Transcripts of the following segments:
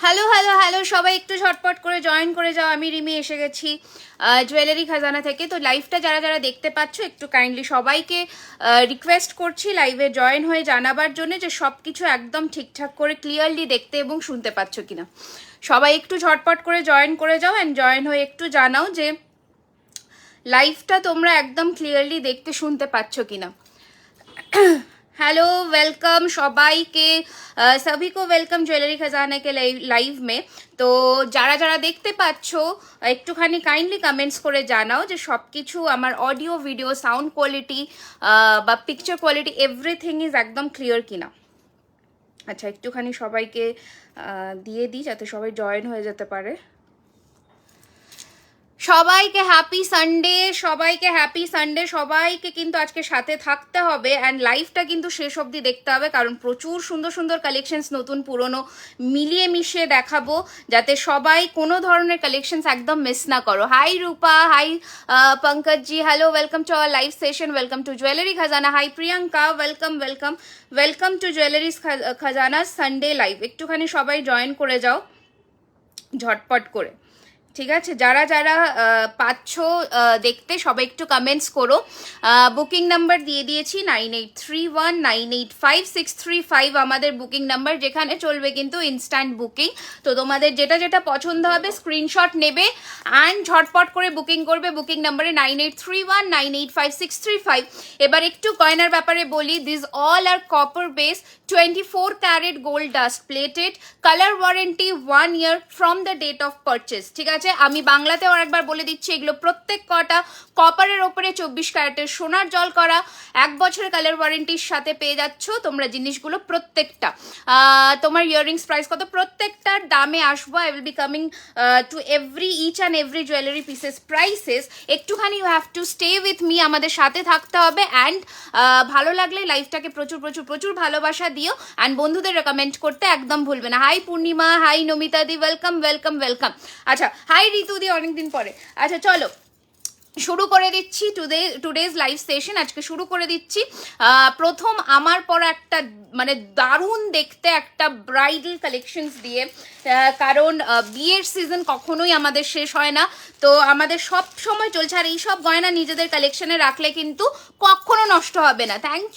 Hello hello hello, সবাই একটু ঝটপট করে জয়েন করে যাও। আমি রিমি এসে গেছি জুয়েলারি খাজানা থেকে। তো লাইভটা যারা যারা দেখতে পাচ্ছ একটু কাইন্ডলি সবাইকে রিকোয়েস্ট করছি লাইভে জয়েন হয়ে জানাবার জন্য যে সব কিছু একদম ঠিকঠাক করে ক্লিয়ারলি দেখতে এবং শুনতে পাচ্ছ কিনা। সবাই একটু ঝটপট করে জয়েন করে যাও অ্যান্ড জয়েন হয়ে একটু জানাও যে লাইভটা তোমরা একদম ক্লিয়ারলি দেখতে শুনতে পাচ্ছ কিনা। हेलो वेलकम সবাইকে सभी को वेलकम ज्वेलरी खजाना के लाइव में। তো যারা যারা দেখতে পাচ্ছ একটুখানি কাইন্ডলি কমেন্টস করে জানাও যে সব কিছু আমার অডিও ভিডিও সাউন্ড কোয়ালিটি বা পিকচার কোয়ালিটি এভরিথিং ইজ একদম ক্লিয়ার কিনা। আচ্ছা, একটুখানি সবাইকে দিয়ে দিই যাতে সবাই জয়েন হয়ে যেতে পারে। সবাইকে হ্যাপি সানডে, সবাইকে হ্যাপি সানডে। সবাইকে কিন্তু আজকে সাথে থাকতে হবে অ্যান্ড লাইভটা কিন্তু শেষ অবধি দেখতে হবে, কারণ প্রচুর সুন্দর সুন্দর কালেকশনস নতুন পুরনো মিলিয়ে মিশিয়ে দেখাবো, যাতে সবাই কোনো ধরনের কালেকশনস একদম মিস না করো। Hi Rupa, hi Pankaj ji, hello, welcome to our live session, welcome to jewellery Khazana. Hi Priyanka, welcome welcome welcome to jewellery Khazana Sunday live. একটুখানি সবাই জয়েন করে যাও ঝটপট করে, ঠিক আছে? যারা যারা পাচ্ছ দেখতে সবাই একটু কমেন্টস করো। বুকিং নাম্বার দিয়ে দিয়েছি 9831985635 আমাদের বুকিং নাম্বার, যেখানে চলবে কিন্তু ইনস্ট্যান্ট বুকিং। তো তোমাদের যেটা যেটা পছন্দ হবে স্ক্রিনশট নেবে অ্যান্ড ঝটপট করে বুকিং করবে বুকিং নাম্বারে 9831985635। এবার একটু গয়নার ব্যাপারে বলি। This all are copper base 24 carat gold dust plated, colour warranty 1 year from the date of purchase. ঠিক আছে, আমি বাংলাতেও আরেকবার বলে দিচ্ছি, এগুলো প্রত্যেক কটা কপারের ওপরে 24 ক্যারেটের সোনার জল করা, 1 বছরের কালার ওয়ারেন্টির সাথে পেয়ে যাচ্ছ তোমরা জিনিসগুলো প্রত্যেকটা। তোমার ইয়াররিংস প্রাইস কত, প্রত্যেকটার দামে আসবো। I will be coming to each and every jewellery pieces prices. একটুখানি you have to stay with me, আমাদের সাথে থাকতে হবে অ্যান্ড ভালো লাগলে লাইফটাকে প্রচুর প্রচুর প্রচুর ভালোবাসা দিও অ্যান্ড বন্ধুদের রেকমেন্ড করতে একদম ভুলবে না। হাই পূর্ণিমা, হাই নমিতা দি, ওয়েলকাম ওয়েলকাম ওয়েলকাম। আচ্ছা, হাই ঋতু দি, অনেকদিন পরে। আচ্ছা চলো শুরু করে দিচ্ছি টুডেজ লাইভ সেশন। আজকে শুরু করে দিচ্ছি প্রথম আমার পর একটা মানে দারুণ দেখতে একটা ব্রাইডাল কালেকশনস দিয়ে, কারণ বিয়ের সিজন কখনোই আমাদের শেষ হয় না। তো আমাদের সব সময় চলছে, আর এইসব গয়না নিজেদের কালেকশনে রাখলে কিন্তু কখনো নষ্ট হবে না। Thank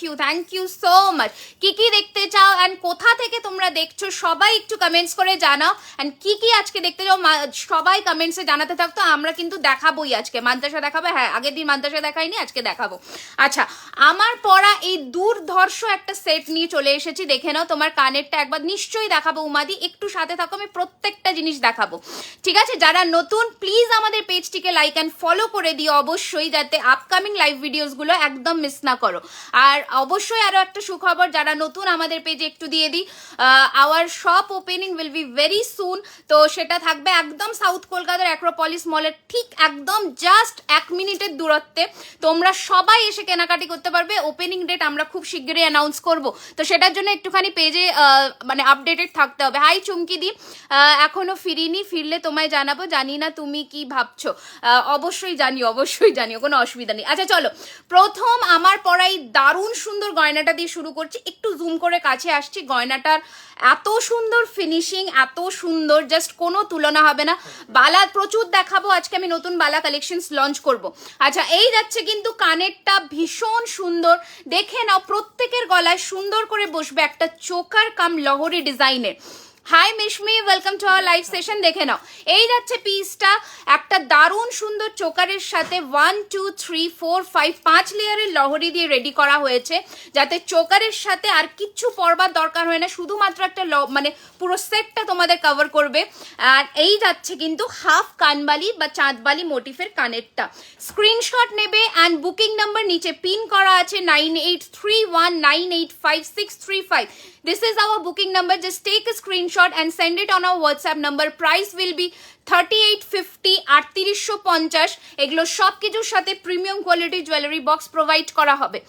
you so much. কি কি দেখতে চাও অ্যান্ড কোথা থেকে তোমরা দেখছো সবাই একটু কমেন্টস করে জানাও অ্যান্ড কি আজকে দেখতে চাও সবাই কমেন্টসে জানাতে থাকতো। আমরা কিন্তু দেখাবোই আজকে, মান্তাসা দেখাবে। হ্যাঁ, আগের দিন মান্তাসা দেখাইনি, আজকে দেখাবো। আচ্ছা, আমার পরা এই দুর্ধর্ষ একটা সেট নিয়ে চলে এসেছি, দেখে নাও। তোমার কানেরটা একবার নিশ্চয়ই দেখাবো উমাদি, একটু সাথে থাকো, আমি প্রত্যেকটা জিনিস দেখাবো। ঠিক আছে, যারা নতুন প্লিজ আমাদের পেজটিকে লাইক অ্যান্ড ফলো করে দিও অবশ্যই, যাতে আপকামিং লাইভ ভিডিওসগুলো একদম মিস না করো। আর অবশ্যই আরও একটা সুখবর, যারা নতুন আমাদের পেজে একটু দিয়ে দিই, our shop opening will be very soon. তো সেটা থাকবে একদম সাউথ কলকাতার অ্যাক্রোপলিস মলের ঠিক একদম জাস্ট 1 মিনিটের দূরত্বে। তোমরা সবাই এসে কেনাকাটি করতে পারবে। ওপেনিং ডেট আমরা খুব শীঘ্রই অ্যানাউন্স করব, তো সেটার জন্য একটুখানি পেজে মানে আপডেটেড থাকতে হবে। হাই চুমকি দি, এখনো ফিরিনি, ফিরলে তোমায় জানাবো। জানি না তুমি কি ভাবছো, অবশ্যই জানিও, কোনো অসুবিধা নেই। আচ্ছা চলো, প্রথম আমার পরাই দারুণ সুন্দর গয়নাটা দিয়ে শুরু করছি। একটু জুম করে কাছে আসছি। গয়নাটার এত সুন্দর ফিনিশিং, এত সুন্দর, জাস্ট কোনো তুলনা হবে না। বালা প্রচুর দেখাবো আজকে, আমি নতুন বালা কালেকশনস লঞ্চ করব। আচ্ছা, এই যাচ্ছে কিন্তু কানেরটা ভীষণ সুন্দর, দেখে নাও। প্রত্যেকের গলায় সুন্দর করে বসবে একটা চোকার কাম লহরি ডিজাইনের। Hi Mishmi, welcome to our live session. দেখে নাও, এই যাচ্ছে পিসটা একটা দারুণ সুন্দর চোকারের সাথে 1 2 3 4 5 5 লেয়ারের লহরি দিয়ে রেডি করা হয়েছে, যাতে চোকারের সাথে আর কিচ্ছু পরবার দরকার হয় না, শুধুমাত্র একটা মানে পুরো সেটটা তোমাদের কভার করবে। আর এই যাচ্ছে কিন্তু হাফ কানবালি বা চাঁদবালি মোটিফের কানেরটা। স্ক্রিনশট নেবে অ্যান্ড বুকিং নাম্বার নিচে পিন করা আছে 9831985635। This is our booking number. Just take a screenshot and send it on our WhatsApp number. Price will be 3850, 3850, এগুলো সব কিছুর সাথে premium quality jewellery box provide করা হবে।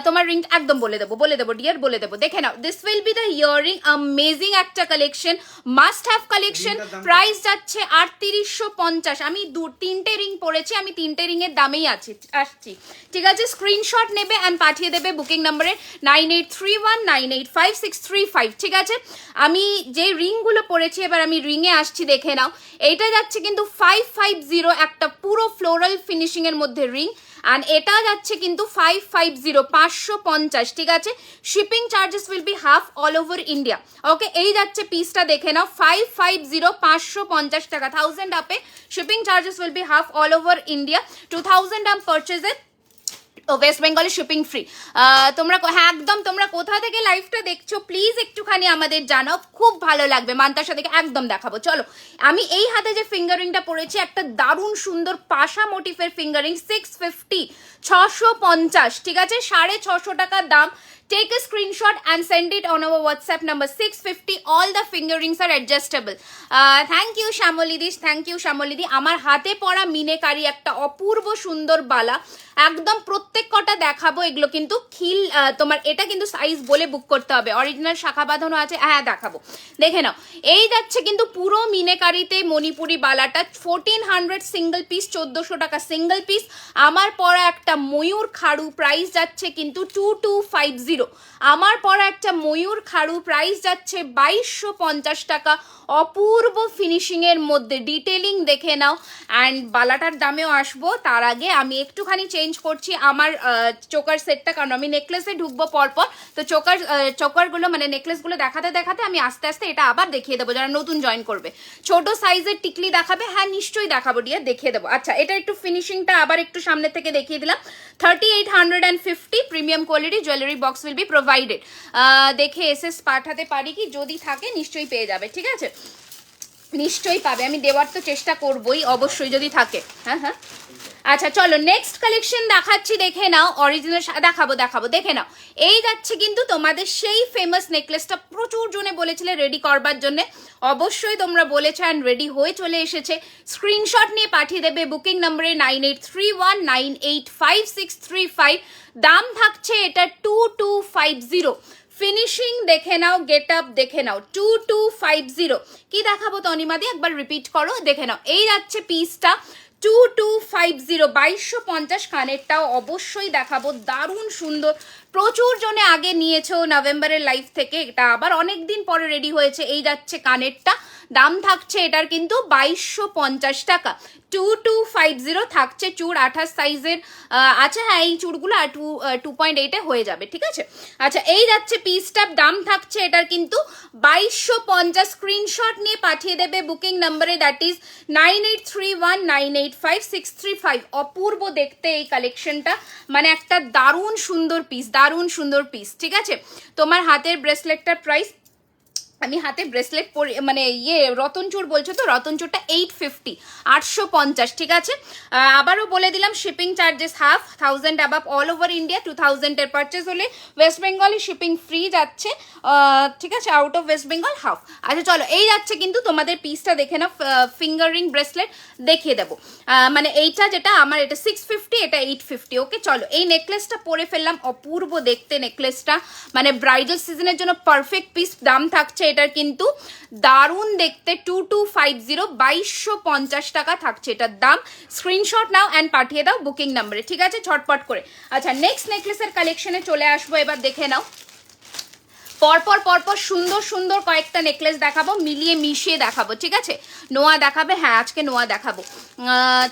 তোমার রিং একদম বলে দেবো ডিয়ার, বলে দেবো। দেখে নাও, this will be the earring, amazing একটা collection, must have collection. Price যাচ্ছে 3850। আমি তিনটে রিং পরেছি, আমি তিনটে রিংয়ের দামেই আসছি, ঠিক আছে? স্ক্রিনশট নেবে অ্যান্ড পাঠিয়ে দেবে বুকিং নাম্বারে 9831985635, ঠিক আছে? আমি যে রিংগুলো পরেছি, এবার আমি রিংয়ে আসছি, দেখে নাও। এইটা যাচ্ছে কিন্তু 550, একটা পুরো ফ্লোরাল ফিনিশিং এর মধ্যে রিং, অ্যান্ড এটা যাচ্ছে কিন্তু 550, 550, ঠিক আছে? Shipping charges will be half all over India. Okay, এই যাচ্ছে পিসটা, দেখে নাও, 550, 550 টাকা, 1000 আপে shipping charges will be half all over India. 2000 up পারচেজে ওয়েস্ট বেঙ্গলে শিপিং ফ্রি। তোমরা হ্যাঁ একদম, তোমরা কোথা থেকে লাইভটা দেখছো প্লিজ একটুখানি আমাদের জানাও, খুব ভালো লাগবে। মান্তাসা থেকে একদম দেখাবো। চলো, আমি এই হাতে যে ফিঙ্গারিংটা পরেছি, একটা দারুণ সুন্দর পাশা মোটিফের ফিঙ্গারিং, 650, 650, ঠিক আছে? 650 টাকার দাম। Take a screenshot and send it on our WhatsApp number 650. All the fingerings are adjustable. Thank you Shamolidi, thank you Shamolidi. আমার হাতে পরা মিনেকারি একটা অপূর্ব সুন্দর বালা, একদম প্রত্যেক কটা দেখাবো। এগুলো কিন্তু খিল, তোমার এটা কিন্তু সাইজ বলে বুক করতে হবে। অরিজিনাল শাখা বাঁধানো আছে, হ্যাঁ দেখাবো, দেখে নাও। এই যাচ্ছে কিন্তু পুরো মিনেকারিতে মণিপুরি বালাটা 1400 সিঙ্গেল পিস, 1400 টাকা সিঙ্গেল পিস। আমার পরা একটা ময়ূর খাড়ু, প্রাইস যাচ্ছে কিন্তু 2250। আমার পরা একটা ময়ূর খাড়ু, প্রাইস যাচ্ছে 2250 টাকা, অপূর্ব ফিনিশিং এর মধ্যে। ডিটেলিং দেখে নাও, অ্যান্ড বালাটার দামেও আসবো। তার আগে আমি একটুখানি চেঞ্জ করছি আমার চোকার সেটটা, কারণ আমি নেকলেসে ঢুকবো পরপর, তো চোকারগুলো মানে নেকলেসগুলো দেখাতে দেখাতে আমি আস্তে আস্তে এটা আবার দেখিয়ে দেবো যারা নতুন জয়েন করবে। ছোট সাইজের টিকলি দেখাবে, হ্যাঁ নিশ্চয়ই দেখাবো ডিয়ার, দেখিয়ে দেবো। আচ্ছা, এটা একটু ফিনিশিংটা আবার একটু সামনে থেকে দেখিয়ে দিলাম। 3850 premium quality jewellery box will be provided. দেখে এসএস পাঠাতে পারি কি, যদি থাকে নিশ্চয়ই পেয়ে যাবে, ঠিক আছে? নিশ্চয়ই পাবে, আমি দেওয়ার তো চেষ্টা করবোই অবশ্যই যদি থাকে। হ্যাঁ হ্যাঁ, আচ্ছা চলো নেক্সট কালেকশন দেখাচ্ছি, দেখে নাও। অরিজিনাল দেখাবো, দেখে নাও। এই যাচ্ছে কিন্তু তোমাদের সেই ফেমাস নেকলেসটা, প্রচুর জনে বলেছিলে রেডি করবার জন্য, অবশ্যই তোমরা বলেছো অ্যান্ড রেডি হয়ে চলে এসেছে। স্ক্রিনশট নিয়ে পাঠিয়ে দেবে বুকিং নম্বরে 9831985635। দাম থাকছে এটা 2250। ফিনিশিং দেখে নাও, গেট আপ দেখে নাও, 2250। কি দেখাবো তনিমাদি, একবার রিপিট করো, দেখে নাও। এই যাচ্ছে পিসটা 2250, 2250। কানেরটাও অবশ্যই দেখাবো, দারুণ সুন্দর। প্রচুর জনে আগে নিয়েছো নভেম্বরের লাইভ থেকে, এটা আবার অনেক দিন পরে রেডি হয়েছে। এই যাচ্ছে কানেরটা, দাম থাকছে এটার কিন্তু 2250 টাকা। 2250 থাকছে। চুড় 28 সাইজের আচ্ছা হ্যাঁ, এই চুড়গুলো 2.8 হয়ে যাবে, ঠিক আছে? আচ্ছা, এই যাচ্ছে পিসটার, দাম থাকছে এটার কিন্তু 2250। স্ক্রিনশট নিয়ে পাঠিয়ে দেবে বুকিং নাম্বারে, দ্যাট ইজ 9831985635। অপূর্ব দেখতে এই কালেকশনটা, মানে একটা দারুণ সুন্দর পিস, দারুণ সুন্দর পিস, ঠিক আছে? তোমার হাতের ব্রেসলেটটার প্রাইস, আমি হাতে ব্রেসলেট পরি, মানে রতনচুর বলছো তো, রতনচুরটা 850, 850, ঠিক আছে? আবারও বলে দিলাম, shipping charges half, 1000 above all over India. 2000 এর পারচেস হলে ওয়েস্ট বেঙ্গলে শিপিং ফ্রি যাচ্ছে, ঠিক আছে? Out of West Bengal half. আচ্ছা চলো, এই যাচ্ছে কিন্তু তোমাদের পিসটা, দেখে না। ফিঙ্গার রিং ব্রেসলেট দেখিয়ে দেবো, মানে এইটা যেটা আমার, এটা 650, এটা 850। ওকে চলো, এই নেকলেসটা পরে ফেললাম, অপূর্ব দেখতে নেকলেসটা, মানে ব্রাইডাল সিজনের জন্য পারফেক্ট পিস। দাম থাকছে এটার কিন্তু দারুণ দেখতে 2250, 2250 টাকা থাকছে এটার দাম। স্ক্রিনশট নাও অ্যান্ড পাঠিয়ে দাও বুকিং নাম্বারে, ঠিক আছে? ছটপট করে। আচ্ছা, নেক্সট নেকলেসের কালেকশনে চলে আসবো, এবার দেখে নাও। পরপর সুন্দর সুন্দর কয়েকটা নেকলেস দেখাবো, মিলিয়ে মিশিয়ে দেখাবো, ঠিক আছে? নোয়া দেখাবে, হ্যাঁ আজকে নোয়া দেখাবো,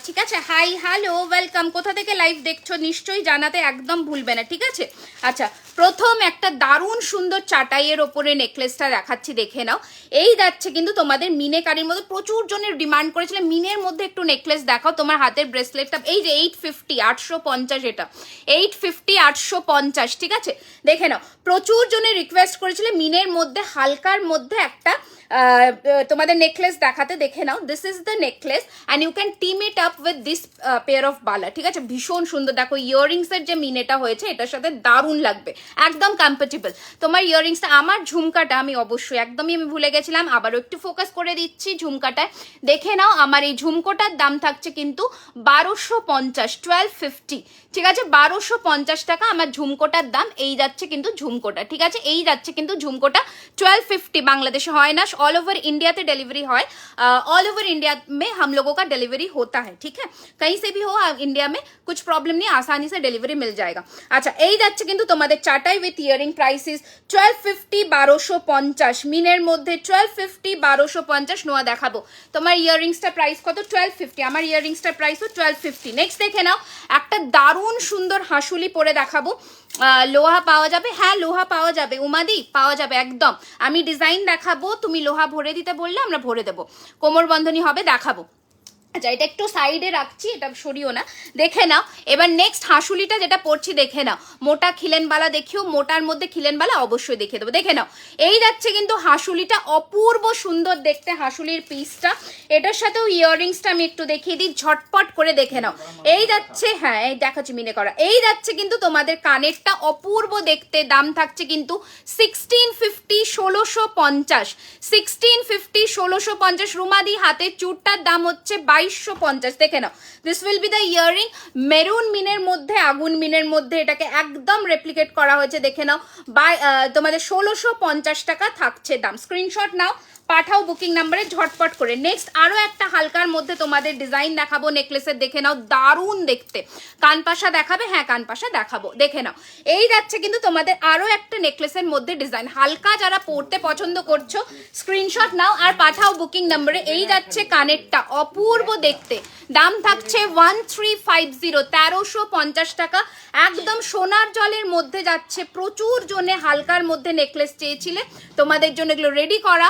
ঠিক আছে? হাই হ্যালো ওয়েলকাম, কোথা থেকে লাইভ দেখছো নিশ্চয়ই জানাতে একদম ভুলবে না, ঠিক আছে? আচ্ছা, প্রথম একটা দারুণ সুন্দর চাটাইয়ের ওপরে নেকলেসটা দেখাচ্ছি, দেখে নাও। এই যাচ্ছে কিন্তু তোমাদের মিনেকারির মধ্যে, প্রচুর জনের ডিমান্ড করেছিল মিনের মধ্যে একটু নেকলেস দেখাও। তোমার হাতের ব্রেসলেটটা এই যে 850, 850, এটা 850, 850, ঠিক আছে? দেখে নাও, প্রচুর জনের রিকোয়েস্ট করেছিল মিনের মধ্যে, হালকার মধ্যে একটা তোমাদের নেকলেস দেখাতে, দেখে নাও। This is the necklace and you can team it up with this pair of bala, ঠিক আছে? ভীষণ সুন্দর, দেখো ইয়াররিংসের যে মিনেটা হয়েছে এটার সাথে দারুণ লাগবে, একদম কম্পার্টেবল তোমার ইয়াররিংসটা। আমার ঝুমকাটা আমি অবশ্যই একদমই আমি ভুলে গেছিলাম, আবারও একটু ফোকাস করে দিচ্ছি ঝুমকাটায়। দেখে নাও আমার এই ঝুমকোটার দাম থাকছে কিন্তু 1250, 1250, ঠিক আছে? 1250 টাকা আমার ঝুমকোটার দাম। এই যাচ্ছে কিন্তু ঝুমকোটা, ঠিক আছে? এই যাচ্ছে কিন্তু ঝুমকোটা 1250। बांग्लादेश है ना, ऑल ओवर इंडिया ते डिलीवरी है, ऑल ओवर इंडिया में हम लोगों का डिलीवरी होता है, ठीक है? कहीं से भी हो इंडिया में कुछ प्रॉब्लम नहीं, आसानी से डिलीवरी मिल जाएगा। अच्छा এই যাচ্ছে কিন্তু তোমাদের চাটাই উইথ ইয়ারিং প্রাইসিস 1250, 1250 মিনের মধ্যে 1250, 1250। নোয়া দেখাবো তোমার ইয়াররিংসটা প্রাইস কত? 1250। আমার ইয়াররিংসটার প্রাইসও 1250। নেক্সট দেখে নাও একটা দারুণ সুন্দর হাসুলি পরে দেখাবো। লোহা পাওয়া যাবে? হ্যাঁ লোহা পাওয়া যাবে উমাদি, পাওয়া যাবে একদম। আমি ডিজাইন দেখাবো, তুমি লোহা ভরে দিতে বললে আমরা ভরে দেবো। কোমর বন্ধনী হবে, দেখাবো। আচ্ছা এটা একটু সাইডে রাখছি, এটা সরিও না, দেখে নাও। এবার নেক্সট হাসুলিটা যেটা পড়ছি দেখে নাও, মোটা খিলেনবালা দেখিও, মোটার মধ্যে খিলেনবালা অবশ্যই দেখিয়ে দেবো, দেখে নাও। এই যাচ্ছে কিন্তু হাসুলিটা, অপূর্ব সুন্দর দেখতে হাসুলির পিসটা। এটার সাথেও ইয়াররিংসটা আমি একটু দেখিয়ে দিই, ঝটপট করে দেখে নাও। এই যাচ্ছে, হ্যাঁ এই দেখাচ্ছি মিনে করা। এই যাচ্ছে কিন্তু তোমাদের কানেরটা, অপূর্ব দেখতে। দাম থাকছে কিন্তু 1650, 1650, 1650, 1650। রুমাদি হাতের চুরটার দাম হচ্ছে 2250, দেখে নাও। This will be the earring, maroon মিনের মধ্যে, আগুন মিনের মধ্যে এটাকে একদম রেপ্লিকেট করা হয়েছে, দেখে নাও। তোমাদের 1650 টাকা থাকছে দাম। স্ক্রিনশট নাও, পাঠাও বুকিং নাম্বারে ঝটপট করে। নেক্সট আরো একটা হালকার মধ্যে তোমাদের ডিজাইন দেখাবো নেকলেসের, দেখে নাও দারুণ দেখতে। কানপাশা দেখাবে? হ্যাঁ কানপাশা দেখাবো, দেখে নাও। এই যাচ্ছে কিন্তু তোমাদের আরো একটা নেকলেসের মধ্যে ডিজাইন, হালকা যারা পরতে পছন্দ করছো স্ক্রিনশট নাও আর পাঠাও বুকিং নাম্বারে। এই যাচ্ছে কানেরটা, অপূর্ব দেখতে। দাম থাকছে 1350, 1350 টাকা। একদম সোনার জলের মধ্যে যাচ্ছে, প্রচুর জনে হালকার মধ্যে নেকলেস চেয়েছিলে, তোমাদের জন্য এগুলো রেডি করা।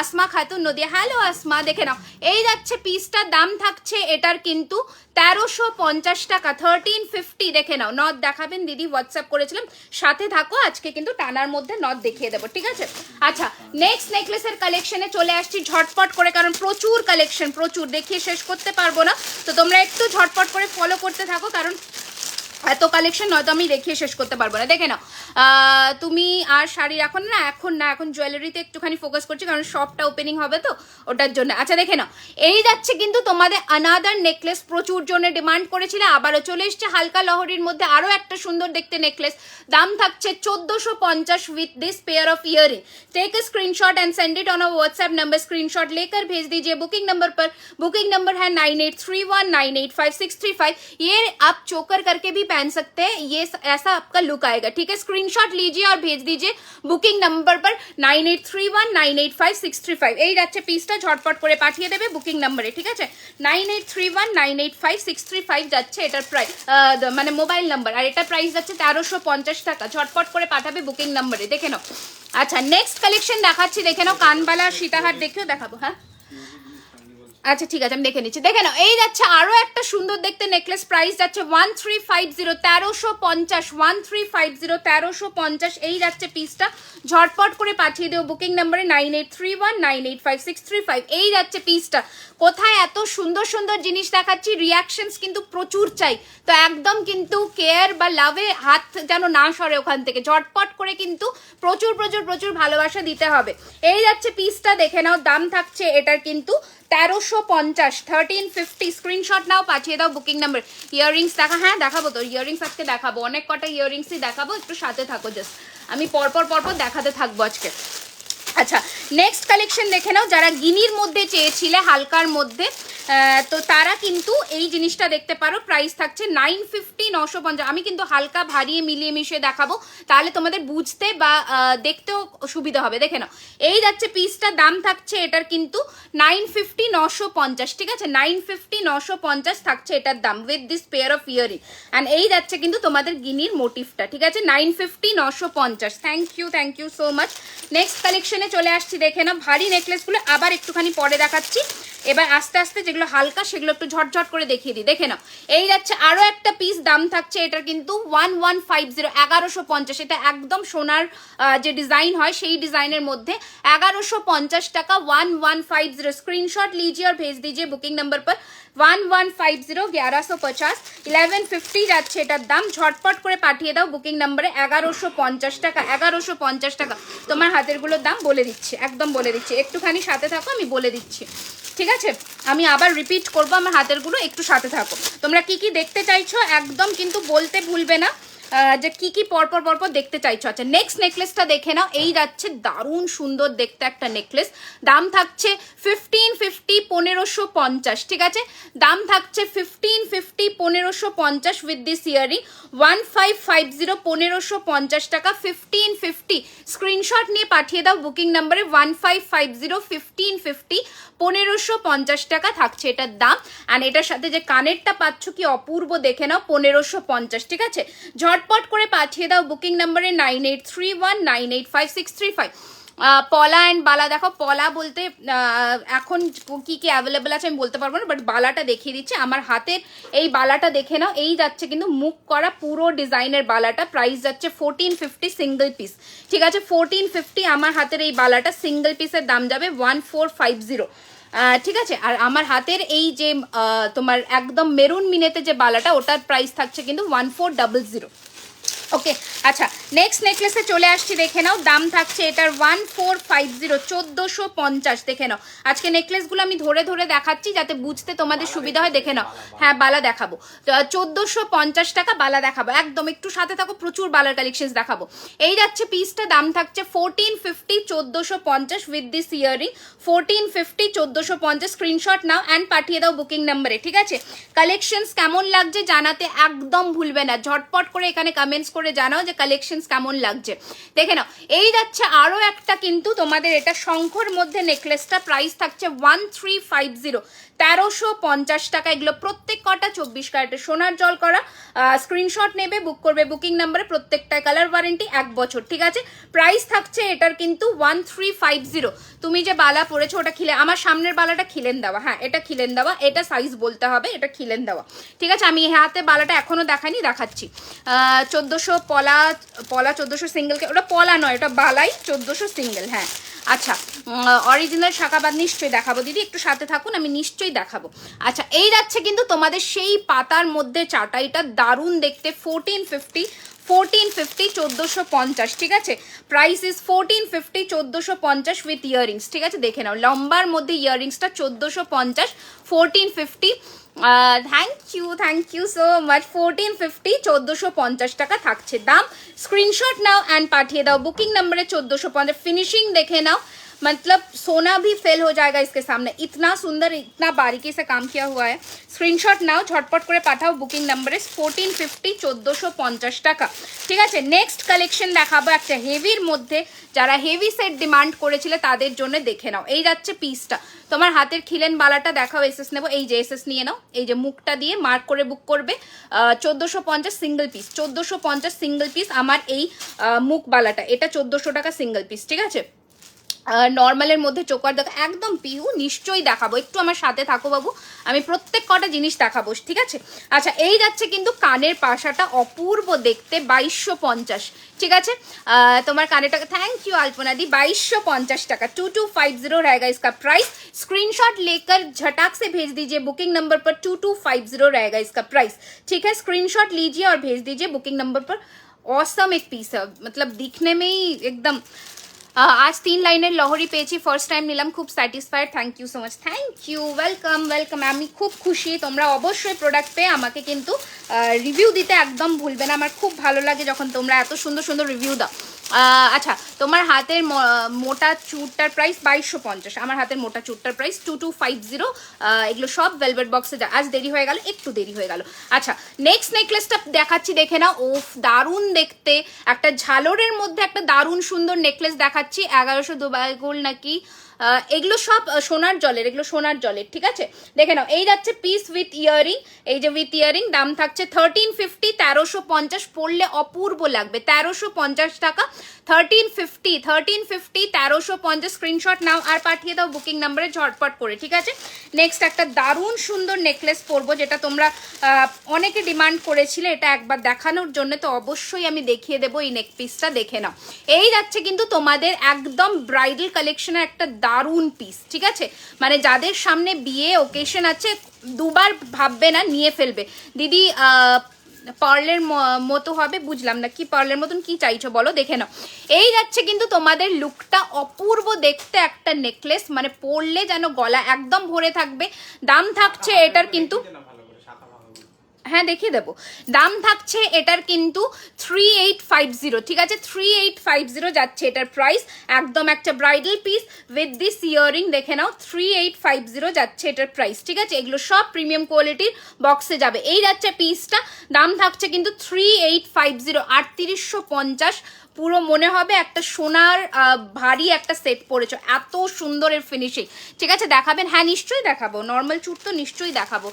আসমা খাতুন নদিয়া, হ্যালো আসমা, দেখে নাও। এই যাচ্ছে পিসটার দাম থাকছে এটার কিন্তু 1350 টাকা, 1350, দেখে নাও। নথ দেখাবেন দিদি, হোয়াটসঅ্যাপ করেছিলাম, সাথে থাকো। আজকে কিন্তু টানার মধ্যে নথ দেখিয়ে দেবো, ঠিক আছে? আচ্ছা নেক্সট নেকলেসের কালেকশনে চলে আসছি ঝটপট করে, কারণ প্রচুর কালেকশন, প্রচুর দেখিয়ে শেষ করতে পারবো না। তো তোমরা একটু ঝটপট করে ফলো করতে থাকো, কারণ এত কালেকশন নয়তো আমি দেখিয়ে শেষ করতে পারবো না। দেখে নাও, তুমি আর শাড়ি রাখো না? এখন না, এখন জুয়েলারিতে একটুখানি ফোকাস করছি, কারণ শপটা ওপেনিং হবে তো ওটার জন্য। আচ্ছা দেখে নাও, এই যাচ্ছে কিন্তু তোমাদের আনাদার নেকলেস, প্রচুর জনে ডিমান্ড করেছিল, আবারও চলে এসছে হালকা লহরির মধ্যে আরো একটা সুন্দর দেখতে নেকলেস। দাম থাকছে 1450 with this pair of earring. Take a screenshot and send it on a WhatsApp number, screenshot लेकर भेज दीजिए बुकिंग नंबर पर। बुकिंग नंबर है 9831985635। ये आप चोकर करके भी पहन सकते हैं, ये ऐसा आपका लुक आएगा, ठीक है? स्क्रीनशॉट लीजिए और भेज दीजिए बुकिंग नंबर पर 9831985635। এই যাচ্ছে পিসটা, ঝটপট করে পাঠিয়ে দেবে বুকিং নম্বরে, ঠিক আছে? 9831985635 যাচ্ছে এটার প্রাইস, মানে মোবাইল নাম্বার, আর এটা প্রাইস যাচ্ছে 1350 টাকা। ঝটপট করে পাঠাবে বুকিং নম্বরে, দেখে নাও। আচ্ছা নেক্সট কালেকশন দেখাচ্ছি, দেখে নাও। কানবালা সীতাহার দেখেও দেখাবো, হ্যাঁ আচ্ছা ঠিক আছে আমি দেখে নিচ্ছি, দেখে নাও। এই যাচ্ছে আরো একটা সুন্দর দেখতে নেকলেস, প্রাইস যাচ্ছে 1350, 1350, 1350, 1350। এই যাচ্ছে পিসটা, ঝটপট করে পাঠিয়ে দেবো বুকিং নাম্বারে 9831985635। এই যাচ্ছে পিসটা। কোথায় এত সুন্দর সুন্দর জিনিস দেখাচ্ছি, রিয়াকশনস কিন্তু প্রচুর চাই, তো একদম কিন্তু কেয়ার বা লাভে হাত যেন না সরে ওখান থেকে, ঝটপট করে কিন্তু প্রচুর প্রচুর প্রচুর ভালোবাসা দিতে হবে। এই যাচ্ছে পিসটা, দেখে নাও। দাম থাকছে এটার কিন্তু 1350, 1350। স্ক্রিনশট নাও, পাঠিয়ে দাও বুকিং নাম্বার। ইয়াররিংস দেখা? হ্যাঁ দেখাবো তো, ইয়াররিংস আজকে দেখাবো, অনেক কটা ইয়াররিংসই দেখাবো, একটু সাথে থাকো, জাস্ট আমি পরপর পরপর দেখাতে থাকবো আজকে। আচ্ছা নেক্সট কালেকশন দেখে নাও। যারা গিনির মধ্যে চেয়েছিলে হালকার মধ্যে, তো তারা কিন্তু এই জিনিসটা দেখতে পারো। প্রাইস থাকছে 950, 950। আমি কিন্তু হালকা ভারী মিলিয়ে মিশিয়ে দেখাবো, তাহলে তোমাদের বুঝতে বা দেখতেও সুবিধা হবে। দেখে নাও, এই যাচ্ছে পিসটা, দাম থাকছে এটার কিন্তু 950, 950, ঠিক আছে? 950, 950 থাকছে এটার দাম with this pair of earring. And এই যাচ্ছে কিন্তু তোমাদের গিনির মোটিভটা, ঠিক আছে? 950, 950। Thank you so much. Next কালেকশনে চলে আসছি, দেখে নাও। ভারী নেকলেসগুলো আবার একটুখানি পরে দেখাচ্ছি, এবার আস্তে আস্তে যেগুলো হালকা সেগুলো একটু ঝটঝট করে দেখিয়ে দিই, দেখে নাও। এই যাচ্ছে আরো একটা পিস, দাম থাকছে এটার কিন্তু 1150, 1150। এটা একদম সোনার যে ডিজাইন হয় সেই ডিজাইনের মধ্যে 1150 টাকা, 1150। स्क्रीनशॉट लीजिए और भेज दीजिए बुकिंग नंबर पर 1150 1150 1150 যাচ্ছে এটার দাম। ঝটপট করে পাঠিয়ে দাও বুকিং নাম্বারে 1150 টাকা, 1150 টাকা। তোমার হাতের গুলোর দাম বলে দিচ্ছি, একদম বলে দিচ্ছি, একটুখানি সাথে থাকো, আমি বলে দিচ্ছি, ঠিক আছে? আমি আবার রিপিট করব, আমার হাতের গুলো একটু সাথে থাকো। তোমরা কি কি দেখতে চাইছো একদম কিন্তু বলতে ভুলবে না যে কি কি পরপর পরপর দেখতে চাইছো। আচ্ছা নেক্সট নেকলেসটা দেখে নাও। এই যাচ্ছে দারুণ সুন্দর দেখতে একটা নেকলেস, দাম থাকছে 1550, 1550, ঠিক আছে? দাম থাকছে 1550, 1550 উইথ দিস ইয়ারিং 1550, 1550 টাকা, 1550। স্ক্রিনশট নিয়ে পাঠিয়ে দাও বুকিং নাম্বারে 1550 1550 1550 টাকা থাকছে এটার দাম। আর এটার সাথে যে কানেরটা পাচ্ছ কি অপূর্ব, দেখে নাও, 1550, ঠিক আছে? ঝটপট করে পাঠিয়ে দাও বুকিং নাম্বারে 9831985635। পলা অ্যান্ড বালা দেখো, পলা বলতে এখন কি কি অ্যাভেলেবেল আছে আমি বলতে পারবো না, বাট বালাটা দেখিয়ে দিচ্ছি। আমার হাতের এই বালাটা দেখে নাও, এই যাচ্ছে কিন্তু মুখ করা পুরো ডিজাইনের বালাটা, প্রাইস যাচ্ছে 1450 সিঙ্গেল পিস, ঠিক আছে? 1450 আমার হাতের এই বালাটা, সিঙ্গেল পিসের দাম যাবে 1450, ঠিক আছে? আর আমার হাতের এই যে তোমার একদম মেরুন মিনেতে যে বালাটা, ওটার প্রাইস থাকছে কিন্তু 1400। ওকে, আচ্ছা নেক্সট নেকলেসে চলে আসছি, দেখে নাও। দাম থাকছে এটার 1450, 1450, দেখে নাও। আজকে নেকলেসগুলো আমি ধরে ধরে দেখাচ্ছি যাতে বুঝতে তোমাদের সুবিধা হয়, দেখে নাও। হ্যাঁ বালা দেখাবো, 1450 টাকা বালা দেখাবো, একদম একটু সাথে থাকো, প্রচুর বালার কালেকশন দেখাবো। এই যাচ্ছে পিসটা, দাম থাকছে 1450, 1450 উইথ দিস ইয়ারিং 1450, 1450। স্ক্রিনশট নাও অ্যান্ড পাঠিয়ে দাও বুকিং নাম্বারে, ঠিক আছে? কালেকশনস কেমন লাগছে জানাতে একদম ভুলবে না, ঝটপট করে এখানে কমেন্টস করে জানাও যে কালেকশনস কেমন লাগছে, দেখে নাও। এই যাচ্ছে আরো একটা কিন্তু তোমাদের, এটা শঙ্খর মধ্যে নেকলেসটা, প্রাইস থাকছে 1350, 1350 টাকা। এগুলো প্রত্যেক কটা 24 ক্যারেটের সোনার জল করা। স্ক্রিনশট নেবে, বুক করবে বুকিং নাম্বারে, প্রত্যেকটায় কালার ওয়ারেন্টি 1 বছর, ঠিক আছে? প্রাইস থাকছে এটার কিন্তু 1350। তুমি যে বালা পরেছো ওটা খিলে, আমার সামনের বালাটা খিলেন দেওয়া, হ্যাঁ এটা খিলেন দেওয়া, এটা সাইজ বলতে হবে, এটা খিলেন দেওয়া, ঠিক আছে? আমি হাতে বালাটা এখনো দেখাইনি, দেখাচ্ছি। 1400 পলা, পলা 1400 সিঙ্গেলকে, ওটা পলা নয়, ওটা বালাই 1400 সিঙ্গেল, হ্যাঁ। আচ্ছা অরিজিনাল শাখাবাদ নিশ্চয়ই দেখাবো দিদি, একটু সাথে থাকুন, আমি নিশ্চয়ই দেখাবো। আচ্ছা এই যাচ্ছে কিন্তু তোমাদের সেই পাতার মধ্যে চাটাইটা, দারুণ দেখতে, 1450, 1450, 1450, ঠিক আছে? প্রাইস ইজ 1450, 1450 উইথ ইয়ারিংস, ঠিক আছে? দেখে নাও, লম্বার মধ্যে ইয়ারিংসটা 1450, 1450। Thank you so much. 1450, 1450 টাকা থাকছে দাম। স্ক্রিনশট नाउ एंड पाठिए दाओ बुकिंग नंबर है 1450। फिनिशिंग देखे नाउ, मतलब सोना भी फेल हो जाएगा इसके सामने, इतना सुंदर, इतना बारीकी से काम किया हुआ है। स्क्रीनशॉट नाउ, झटपट করে পাঠাও বুকিং নাম্বারে 1450, 1450 টাকা, ঠিক আছে? নেক্সট কালেকশন দেখাবো একটা হেভির মধ্যে, যারা হেভি সেট ডিমান্ড করেছিলে তাদের জন্য, দেখে নাও। এই যাচ্ছে পিসটা, তোমার হাতের খিলেন বালাটা দেখাও, এসএস নেবো, এই যে এসএস নিয়ে নাও, এই যে মুখটা দিয়ে মার্ক করে বুক করবে। 1450 সিঙ্গেল পিস, 1450 সিঙ্গেল পিস আমার এই মুখ বালাটা, এটা 1400 টাকা সিঙ্গেল পিস, ঠিক আছে? নর্মালের মধ্যে চোকার দেখা একদম পিউ, নিশ্চয়ই দেখাবো, একটু আমার সাথে থাকো বাবু, আমি প্রত্যেক কটা জিনিস দেখাবো, ঠিক আছে? আচ্ছা এই যাচ্ছে কিন্তু কানের পাশাটা, অপূর্ব দেখতে, 2250, ঠিক আছে? তোমার কানের টাকা, थैंक यू अल्पना दी, 2250 টাকা, 2250 रहेगा इसका प्राइस। स्क्रीनशॉट लेकर झटाक से भेज दीजिए बुकिंग नंबर पर, 2250 रहेगा इसका प्राइस, ठीक है? स्क्रीनशॉट लीजिए और भेज दीजिए बुकिंग नंबर पर। ऑसम एक पीस है, मतलब दिखने में ही एकदम। आज 3 লাইনের লহরি পেয়েছি, ফার্স্ট টাইম নিলাম, খুব satisfied, thank you so much, thank you, welcome welcome. আমি খুব খুশি, তোমরা অবশ্যই প্রোডাক্ট পেয়ে আমাকে কিন্তু রিভিউ দিতে একদম ভুলবে না, আমার খুব ভালো লাগে যখন তোমরা এত সুন্দর সুন্দর রিভিউ দাও। আচ্ছা তোমার হাতের মোটা চুটটার প্রাইস 2250, আমার হাতের মোটা চুটটার প্রাইস 2250। এগুলো সব ভেলভেট বক্সে, আজ দেরি হয়ে গেল, একটু দেরি হয়ে গেল। আচ্ছা নেক্সট নেকলেসটা দেখাচ্ছি, দেখে নাও, ওফ দারুণ দেখতে, একটা ঝালরের মধ্যে একটা দারুণ সুন্দর নেকলেস দেখাচ্ছি। 1100 দুবাই গোল্ড নাকি এগুলো সব সোনার জলের, এগুলো সোনার জলের, ঠিক আছে? দেখে নাও, এই যাচ্ছে পিস উইথ ইয়ারিং, এই যে উইথ ইয়ারিং, দাম থাকছে 1350, 1350, পড়লে অপূর্ব লাগবে, 1350 টাকা, 1350, 1350, স্ক্রিনশট নাও আর পাঠিয়ে দাও বুকিং নাম্বারে ঝটপট করে, ঠিক আছে? নেক্সট একটা দারুণ সুন্দর নেকলেস পরবো, যেটা তোমরা অনেকে ডিমান্ড করেছিলে এটা একবার দেখানোর জন্য, তো অবশ্যই আমি দেখিয়ে দেবো এই নেক পিসটা, দেখে নাও। এই যাচ্ছে কিন্তু তোমাদের একদম ব্রাইডাল কালেকশনের একটা দারুণ পিস, ঠিক আছে? মানে যাদের সামনে বিয়ে ওকেশন আছে দুবার ভাববে না, নিয়ে ফেলবে। দিদি পার্লের মতো হবে, বুঝলাম না কি পার্লের মতন কি চাইছো বলো, দেখে নাও। এই যাচ্ছে কিন্তু তোমাদের লুকটা অপূর্ব দেখতে একটা নেকলেস, মানে পরলে যেন গলা একদম ভরে থাকবে। দাম থাকছে এটার কিন্তু, হ্যাঁ দেখিয়ে দেবো, দাম থাকছে এটার কিন্তু 3850, ঠিক আছে? 3850 যাচ্ছে এটার প্রাইস, একদম একটা bridal piece with this earring, দেখে নাও 3850 যাচ্ছে এটার প্রাইস, ঠিক আছে? এগুলো সব প্রিমিয়াম কোয়ালিটির বক্সে যাবে। এই যাচ্ছে পিসটা, দাম থাকছে কিন্তু 3850, 3850, পুরো মনে হবে একটা সোনার ভারী একটা সেট পরেছো, এত সুন্দরের ফিনিশিং, ঠিক আছে? দেখাবেন? হ্যাঁ নিশ্চয়ই দেখাবো, নর্মাল চুড় তো নিশ্চয়ই দেখাবো,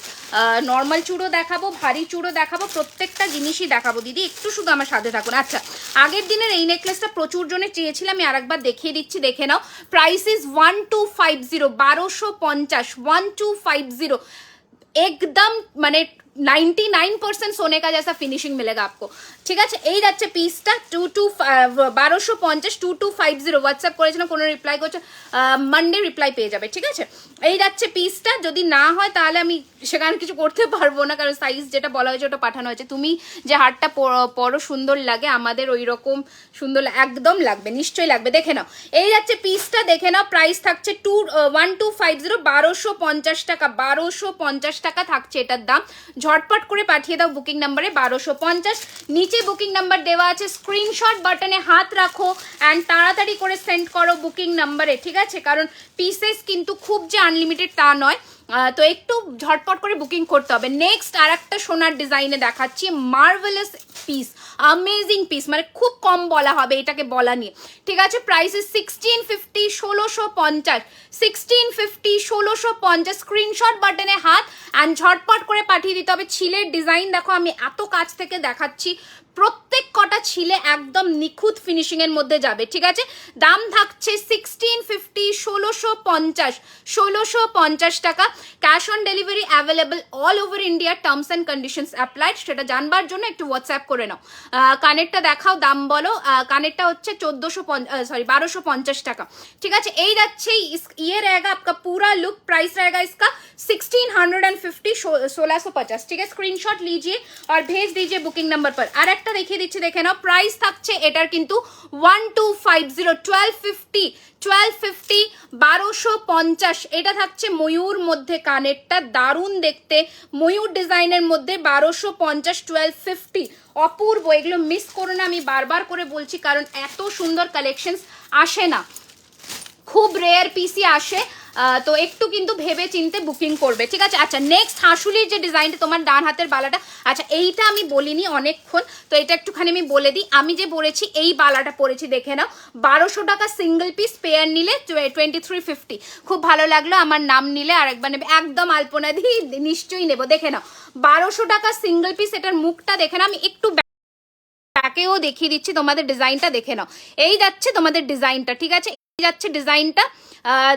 নর্মাল চুড়ও দেখাবো, ভারী চুড়ও দেখাবো, প্রত্যেকটা জিনিসই দেখাবো দিদি, একটু শুধু আমার সাথে থাকুন। আচ্ছা, আগের দিনের এই নেকলেসটা প্রচুর জনে চেয়েছিলাম, আমি আরেকবার দেখিয়ে দিচ্ছি, দেখে নাও। প্রাইস ইজ 1250, 1250, 1250, एकदम মানে 99% सोने का जैसा फिनिशिंग मिलेगा आपको, ঠিক আছে? এই যাচ্ছে পিসটা 1250, 2250, হোয়াটসঅ্যাপ করেছিলাম, কোনো রিপ্লাই করছে, মানডে রিপ্লাই পেয়ে যাবে, ঠিক আছে? এই যাচ্ছে পিসটা, যদি না হয় তাহলে আমি সেখানে কিছু করতে পারবো না, কারণ সাইজ যেটা বলা হয়েছে ওটা পাঠানো হয়েছে। তুমি যে হারটা পরো সুন্দর লাগে, আমাদের ওই রকম সুন্দর একদম লাগবে, নিশ্চয়ই লাগবে, দেখে নাও। এই যাচ্ছে পিসটা, দেখে নাও, প্রাইস থাকছে 1250, 1250 টাকা, 1250 টাকা থাকছে এটার দাম। ঝটপট করে পাঠিয়ে দাও বুকিং নাম্বারে 1250, নিচে বুকিং নাম্বার দেওয়া আছে, স্ক্রিনশট বাটনে হাত রাখো অ্যান্ড তাড়াতাড়ি করে সেন্ড করো বুকিং নাম্বারে, ঠিক আছে? কারণ পিসেস কিন্তু খুব যে আনলিমিটেড তা নয়, তো একটু ঝটপট করে বুকিং করতে হবে। নেক্সট আর একটা সোনার ডিজাইনে দেখাচ্ছি, মার্ভেলাস পিস, অ্যামেজিং পিস, মানে খুব কম বলা হবে এটাকে বলা নিয়ে, ঠিক আছে? প্রাইস ইজ 1650, 1650, 1650, 1650, স্ক্রিনশট বাটনে হাত অ্যান্ড ঝটপট করে পাঠিয়ে দিতে হবে। ছিলের ডিজাইন দেখো, আমি এত কাছ থেকে দেখাচ্ছি, প্রত্যেক কটা ছিলে একদম নিখুঁত ফিনিশিং এর মধ্যে যাবে, ঠিক আছে? দাম থাকছে 1650, 1650, 1650 টাকা। Cash on delivery available all over India, terms and conditions applied, সেটা জানবার জন্য একটু হোয়াটসঅ্যাপ করে নাও। কানেরটা দেখাও, দাম বলো। কানেরটা হচ্ছে 1250 টাকা, ঠিক আছে? এই যাচ্ছে ये रहेगा आपका पूरा लुक, प्राइस रहेगा इसका 1650, 1650, ठीक है? स्क्रीनशॉट लीजिए और भेज दीजिए बुकिंग नंबर पर। আর একটা দেখিয়ে দিচ্ছি, দেখে নাও, প্রাইস থাকছে এটার কিন্তু 1250, 1250, 1250, 1250, এটা থাকছে ময়ূর মধ্যে, কানেরটা দারুণ দেখতে, ময়ূর ডিজাইনের মধ্যে 1250, 1250, অপূর্ব, এগুলো মিস করো না, আমি বারবার করে বলছি, কারণ এত সুন্দর কালেকশনস আসে না, খুব রেয়ার পিসই আসে, তো একটু কিন্তু ভেবে চিনতে বুকিং করবে, ঠিক আছে? আচ্ছা, নেক্সট হাসুলির যে ডিজাইনটা, তোমার ডান হাতের বালাটা, আচ্ছা এইটা আমি বলিনি অনেকক্ষণ, তো এটা একটুখানি আমি বলে দিই। আমি যে পরেছি এই বালাটা পরেছি, দেখে নাও, 1200 টাকা সিঙ্গেল পিস, পেয়ার নিলে 2350, খুব ভালো লাগলো, আমার নাম নিলে আরেকবার নেবে, একদম আলপনা দিয়ে নিশ্চয়ই নেবো, দেখে নাও 1200 টাকা সিঙ্গেল পিস। এটার মুখটা দেখে নাও, আমি একটু ব্যাকেও দেখিয়ে দিচ্ছি, তোমাদের ডিজাইনটা দেখে নাও। এই যাচ্ছে তোমাদের ডিজাইনটা, ঠিক আছে? এই যাচ্ছে ডিজাইনটা,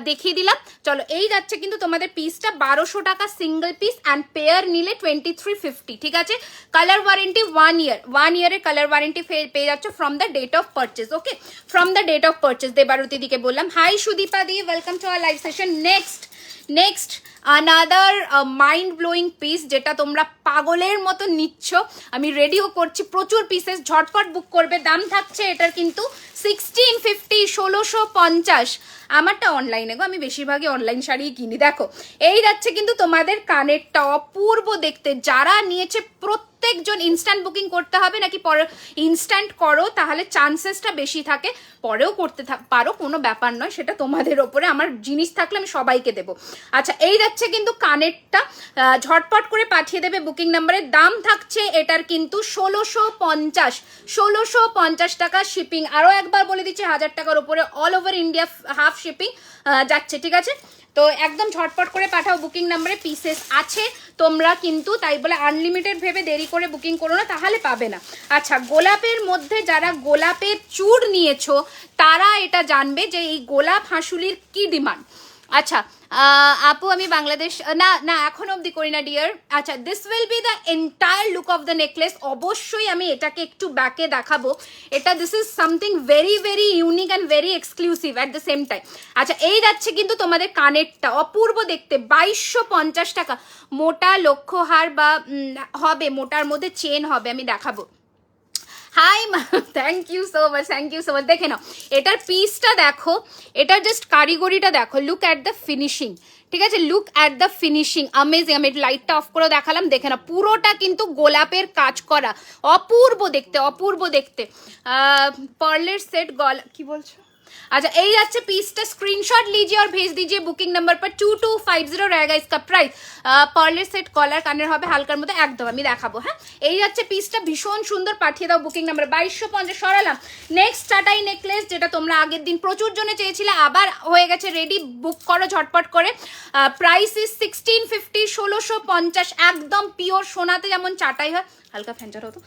দেখিয়ে দিলাম। চলো, এই যাচ্ছে কিন্তু তোমাদের পিসটা 1200 টাকা সিঙ্গেল পিস অ্যান্ড পেয়ার নিলে 2350, ঠিক আছে? কালার ওয়ারেন্টি 1 ইয়ার, 1 ইয়ারের কালার ওয়ারেন্টি পেয়ে যাচ্ছে from the date of purchase, okay? From the date of purchase. Debarati দিকে বললাম হাই, সুদীপা দি welcome to our live session. Next another mind blowing piece, যেটা তোমরা পাগলের মতো নিচ্ছ, আমি রেডিও করছি, প্রচুর পিসেস, ঝটপট বুক করবে। দাম থাকছে এটার কিন্তু 1650, 1650, আমারটা অনলাইনে গো, আমি বেশিরভাগই অনলাইন শাড়ি কিনি। দেখো, এই যাচ্ছে কিন্তু তোমাদের কানেরটা, অপূর্ব দেখতে, যারা নিয়েছে প্রত্যেক প্রত্যেকজন ইনস্ট্যান্ট বুকিং করতে হবে নাকি পরে ইনস্ট্যান্ট করো তাহলে চান্সেসটা বেশি থাকে, পরেও করতে পারো, কোনো ব্যাপার নয়, সেটা তোমাদের ওপরে। আমার জিনিস থাকলে আমি সবাইকে দেবো। আচ্ছা এই যাচ্ছে কিন্তু কানেরটা, ঝটপট করে পাঠিয়ে দেবে বুকিং নাম্বারের। দাম থাকছে এটার কিন্তু 1650 টাকা শিপিং। আরও একবার বলে দিচ্ছি 1000 টাকার ওপরে all over India half shipping যাচ্ছে, ঠিক আছে? তো একদম ঝটপট করে পাঠাও বুকিং নাম্বারে, পিসেস আছে তোমরা কিন্তু, তাই বলে আনলিমিটেড ভেবে দেরি করে বুকিং করো না, তাহলে পাবে না। আচ্ছা গোলাপের মধ্যে যারা গোলাপের চূড় নিয়েছো তারা এটা জানবে যে এই গোলাপ হাঁসুলির কি ডিমান্ড। আচ্ছা আপু আমি বাংলাদেশ না না এখন অবধি করি না ডিয়ার। আচ্ছা this will be the entire look of the necklace. অবশ্যই আমি এটাকে একটু ব্যাকে দেখাবো, এটা this is something very very unique and very exclusive at the same time. আচ্ছা এই যাচ্ছে কিন্তু তোমাদের কানেরটা, অপূর্ব দেখতে, 2250 টাকা। মোটা লক্ষ্যহার বা হবে, মোটার মধ্যে চেন হবে, আমি দেখাবো। Hi thank you so much, thank you so much. দেখে নাও এটার পিসটা দেখো, এটার জাস্ট কারিগরিটা দেখো, লুক অ্যাট দ্য ফিনিশিং, ঠিক আছে? Look at the finishing, amazing. আমি লাইটটা অফ করে দেখালাম, দেখে না পুরোটা কিন্তু গোলাপের কাজ করা, অপূর্ব দেখতে, অপূর্ব দেখতে। পার্লের সেট গলা কি বলছো? अच्छा এই যাচ্ছে পিসটা, স্ক্রিনশট लीजिए और भेज दीजिए बुकिंग नंबर पर 2250 रहेगा इसका प्राइस। পার্লের সেট কলার কানের হবে হালকার মধ্যে, একদম আমি দেখাবো। হ্যাঁ এই যাচ্ছে পিসটা, ভীষণ সুন্দর, পাঠিয়ে দাও বুকিং নাম্বার। 2250 সরালাম। নেক্সট চাটাই নেকলেস, যেটা তোমরা আগের দিন প্রচুর জনে চেয়েছিলে, আবার হয়ে গেছে রেডি, বুক করো ঝটপট করে। প্রাইস ইজ 1650, 1650, একদম পিওর সোনাতে যেমন চাটাই হয়, হালকা ফ্যানচার হতো,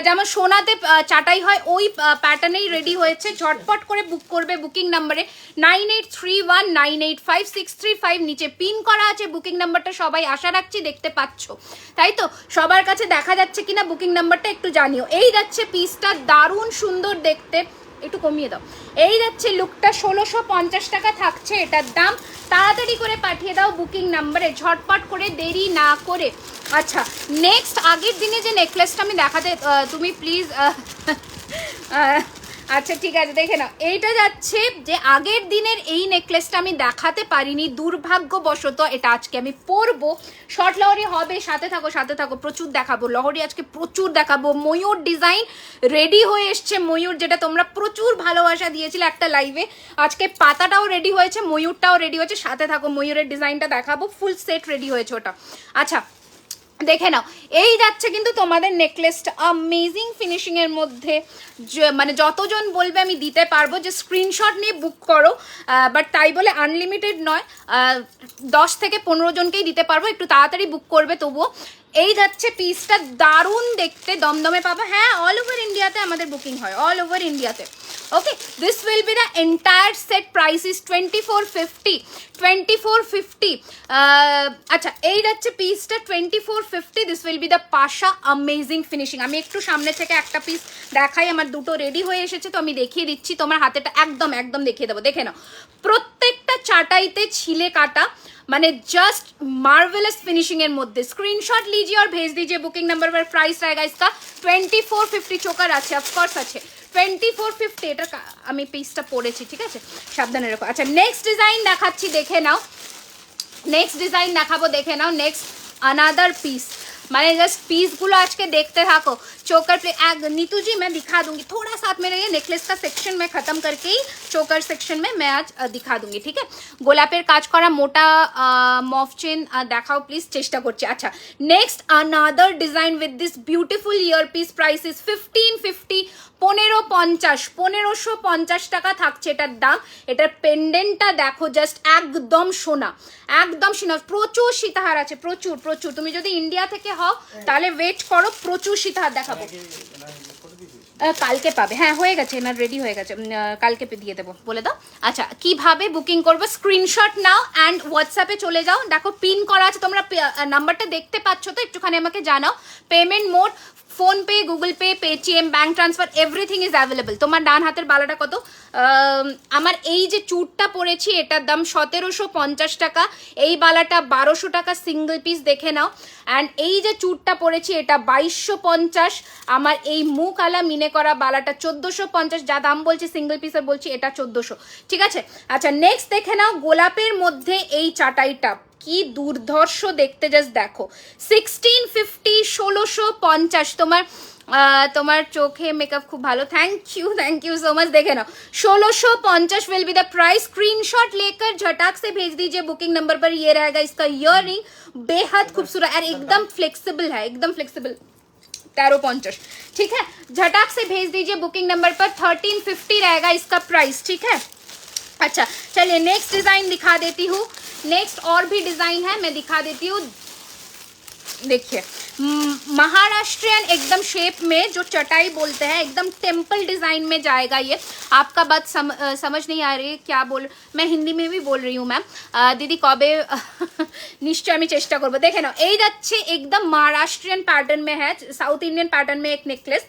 যেমন সোনাতে চাটাই হয় ওই প্যাটার্নেই রেডি হয়েছে। ঝটপট করে বুক করবে বুকিং নাম্বারে 9831985635, নিচে পিন করা আছে বুকিং নাম্বারটা, সবাই আশা রাখছি দেখতে পাচ্ছ, তাই তো? সবার কাছে দেখা যাচ্ছে কিনা বুকিং নাম্বারটা একটু জানিও। এই যাচ্ছে পিসটা, দারুণ সুন্দর দেখতে, একটু কমিয়ে দাও। এই যাচ্ছে লুকটা, 1650 টাকা থাকছে এটার দাম। তাড়াতাড়ি করে পাঠিয়ে দাও বুকিং নাম্বারে, ঝটপট করে, দেরি না করে। আচ্ছা নেক্সট আগের দিনে যে নেকলেসটা আমি দেখাতে, তুমি প্লিজ আচ্ছা ঠিক আছে দেখে নাও। এইটা যাচ্ছে যে আগের দিনের এই নেকলেসটা আমি দেখাতে পারিনি দুর্ভাগ্যবশত, এটা আজকে আমি পরবো। শর্ট লহরি হবে, সাথে থাকো সাথে থাকো, প্রচুর দেখাবো লহরি, আজকে প্রচুর দেখাবো। ময়ূর ডিজাইন রেডি হয়ে এসছে, ময়ূর যেটা তোমরা প্রচুর ভালোবাসা দিয়েছিলে একটা লাইভে, আজকে পাতাটাও রেডি হয়েছে, ময়ূরটাও রেডি হয়েছে, সাথে থাকো, ময়ূরের ডিজাইনটা দেখাবো, ফুল সেট রেডি হয়েছে ওটা। আচ্ছা দেখে নাও এই যাচ্ছে কিন্তু তোমাদের নেকলেসটা, অ্যামেজিং ফিনিশিং এর মধ্যে, মানে যতজন বলবে আমি দিতে পারবো, যে স্ক্রিনশট নিয়ে বুক করো, বাট তাই বলে আনলিমিটেড নয়, 10 থেকে 15 জনকেই দিতে পারবো, একটু তাড়াতাড়ি বুক করবে তবুও। এই যাচ্ছে পিসটা, দারুণ দেখতে, দমদমে পাবো। হ্যাঁ অল ওভার ইন্ডিয়াতে আমাদের বুকিং হয়, অল ওভার ইন্ডিয়াতে। ওকে this will be the entire set, price is 2450। আচ্ছা এই যাচ্ছে পিসটা 2450, this will be the Pasha, amazing finishing. আমি একটু সামনে থেকে একটা পিস দেখাই, আমার দুটো রেডি হয়ে এসেছে তো আমি দেখিয়ে দিচ্ছি, তোমার হাতেটা একদম একদম দেখিয়ে দেবো। দেখে নাও প্রত্যেকটা চাটাইতে ছিলে কাটা, মানে জাস্ট मार्वेलस फिनिशिंग এর মধ্যে। স্ক্রিনশট लीजिए और भेज दीजिए बुकिंग नंबर पर। प्राइस रहेगा इसका 2450, চোকার আছে অফকোর্স আছে, 2450। এটা আমি পিসটা পরেছি, ঠিক আছে, সাবধানে রাখো। আচ্ছা নেক্সট ডিজাইন দেখাচ্ছি, দেখে নাও, নেক্সট ডিজাইন দেখাবো, দেখে নাও। নেক্সট अनदर पीस, मैंने जस्ट पीस गुलो आज के देखते थाको। चोकर पे नीतू जी मैं दिखा दूंगी, थोड़ा साथ में रहिए, नेकलेस का सेक्शन में खत्म करके ही चोकर सेक्शन में मैं आज दिखा दूंगी, ठीक है। गोलापेर काज करा मोटा मफ चेन देखाओ प्लिज, चेष्टा करছি। अच्छा next another design with this beautiful ear piece, price is 1550, 1550 টাকা থাকছে এটার দাম। এটার পেন্ডেন্টটা দেখো জাস্ট একদম সোনা, একদম সোনা, প্রচুর সীতাহার আছে, প্রচুর প্রচুর। তুমি যদি ইন্ডিয়া থেকে হও তাহলে ওয়েট করো, প্রচুর সীতাহার দেখাবো। কালকে পাবে, হ্যাঁ হয়ে গেছে, এনার রেডি হয়ে গেছে, কালকে দিয়ে দেবো, বলে দাও। আচ্ছা কিভাবে বুকিং করবো, স্ক্রিনশট নাও অ্যান্ড হোয়াটসঅ্যাপে চলে যাও, দেখো পিন করা আছে, তোমরা নাম্বারটা দেখতে পাচ্ছ তো, একটুখানি আমাকে জানাও। Payment mode phone pay, Google pay, Paytm, bank transfer, everything is available. তোমার ডান হাতের বালাটা কত? আমার এই যে চুটটা পরেছি এটার দাম 1750 টাকা, এই বালাটা 1200 টাকা সিঙ্গেল পিস, দেখে নাও। অ্যান্ড এই যে চুটটা পরেছি এটা 2250, আমার এই মুখ আলা মিনে করা বালাটা 1450, যা দাম বলছি সিঙ্গেল পিসের বলছি, এটা 1400, ঠিক আছে। আচ্ছা নেক্সট দেখে নাও, গোলাপের মধ্যে এই চাটাইটা কি দুর্ধর্ষ দেখতে, জাস্ট দেখো 1650 1650 তোমার চোখে মেকআপ খুব ভালো, থ্যাংক ইউ सो मच। देखे ना 1650 will be the price. Screenshot लेकर झटाक से भेज दीजिए बुकिंग नंबर पर। ये रहेगा इसका इयररिंग, बेहद खूबसूरत और एकदम फ्लेक्सिबल है, एकदम फ्लेक्सिबल 1350, ठीक है। झटाक से भेज दीजिए बुकिंग नंबर पर। 1350 रहेगा इसका प्राइस, ठीक है। अच्छा चलिए नेक्स्ट डिजाइन दिखा देती हूँ। नेक्स्ट और भी डिजाइन है, मैं दिखा देती हूँ। देखिए महाराष्ट्रियन एकदम शेप में, जो चटाई बोलते हैं, एकदम टेम्पल डिजाइन में जाएगा ये। आपका बात समझ नहीं आ रही है क्या बोल, मैं हिंदी में भी बोल रही हूँ मैम। दीदी कबे निश्चय আমি চেষ্টা করব। দেখে নাও এই যাচ্ছে একদম মহারাষ্ট্রিয়ান প্যাটার্ন में है, साउथ इंडियन पैटर्न में एक नेकलेस।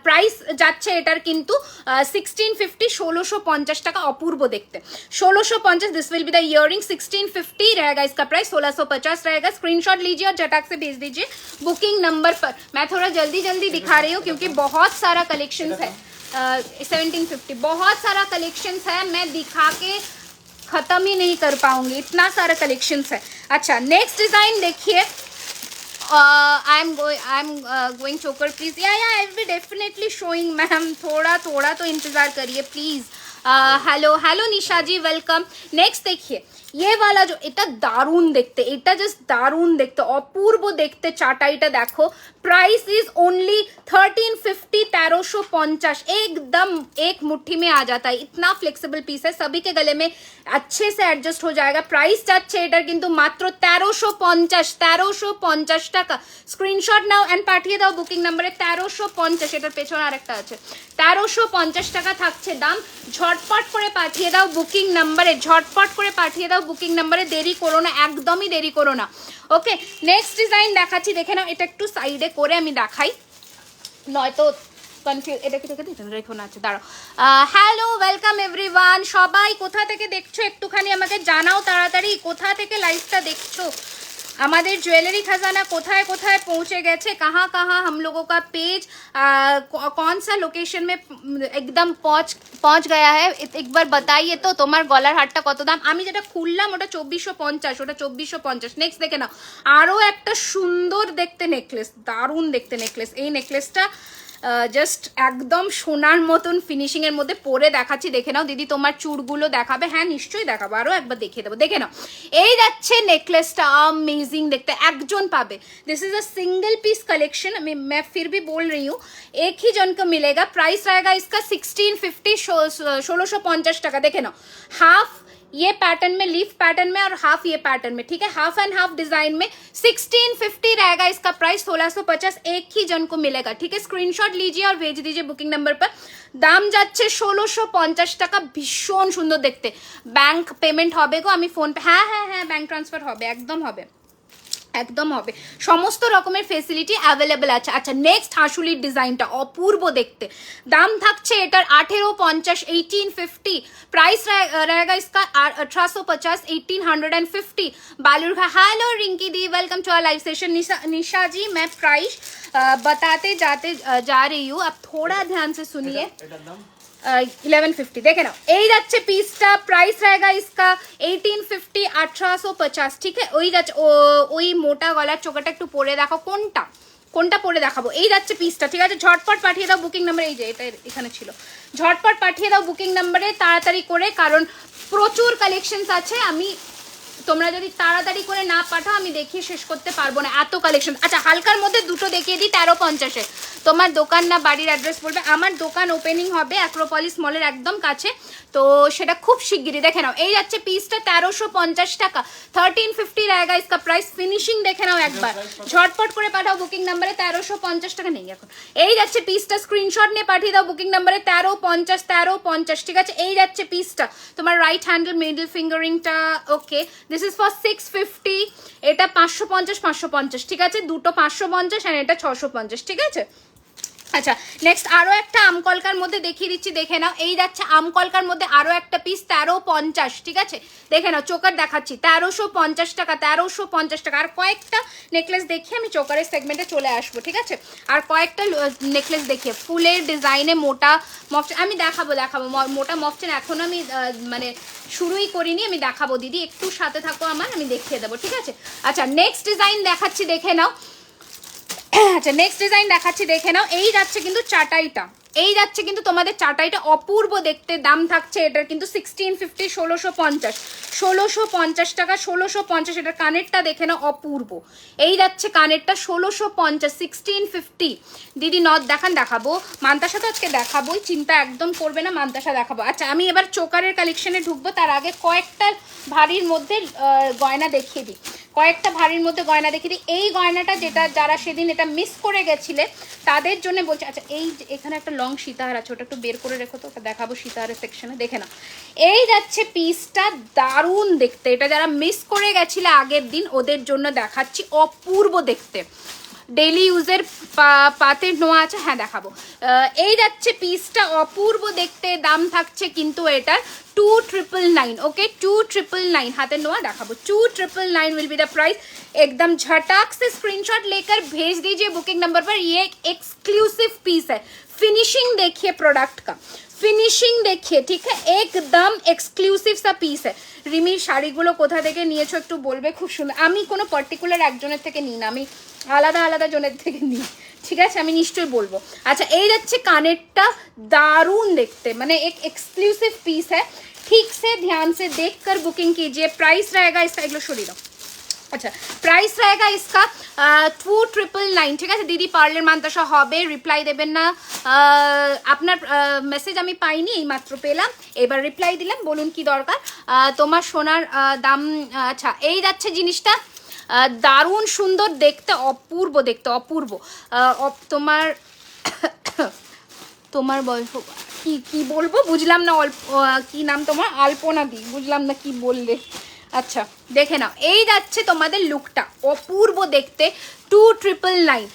प्राइस যাচ্ছে এটার কিন্তু 1650 1650 টাকা, অপূর্ব দেখতে 1650। This will be the earring. 1650 रहेगा इसका प्राइस, 1650 रहेगा। स्क्रीनशॉट लीजिए और झटाक से भेज दीजिए बुकिंग नंबर पर। मैं थोड़ा जल्दी जल्दी दिखा रही हूँ क्योंकि बहुत सारा कलेक्शंस है। 1750 बहुत सारा कलेक्शंस है, मैं दिखा के खत्म ही नहीं कर पाऊंगी, इतना सारा कलेक्शंस है। अच्छा नेक्स्ट डिजाइन देखिए। I am going choker please. या I will be definitely showing ma'am, थोड़ा तो इंतजार करिए please. Hello Nisha ji welcome. Next देखिए ये वाला जो এটা দারুণ দেখতে, এটা জাস্ট দারুণ দেখতে, অপূর্ব দেখতে চাটাইটা দেখো। प्राइस इज ओनली 1350 1350, एकदम एक मुट्ठी में आ जाता है, इतना फ्लेक्सिबल पीस है, सभी के गले में अच्छे से एडजस्ट हो जाएगा। प्राइस যাচ্ছে এটার কিন্তু মাত্র 1350 টাকা। স্ক্রিনশট নাও এন্ড পাঠিয়ে দাও বুকিং নম্বরে 1350। এটার পেছনে আরেকটা আছে, 1350 টাকা থাকছে দাম। ঝটপট করে পাঠিয়ে দাও বুকিং নম্বরে, ঝটপট করে পাঠিয়ে দাও বুকিং নম্বরে, দেরি করো না, একদমই দেরি করো না। ওকে নেক্সট ডিজাইন দেখাচ্ছি, দেখে নাও। এটা একটু সাইডে করে আমি দেখাই, নয়তো কনফিউজ। এটা কি রেখো না, আছে দাঁড়াও। হ্যালো ওয়েলকাম এভরিওয়ান, সবাই কোথা থেকে দেখছো একটুখানি আমাকে জানাও তাড়াতাড়ি, কোথা থেকে লাইভটা দেখছো। हमारे ज्वेलरी खजाना कोথায় কোথায় पहुंचे গেছে, कहाँ कहाँ हम लोगों का पेज कौन सा लोकेशन में एकदम पहुंच गया है, एक बार बताइए तो। তোমার গলার হারটা কত দাম? আমি যেটা খুললাম ওটা 2450, ওটা 2450। নেক্সট দেখে নাও আরো একটা সুন্দর দেখতে নেকলেস, দারুণ দেখতে নেকলেস। এই নেকলেসটা জাস্ট একদম সোনার মতন ফিনিশিং এর মধ্যে পরে দেখাচ্ছি, দেখে নাও। দিদি তোমার চুড়গুলো দেখাবে? হ্যাঁ নিশ্চয়ই দেখাবো, আরো একবার দেখিয়ে দেবো, দেখে নাও। এই যাচ্ছে নেকলেসটা, अमेजिंग দেখতে, একজন পাবে। This is a single piece collection, मैं फिर भी बोल रही हूँ एक ही जन को मिलेगा। प्राइस रहेगा इसका 1650 1650 টাকা। দেখে নাও हाफ ये पैटर्न में, लीफ पैटर्न में, और हाफ ये पैटर्न में, ठीक है, हाफ एंड हाफ डिजाइन में। 1650 रहेगा इसका प्राइस, 1650 एक ही जन को मिलेगा, ठीक है। स्क्रीनशॉट लीजिए और भेज दीजिए बुकिंग नंबर पर। দাম যাচ্ছে 1650 টাকা, ভীষণ সুন্দর দেখতে। ব্যাংক পেমেন্ট হবে গো? আমি ফোন পে, হ্যাঁ ব্যাংক ট্রান্সফার হবে, একদম হবে, একদম হবে, সমস্ত রকমের ফেসিলিটি অ্যাভেলেবেল আছে। আচ্ছা নেক্সট হাসুলির ডিজাইনটা অপূর্ব দেখতে, দাম থাকছে এটার 1850 1850। प्राइस रहेगा इसका 1850 1850 Balurghat. Hello Rinki di welcome to our live session. Nisha ji मैं प्राइस बताते जाते जा रही हूँ, आप थोड़ा ध्यान से सुनिए। 1150 देखे ना এই যাচ্ছে পিসটা। প্রাইস रहेगा इसका 1850 1850, ঠিক है। ওই যাচ্ছে ওই মোটা গলার চোকাটা একটু পরে দেখো, কোনটা পরে দেখাবো। এই যাচ্ছে পিসটা, ঠিক আছে। ঝটপট পাঠিয়ে দাও বুকিং নাম্বারে, এই যে এটা এখানে ছিল, ঝটপট পাঠিয়ে দাও বুকিং নাম্বারে তাড়াতাড়ি করে, কারণ প্রচুর কালেকশনস আছে। আমি তোমরা যদি তাড়াতাড়ি করে না পাঠাও আমি দেখিয়ে শেষ করতে পারবো না, এত কালেকশন। আচ্ছা হালকার মধ্যে দুটো দেখিয়ে দিই 1350-এ। তোমার দোকান না বাড়ির অ্যাড্রেস বলবে। আমার দোকান ওপেনিং হবে অ্যাক্রোপলিস মলের একদম কাছে, তো সেটা খুব শিগগিরই। দেখে নাও এই যাচ্ছে পিসটা 1350 টাকা, 1350 रहेगा इसका प्राइस। ফিনিশিং দেখে নাও একবার, ঝটপট করে পাঠাও বুকিং নাম্বারে। 1350 টাকা নেই এখন। এই যাচ্ছে পিসটা, স্ক্রিনশট নিয়ে পাঠিয়ে দাও বুকিং নাম্বারে 1350 1350, ঠিক আছে। এই যাচ্ছে পিসটা, তোমার রাইট হ্যান্ডেল মিডল ফিঙ্গারিংটা, ওকে। দিস ইজ ফর 650, এটা 550 550, ঠিক আছে। দুটো 550 আর এটা 650, ঠিক আছে। আচ্ছা নেক্সট আরো একটা আমকলকার মধ্যে দেখিয়ে দিচ্ছি, দেখে নাও। এই যাচ্ছে আমকলকার মধ্যে আরো একটা পিস 1350, ঠিক আছে, দেখে নাও। চোকার দেখাচ্ছি 1350 টাকা, 1350 টাকা। আর কয়েকটা নেকলেস দেখিয়ে আমি চোকারের সেগমেন্টে চলে আসবো, ঠিক আছে। আর কয়েকটা নেকলেস দেখিয়ে ফুলের ডিজাইনে মোটা মফচেন আমি দেখাবো। মোটা মফচেন এখনো আমি মানে শুরুই করিনি, আমি দেখাবো দিদি, একটু সাথে থাকো আমার, আমি দেখিয়ে দেবো, ঠিক আছে। আচ্ছা নেক্সট ডিজাইন দেখাচ্ছি, দেখে নাও। আচ্ছা নেক্সট ডিজাইন দেখাচ্ছি, দেখে নাও। এই যাচ্ছে কিন্তু চাটাইটা, এই যাচ্ছে কিন্তু তোমাদের চাটাইটা অপূর্ব দেখতে। দাম থাকছে এটার কিন্তু 1650, 1650, 1650 টাকা, 1650। এটার কানেরটা দেখে নাও, অপূর্ব। এই যাচ্ছে কানেরটা 1650, 1650। দিদি নথ দেখান, দেখাবো। মান্তাসা তো আজকে দেখাবোই, চিন্তা একদম করবে না, মান্তাসা দেখাবো। আচ্ছা আমি এবার চোকারের কালেকশনে ঢুকবো, তার আগে কয়েকটা ভারীর মধ্যে গয়না দেখিয়ে দিই, কয়েকটা ভারীর মধ্যে গয়না দেখিয়ে দিই। এই গয়নাটা যেটা যারা সেদিন এটা মিস করে গেছিলে তাদের জন্য বলছি। আচ্ছা এই এখানে একটা লং সীতাহার আছে, ওটা একটু বের করে রেখো তো, ওটা দেখাবো সীতাহারের সেকশনে, দেখে না। এই যাচ্ছে পিসটা, দারুণ দেখতে। এটা যারা মিস করে গেছিলে আগের দিন ওদের জন্য দেখাচ্ছি, অপূর্ব দেখতে। ডেইলি ইউজের পাতের নোয়া আছে, হ্যাঁ দেখাবো। এই যাচ্ছে পিসটা, অপূর্ব দেখতে। দাম থাকছে কিন্তু এটার 2999, ओके 2999। हाथ नोआ देखाबो 2999 विल बी द प्राइस। एकदम झटाक से स्क्रीनशॉट लेकर भेज दीजिए बुकिंग नंबर पर। ये एक एक्सक्लूसिव पीस है, फिनिशिंग देखिए प्रोडक्ट का, ফিনিশিং দেখিয়ে, ঠিক আছে, একদম এক্সক্লুসিভ সা পিস है। রিমির শাড়িগুলো কোথা থেকে নিয়েছো একটু বলবে, খুব সুন্দর। আমি কোনো পার্টিকুলার একজনের থেকে নিই না, আমি আলাদা আলাদা জনের থেকে নিই, ঠিক আছে, আমি নিশ্চয়ই বলবো। আচ্ছা এই যাচ্ছে কানেরটা, দারুণ দেখতে, মানে এক एक्सक्लूसिव पीस है। ठीक से ध्यान से देखकर बुकिंग कीजिए। प्राइस रहेगा इसका, एगलो सरिয়ে দাও। अच्छा प्राइस रहेगा इसका 2999, ঠিক আছে। দিদি পার্লের মান্তাসা হবে, রিপ্লাই দেবেন না। আপনার মেসেজ আমি পাইনি, এই মাত্র পেলাম, এবার রিপ্লাই দিলাম, বলুন কি দরকার তোমার সোনার দাম। আচ্ছা এই যাচ্ছে জিনিসটা, দারুণ সুন্দর দেখতে, অপূর্ব দেখতে, অপূর্ব। তোমার তোমার বয়স কি কি বলবো বুঝলাম না, অল্প কি নাম তোমার, আলপনা দি, বুঝলাম না কি বললে। আচ্ছা দেখে নাও, এই যাচ্ছে তোমাদের লুকটা, অপূর্ব দেখতে। 2999,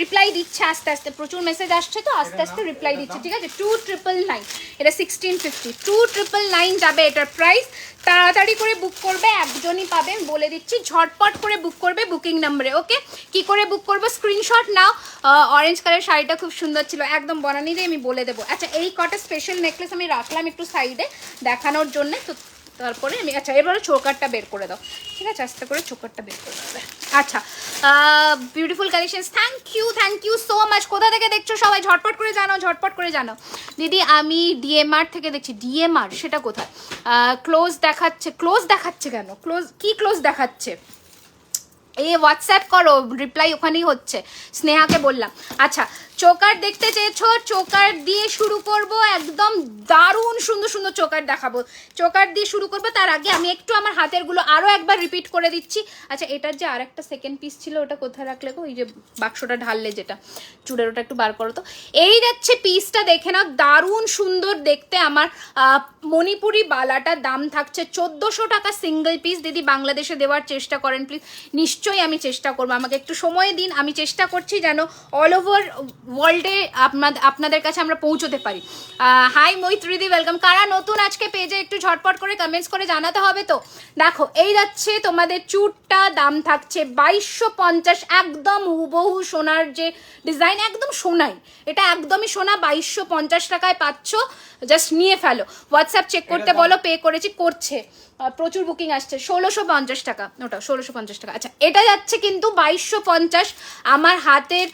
রিপ্লাই দিচ্ছে আস্তে আস্তে, প্রচুর মেসেজ আসছে তো আস্তে আস্তে রিপ্লাই দিচ্ছে, ঠিক আছে। 2999, এটা 1650, 2999 যাবে এটার প্রাইস। তাড়াতাড়ি করে বুক করবে, একজনই পাবেন বলে দিচ্ছি, ঝটপট করে বুক করবে বুকিং নাম্বারে, ওকে। কি করে বুক করবো, স্ক্রিনশট নাও। অরেঞ্জ কালার শাড়িটা খুব সুন্দর ছিল, একদম বনানি দিয়ে আমি বলে দেবো। আচ্ছা এই কটা স্পেশাল নেকলেস আমি রাখলাম একটু সাইডে দেখানোর জন্যে, তো তারপরে আমি, আচ্ছা এবারে চোকারটা বের করে দাও, ঠিক আছে, আস্তে করে চোকারটা বের করে দেবে। আচ্ছা beautiful collections, thank you so much. কোথা থেকে দেখছো সবাই ঝটপট করে জানাও, ঝটপট করে জানাও। দিদি আমি ডিএমআর থেকে দেখছি। ডিএমআর সেটা কোথায়? ক্লোজ দেখাচ্ছে, ক্লোজ দেখাচ্ছে কেন? ক্লোজ কি ক্লোজ দেখাচ্ছে? এই হোয়াটসঅ্যাপ করো, রিপ্লাই ওখানেই হচ্ছে, স্নেহাকে বললাম। আচ্ছা চোকার দেখতে চেয়েছো, চোকার দিয়ে শুরু করব, একদম দারুণ সুন্দর সুন্দর চোকার দেখাবো। চোকার দিয়ে শুরু করবো, তার আগে আমি একটু আমার হাতের গুলো আরও একবার রিপিট করে দিচ্ছি। আচ্ছা এটার যে আরেকটা সেকেন্ড পিস ছিল ওটা কোথায় রাখলে গো, এই যে বাক্সটা ঢাললে যেটা চুড়ের, ওটা একটু বার করো তো। এই যাচ্ছে পিসটা, দেখে নাও, দারুণ সুন্দর দেখতে। আমার মণিপুরি বালাটার দাম থাকছে 1400 টাকা সিঙ্গেল পিস। দিদি বাংলাদেশে দেওয়ার চেষ্টা করেন প্লিজ। নিশ্চয়ই আমি চেষ্টা করবো, আমাকে একটু সময় দিন, আমি চেষ্টা করছি যেন অল ওভার ওয়ার্ল্ডে আপনাদের কাছে আমরা পৌঁছতে পারি। হাই মৈত্রীদি, ওয়েলকাম। কারা নতুন আজকে পেজে একটু ঝটপট করে কমেন্টস করে জানাতে হবে তো। দেখো এই যাচ্ছে তোমাদের চুটটা, দাম থাকছে 2250, একদম হুবহু সোনার যে ডিজাইন, একদম সোনাই, এটা একদমই সোনা। 2250 টাকায় পাচ্ছ, জাস্ট নিয়ে ফেলো। হোয়াটসঅ্যাপ চেক করতে বলো, পে করেছি, করছে, প্রচুর বুকিং আসছে। 1650 টাকা, ওটা 1650 টাকা। আচ্ছা এটা যাচ্ছে কিন্তু 2250। আমার হাতের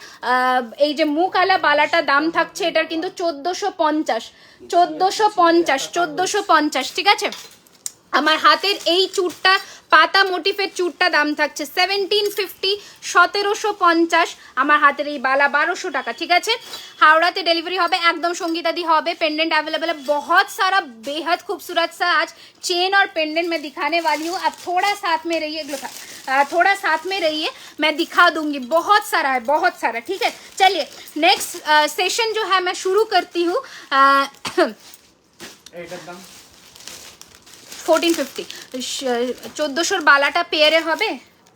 এই যে মুখআলা বালাটা দাম থাকছে এটার কিন্তু 1450, 1450, 1450, ঠিক আছে। আমার হাতের এই চুড়টা, পাতা মোটিফের চুড়টা দাম থাকছে 1750, 1750। আমার হাতের এই বালা 1200 টাকা, ঠিক আছে। हावड़ा डिलीवरी হবে, একদম সঙ্গীতাদি হবে। पेंडेंट अवेलेबल है बहुत सारा, बेहद खूबसूरत सा आज चेन और पेंडेंट मैं दिखाने वाली हूँ। आप थोड़ा साथ में रहिए, थोड़ा साथ में रहिए, मैं दिखा दूंगी। बहुत सारा है, बहुत सारा, ठीक है। चलिए नेक्स्ट सेशन जो है मैं शुरू करती हूँ। 1450, 1400 বালাটা পেয়ারে হবে।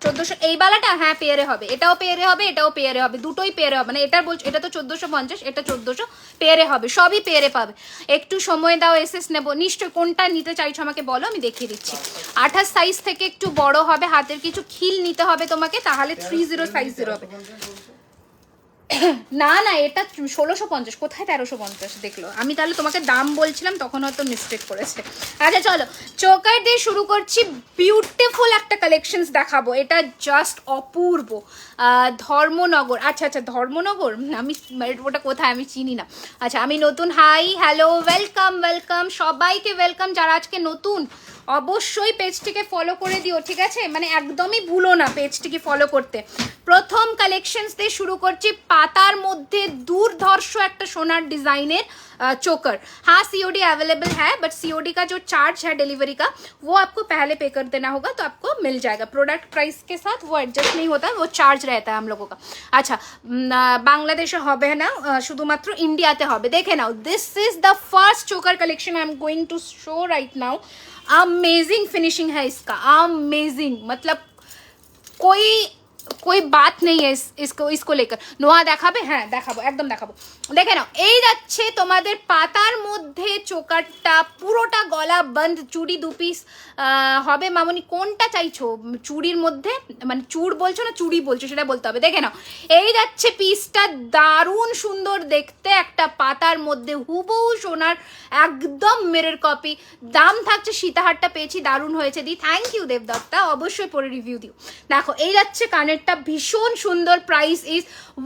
1400 এই বালাটা হ্যাঁ পেয়ারে হবে, এটাও পেয়ারে হবে, এটাও পেয়ারে হবে, দুটোই পেয়ারে হবে, মানে এটার বলছো এটা তো 1450, এটা 1400, পেয়ারে হবে, সবই পেয়ারে পাবে। একটু সময় দাও, এসএস নেবো নিশ্চয়। কোনটা নিতে চাইছো আমাকে বলো, আমি দেখিয়ে দিচ্ছি। 28 সাইজ থেকে একটু বড় হবে, হাতের কিছু খিল নিতে হবে তোমাকে, তাহলে 30 সাইজের হবে। না না এটা 1650, কোথায় 1350 দেখলো, আমি তাহলে তোমাকে দাম বলছিলাম তখন হয়তো মিস্টেক করেছে। আচ্ছা চলো চোকার দিয়ে শুরু করছি, বিউটিফুল একটা কালেকশনস দেখাবো, এটা জাস্ট অপূর্ব। ধর্মনগর, আচ্ছা আচ্ছা ধর্মনগর, আমি ওটা কোথায় আমি চিনি না। আচ্ছা আমি নতুন, হাই হ্যালো ওয়েলকাম ওয়েলকাম সবাইকে ওয়েলকাম, যারা আজকে নতুন অবশ্যই পেজটিকে ফলো করে দিও, ঠিক আছে, মানে একদমই ভুলো না পেজটিকে ফলো করতে। প্রথম কালেকশনস দিয়ে শুরু করছি, পাতার মধ্যে দুর্ধর্ষ একটা সোনার ডিजाइनर चोकर। हाँ सीओडी अवेलेबल है, बट सीओडी का जो चार्ज है डिलीवरी का वो आपको पहले पे कर देना होगा, तो आपको मिल जाएगा। प्रोडक्ट प्राइस के साथ वो एडजस्ट नहीं होता है, वो चार्ज रहता है हम लोगों का। अच्छा बांग्लादेशे হবে না, শুধুমাত্র ইন্ডিয়াতে হবে। দেখে নাও, this is the first choker collection I am going to show right now. Amazing finishing है इसका, अमेजिंग, मतलब कोई बात नहीं है इसको लेकर। নোয়া দেখাবে, হ্যাঁ দেখাবো, একদম দেখাবো। দেখে নাও, এই যাচ্ছে তোমাদের পাতার মধ্যে চোকারটা, পুরোটা গলা বন্ধ, চুড়ি 2 পিস হবে। মামনি কোনটা চাইছো, চুড়ির মধ্যে মানে চুড় বলছো না চুড়ি বলছো সেটা বলতে হবে। দেখে নাও, এই যাচ্ছে পিসটা, দারুণ সুন্দর দেখতে, একটা পাতার মধ্যে হুবহু সোনার একদম মিরর কপি। দাম থাকছে, সীতাহারটা পেয়েছি, দারুণ হয়েছে দি, থ্যাংক ইউ দেবদত্তা, অবশ্যই পরে রিভিউ দিও। দেখো এই যাচ্ছে কানেরটা, ভীষণ সুন্দর, প্রাইস ইজ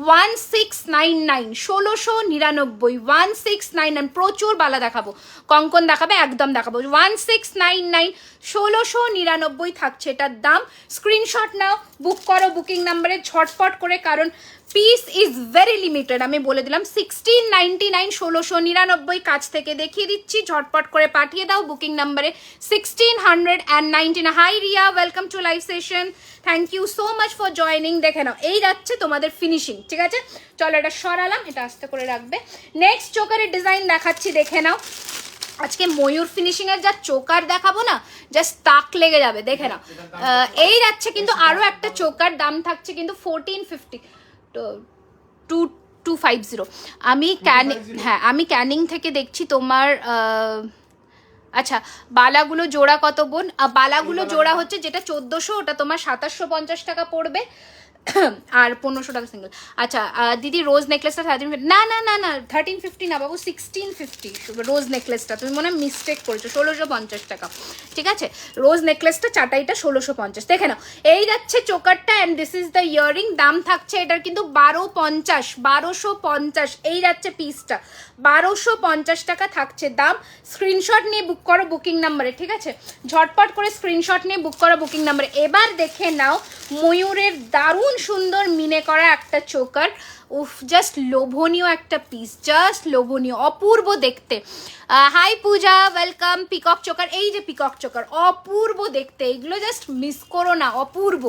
1699, 1699, 1699। প্রচুর বালা দেখাবো, কঙ্কন দেখাবে, একদম দেখাবো, 1699, 1699 থাকছে এটার দাম। স্ক্রিনশট নাও, বুক করো বুকিং নাম্বারে ঝটপট করে, কারণ পিস ইজ ভেরি লিমিটেড, আমি বলে দিলাম। 1699, 1699, কাছ থেকে দেখিয়ে দিচ্ছি, ঝটপট করে পাঠিয়ে দাও বুকিং নাম্বারে 1619। Hi Riya, welcome to live session, thank you so much for joining. দেখে নাও, এই যাচ্ছে তোমাদের ফিনিশিং, ঠিক আছে। চলো এটা সরালাম, এটা আস্তে করে রাখবে। নেক্সট চোকারের ডিজাইন দেখাচ্ছি, দেখে নাও। আজকে ময়ূর ফিনিশিং এর যা চোকার দেখাবো না, জাস্ট তাক লেগে যাবে। দেখে নাও, এই যাচ্ছে কিন্তু আরো একটা চোকার, দাম থাকছে কিন্তু 1450, 2250। আমি হ্যাঁ আমি ক্যানিং থেকে দেখছি তোমার। আচ্ছা বালাগুলো জোড়া কত বোন? বালাগুলো জোড়া হচ্ছে যেটা 1400, ওটা তোমার 2750 টাকা পড়বে, আর 1500 টাকা সিঙ্গেল। আচ্ছা দিদি রোজ নেকলেসটা 1350, না না না না 1350 না বাবু, 1650 রোজ নেকলেসটা, তুমি মনে হয় মিস্টেক করেছো, 1650 টাকা, ঠিক আছে। রোজ নেকলেসটা চাটাইটা 1650। দেখে নাও, এই যাচ্ছে চোকারটা, and this is the earring. দাম থাকছে এটার কিন্তু 1250, 1250, এই যাচ্ছে পিসটা, 1250 টাকা থাকছে দাম। স্ক্রিনশট নিয়ে বুক করো বুকিং নাম্বারে, ঠিক আছে, ঝটপট করে স্ক্রিনশট নিয়ে বুক করো বুকিং নাম্বারে। এবার দেখে নাও ময়ূরের দারুণ সুন্দর মিনে করা একটা চোকার, উফ জাস্ট লোভনীয় একটা পিস, জাস্ট লোভনীয়, অপূর্ব দেখতে। হাই পূজা, ওয়েলকাম। পিকক চোকার, এই যে পিকক চোকার, অপূর্ব দেখতে, এগুলো জাস্ট মিস করো না, অপূর্ব,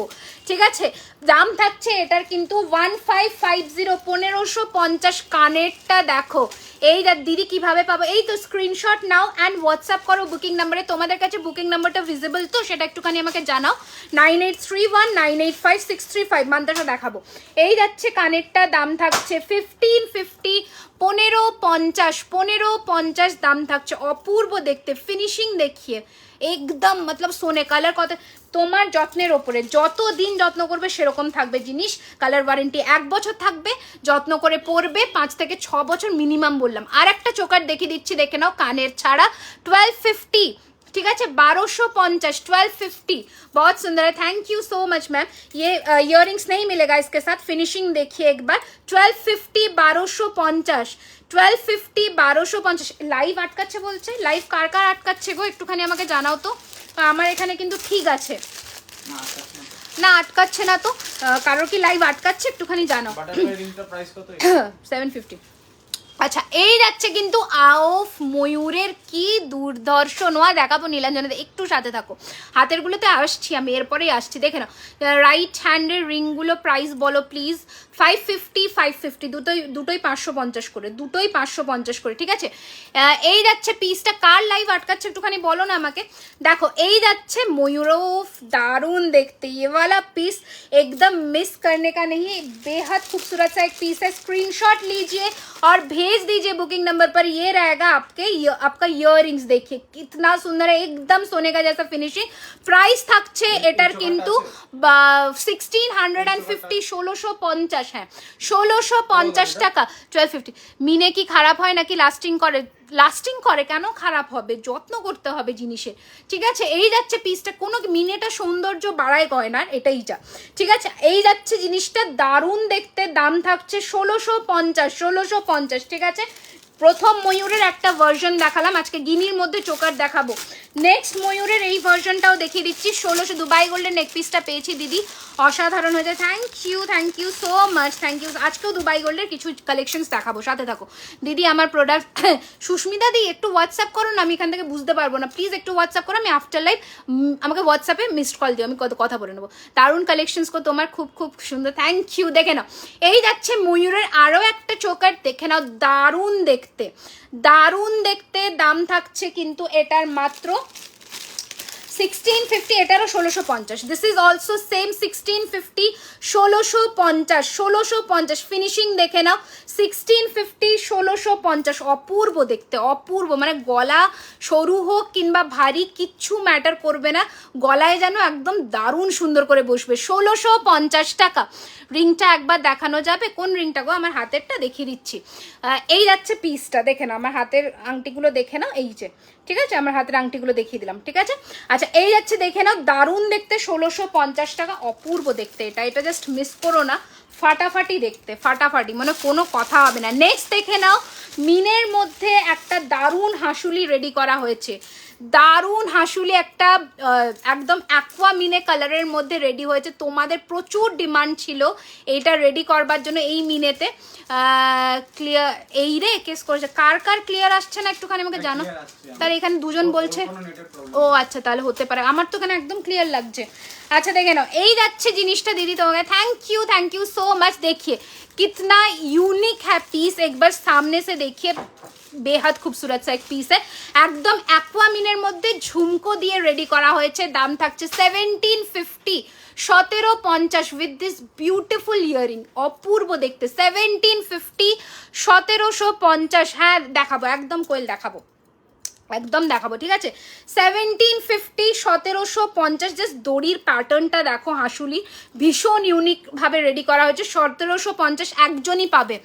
ঠিক আছে। দাম থাকছে এটার কিন্তু 1550, 1550। কানেরটা দেখো, এই দিদি কিভাবে পাবো, এই তো স্ক্রিনশট নাও অ্যান্ড হোয়াটসঅ্যাপ করো বুকিং নাম্বারে। তোমাদের কাছে বুকিং নাম্বারটা ভিজিবল তো সেটা একটুখানি আমাকে জানাও, 9831985635, মান্তাসা দেখাবো। এই যাচ্ছে কানেরটা, দাম থাকছে 1550, 1550, 1550 দাম থাকছে। অপূর্ব দেখতে, ফিনিশিং দেখিয়ে একদম মতলব সোনে। কালার কত, তোমার যত্নের ওপরে, যত দিন যত্ন করবে সেরকম থাকবে জিনিস। কালার ওয়ারেন্টি 1 বছর থাকবে, যত্ন করে পরবে 5 থেকে 6 বছর মিনিমাম বললাম। আর একটা চোকার দেখিয়ে দিচ্ছি, দেখে নাও, কানের ছাড়া 1250, ठीक है 1250, 1250, बहुत सुंदर है, thank you so much ma'am. ये इयररिंग्स नहीं मिलेगा इसके साथ, फिनिशिंग देखिए एक बार। 1250, 1250, 1250, 1250। লাইভ আটকাচ্ছে বলছে, লাইভ কার কার আটকাচ্ছে গো একটুখানি আমাকে জানাও তো। আমার এখানে কিন্তু ঠিক আছে, না আটকাচ্ছে না তো, কারোর কি লাইভ আটকাচ্ছে একটুখানি জানাও। 750। আচ্ছা এই যাচ্ছে কিন্তু আউফ ময়ূরের কি দুর্দর্শন, ওয়া দেখাবো নীলাঞ্জনে, একটু সাথে থাকো। হাতেরগুলোতে আসছি আমি, এরপরেই আসছি। দেখে নাও রাইট হ্যান্ডের রিংগুলো প্রাইস বলো প্লিজ। 550 550 দুটোই 550 করে, দুটোই 550 করে, ঠিক আছে। এই যাচ্ছে পিসটা, কার লাইভ আটকাচ্ছে একটুখানি বলো না আমাকে। দেখো এই যাচ্ছে ময়ূরফ, दारुन देखते, ये वाला पीस एकदम मिस करने का नहीं, बेहद खूबसूरत सा एक पीस है। स्क्रीनशॉट लीजिए और भेज दीजिए बुकिंग नंबर पर। ये रहेगा आपका ইয়াররিংস, देखिए कितना सुंदर है, एकदम सोने का जैसा फिनिशिंग। प्राइस থাকছে এটার কিন্তু 1650, 1650 হ্যাঁ 1650 টাকা, 1250। মিনে কি খারাপ হয় নাকি লাস্টিং করে? লাস্টিং করে কেন খারাপ হবে, যত্ন করতে হবে জিনিসের, ঠিক আছে। এই যাচ্ছে পিসটা, কোনো মিনেটা সৌন্দর্য বাড়ায় গয়নার, এটাই যা, ঠিক আছে। এই যাচ্ছে জিনিসটা, দারুণ দেখতে, দাম থাকছে 1650, 1650, ঠিক আছে। প্রথম ময়ূরের একটা ভার্সন দেখালাম, আজকে গিনির মধ্যে চোকার দেখাবো। নেক্সট ময়ূরের এই ভার্সনটাও দেখিয়ে দিচ্ছি। 1600 দুবাই গোল্ডের নেক পিসটা পেয়েছি দিদি, অসাধারণ হয়েছে, thank you so much, thank you. আজকেও দুবাই গোল্ডের কিছু কালেকশনস দেখাবো, সাথে থাকো দিদি। আমার প্রোডাক্ট সুস্মিতা দি একটু হোয়াটসঅ্যাপ করো না, আমি এখান থেকে বুঝতে পারবো না, প্লিজ একটু হোয়াটসঅ্যাপ করো, আমি আফটার লাইভ আমাকে হোয়াটসঅ্যাপে মিসড কল দিও, আমি কথা বলে নেবো। দারুণ কালেকশনস কো তোমার, খুব খুব সুন্দর, থ্যাংক ইউ। দেখে নাও এই যাচ্ছে ময়ূরের আরও একটা চোকার, দেখে নাও, দারুণ দেখতে, দারুণ দেখতে। দাম থাকছে কিন্তু এটার মাত্র 1650, এটারও 1650। This is also same 1650, 1650, 1650। Finishing দেখে নাও, 1650, 1650। অপূর্ব দেখতে, অপূর্ব, মানে গলা সরু হোক কিংবা ভারী কিচ্ছু ম্যাটার করবে না, গলায় যেন একদম দারুণ সুন্দর করে বসবে। 1650 টাকা। রিংটা একবার দেখানো যাবে? কোন রিংটা গো? আমার হাতেরটা দেখিয়ে দিচ্ছি। এই যাচ্ছে পিসটা, দেখে নাও, আমার হাতের আংটিগুলো দেখে নাও, এই যে, ঠিক আছে, আমার হাতের আংটিগুলো দেখিয়ে দিলাম, ঠিক আছে। আচ্ছা এই যাচ্ছে, দেখে নাও, দারুণ দেখতে, 1650 টাকা, অপূর্ব দেখতে। এটা জাস্ট মিস করো না, ফাটাফাটি দেখতে, ফাটাফাটি, মানে কোনো কথা হবে না। নেক্সট দেখে নাও, মিনের মধ্যে একটা দারুণ হাসুলি রেডি করা হয়েছে, দারুণ হাসুলি একটা একদম অ্যাকোয়া মিনে কালারের মধ্যে রেডি হয়েছে। তোমাদের প্রচুর ডিমান্ড ছিল এইটা রেডি করবার জন্য, এই মিনেতে। ক্লিয়ার এই রে কেস করেছে, কার কার ক্লিয়ার আসছে না একটুখানি আমাকে জানো। তাহলে এখানে দুজন বলছে, ও আচ্ছা তাহলে হতে পারে, আমার তো এখানে একদম ক্লিয়ার লাগছে। আচ্ছা দেখে নাও, এই যাচ্ছে জিনিসটা দিদি তোমাকে, थैंक यू सो मच। देखिए कितना यूनिक है पीस, एक बार सामने से देखिए, বেহাদ খুবসুরত সা এক পিস है, একদম অ্যাকোয়ামিনের মধ্যে ঝুমকো দিয়ে রেডি করা হয়েছে। দাম থাকছে 1750, 1750 উইথ দিস বিউটিফুল ইয়ারিং, অপূর্ব দেখতে। 1750, 1750, হ্যাঁ দেখাবো, একদম কোয়েল দেখাবো, একদম দেখাবো, ঠিক আছে। 1750, 1750। জাস্ট দড়ির প্যাটার্নটা দেখো, হাসুলি ভীষণ ইউনিকভাবে রেডি করা হয়েছে। 1750 একজনই পাবে,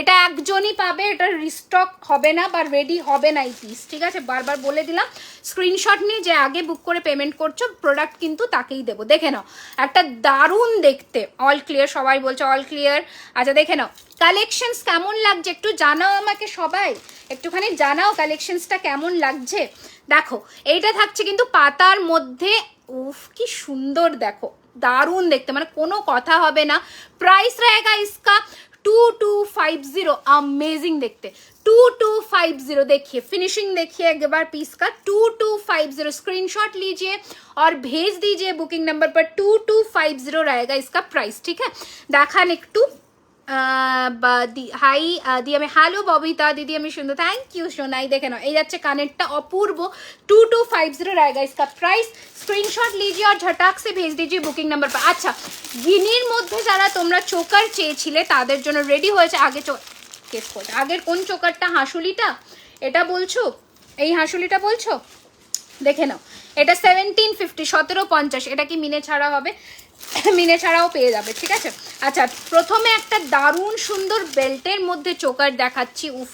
এটা একজনই পাবে, এটা রিস্টক হবে না বা রেডি হবে না এই পিস, ঠিক আছে, বারবার বলে দিলাম। স্ক্রিনশট নিয়ে যে আগে বুক করে পেমেন্ট করছো, প্রোডাক্ট কিন্তু তাকেই দেবো। দেখে নাও, একটা দারুণ দেখতে, অল ক্লিয়ার, সবাই বলছে অল ক্লিয়ার। আচ্ছা দেখে নাও, কালেকশনস কেমন লাগছে একটু জানাও আমাকে, সবাই একটুখানি জানাও কালেকশনসটা কেমন লাগছে। দেখো এইটা থাকছে কিন্তু পাতার মধ্যে, উফ কি সুন্দর দেখো, দারুণ দেখতে, মানে কোনো কথা হবে না। প্রাইস रहेगा इसका 2250, अमेजिंग देखते 2250। देखिए फिनिशिंग देखिए एक बार पीस का, 2250। स्क्रीनशॉट लीजिए और भेज दीजिए बुकिंग नंबर पर, 2250 रहेगा इसका प्राइस, ठीक है। দেখান একটু হাই দিয়ে আমি, হ্যালো ববিতা দিদি আমি সুন্দর, থ্যাংক ইউ সোনাই। দেখে নাও, এই যাচ্ছে কানেরটা, অপূর্ব, 2250 रहेगा इसका प्राइस। स्क्रीनशॉट लीजिए और झटाक से भेज दीजिए बुकिंग नंबर पर। আচ্ছা গিনির মধ্যে যারা তোমরা চোকার চেয়েছিলে তাদের জন্য রেডি হয়েছে। আগে কেস করছে, আগের কোন চোকারটা, হাসুলিটা এটা বলছো, এই হাসুলিটা বলছো, দেখে নাও, এটা 1750, 1750। এটা কি মিনে ছাড়া হবে? মিনে ছাড়াও পেয়ে যাবে, ঠিক আছে। আচ্ছা প্রথমে একটা দারুণ সুন্দর বেল্টের মধ্যে চোকার দেখাচ্ছি, উফ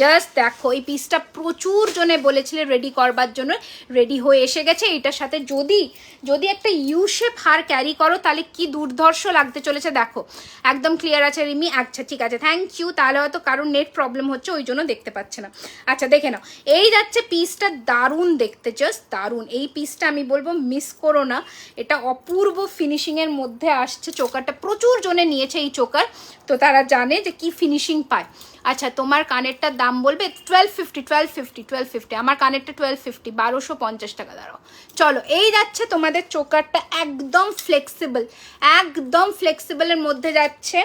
জাস্ট দেখো, এই পিসটা প্রচুর জনে বলেছিলে রেডি করবার জন্য, রেডি হয়ে এসে গেছে। এটার সাথে যদি একটা ইউ শেপ হার ক্যারি করো তাহলে কি দুর্ধর্ষ লাগতে চলেছে, দেখো একদম ক্লিয়ার আছে রিমি। আচ্ছা ঠিক আছে, থ্যাংক ইউ। তাহলে হয়তো কারণ নেট প্রবলেম হচ্ছে ওই জন্য দেখতে পাচ্ছে না। আচ্ছা দেখে নাও, এই যাচ্ছে পিসটা, দারুণ দেখতে, জাস্ট দারুণ। এই পিসটা আমি বলবো মিস করো না, এটা অপূর্ব ফিনিশিংয়ের মধ্যে আসছে। চোকারটা প্রচুর জনে নিয়েছে এই চোকার, তো তারা জানে যে কি ফিনিশিং পায়। আচ্ছা তোমার কানেরটার দাম বলবে 1250, আমার কানেরটা 1250, 1250 টাকা। দাঁড়াও, চলো এই যাচ্ছে তোমাদের চোকারটা, একদম ফ্লেক্সিবল, একদম ফ্লেক্সিবলের মধ্যে যাচ্ছে।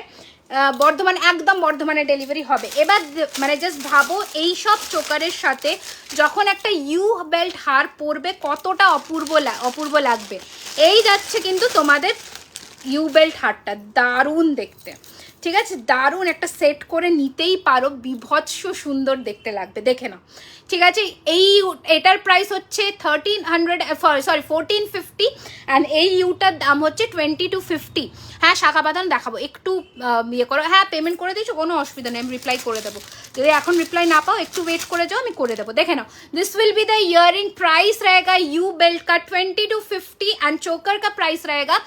বর্ধমান, একদম বর্ধমানে ডেলিভারি হবে। এবার মানে জাস্ট ভাবো এই সব চোকারের সাথে যখন একটা ইউ বেল্ট হার পরবে কতটা অপূর্ব লাগবে। এই যাচ্ছে কিন্তু তোমাদের ইউ বেল্ট হারটা, দারুণ দেখতে, ঠিক আছে, দারুণ একটা সেট করে নিতেই পারো, বিভৎস সুন্দর দেখতে লাগবে, দেখে নাও, ঠিক আছে। এটার প্রাইস হচ্ছে 1450 অ্যান্ড এই ইউটার দাম হচ্ছে 2250। হ্যাঁ শাখা বাঁধানো দেখাবো, একটু ইয়ে করো। হ্যাঁ পেমেন্ট করে দিয়েছো, কোনো অসুবিধা নেই, আমি রিপ্লাই করে দেবো। যদি এখন রিপ্লাই না পাও একটু ওয়েট করে যাও, আমি করে দেবো, দেখে নাও। This will be the earring, price रहेगा यू बेल्ट का 2250 एंड चोकर का प्राइस रहेगा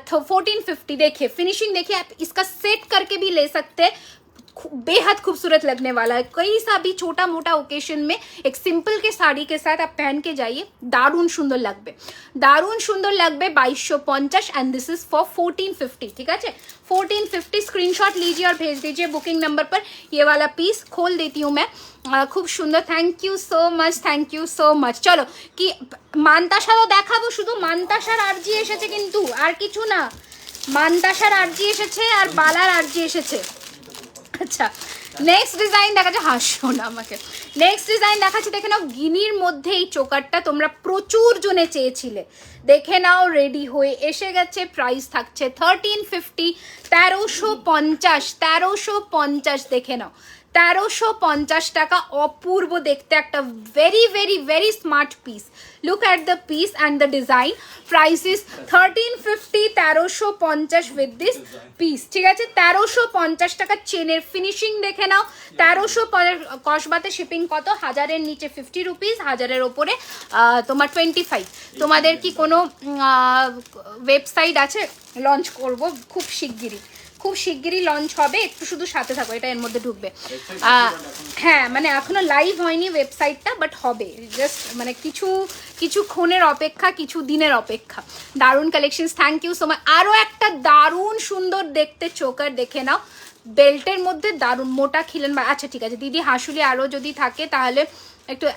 1450। देखिए फिनिशिंग, देखिए आप इसका सेट करके भी ले सकते हैं, बेहद खूबसूरत लगने वाला है। कोई सा भी छोटा मोटा ओकेशन में एक सिंपल के साड़ी के साथ आप पहन के जाइए, दारुण सुंदर लगबे, दारुण सुंदर लगबे। 2250 एंड दिस इज फॉर 1450, ठीक है 1450। स्क्रीनशॉट लीजिए और भेज दीजिए बुकिंग नंबर पर। ये वाला पीस खोल देती हूँ मैं, খুব সুন্দর, thank you so much, thank you so much. চলো কি মানতাসারও দেখাবো, শুধু মানতাসার আরজি এসেছে কিন্তু আর কিছু না, মানতাসার আরজি এসেছে আর বালার আরজি এসেছে। আচ্ছা নেক্সট ডিজাইন দেখাচ্ছে, হাসো না আমাকে, নেক্সট ডিজাইন দেখাচ্ছি, দেখে নাও। গিনির মধ্যে এই চোকারটা তোমরা প্রচুর জনে চেয়েছিলে, দেখে নাও রেডি হয়ে এসে গেছে। প্রাইস থাকছে 1350, 1350, দেখে নাও 1350 টাকা। অপূর্ব দেখতে একটা very very very smart piece. Look at the piece and the design. Price is 1350, 1350 with this piece, ঠিক আছে। 1350 টাকা। চেনের ফিনিশিং দেখে নাও। 1300 কসবাতে শিপিং কত, 1000-এর নিচে 50 রুপিস, 1000-এর ওপরে তোমার 25। তোমাদের কি কোনো ওয়েবসাইট আছে? লঞ্চ করব খুব শিগগিরই, খুব শিগগিরই লঞ্চ হবে, একটু শুধু সাথে থাকো, এটা এর মধ্যে ঢুকবে। হ্যাঁ মানে এখনো লাইভ হয়নি ওয়েবসাইটটা, বাট হবে, জাস্ট মানে কিছুক্ষণের অপেক্ষা, কিছু দিনের অপেক্ষা। দারুণ collection, thank you so much. আরও একটা দারুণ সুন্দর দেখতে চোকার দেখে নাও, বেল্টের মধ্যে দারুণ মোটা খিলেন। আচ্ছা ঠিক আছে দিদি, হাসুলি আরও যদি থাকে তাহলে একটু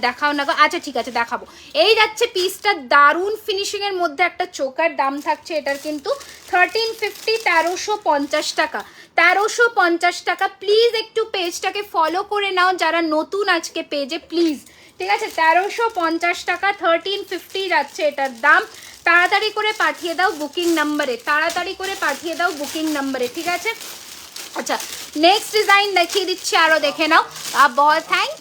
দেখাও না গো। আচ্ছা ঠিক আছে দেখাবো। এই যাচ্ছে পিসটা, দারুণ ফিনিশিংয়ের মধ্যে একটা চোকার। দাম থাকছে এটার কিন্তু 1350, 1350 টাকা, 1350 টাকা। প্লিজ একটু পেজটাকে ফলো করে নাও যারা নতুন আজকে পেজে, প্লিজ, ঠিক আছে। 1350 টাকা, 1350 যাচ্ছে এটার দাম। তাড়াতাড়ি করে পাঠিয়ে দাও বুকিং নাম্বারে, তাড়াতাড়ি করে পাঠিয়ে দাও বুকিং নাম্বারে, ঠিক আছে। আচ্ছা নেক্সট ডিজাইন দেখিয়ে দিচ্ছি, আরও দেখে নাও। বহুত থ্যাংক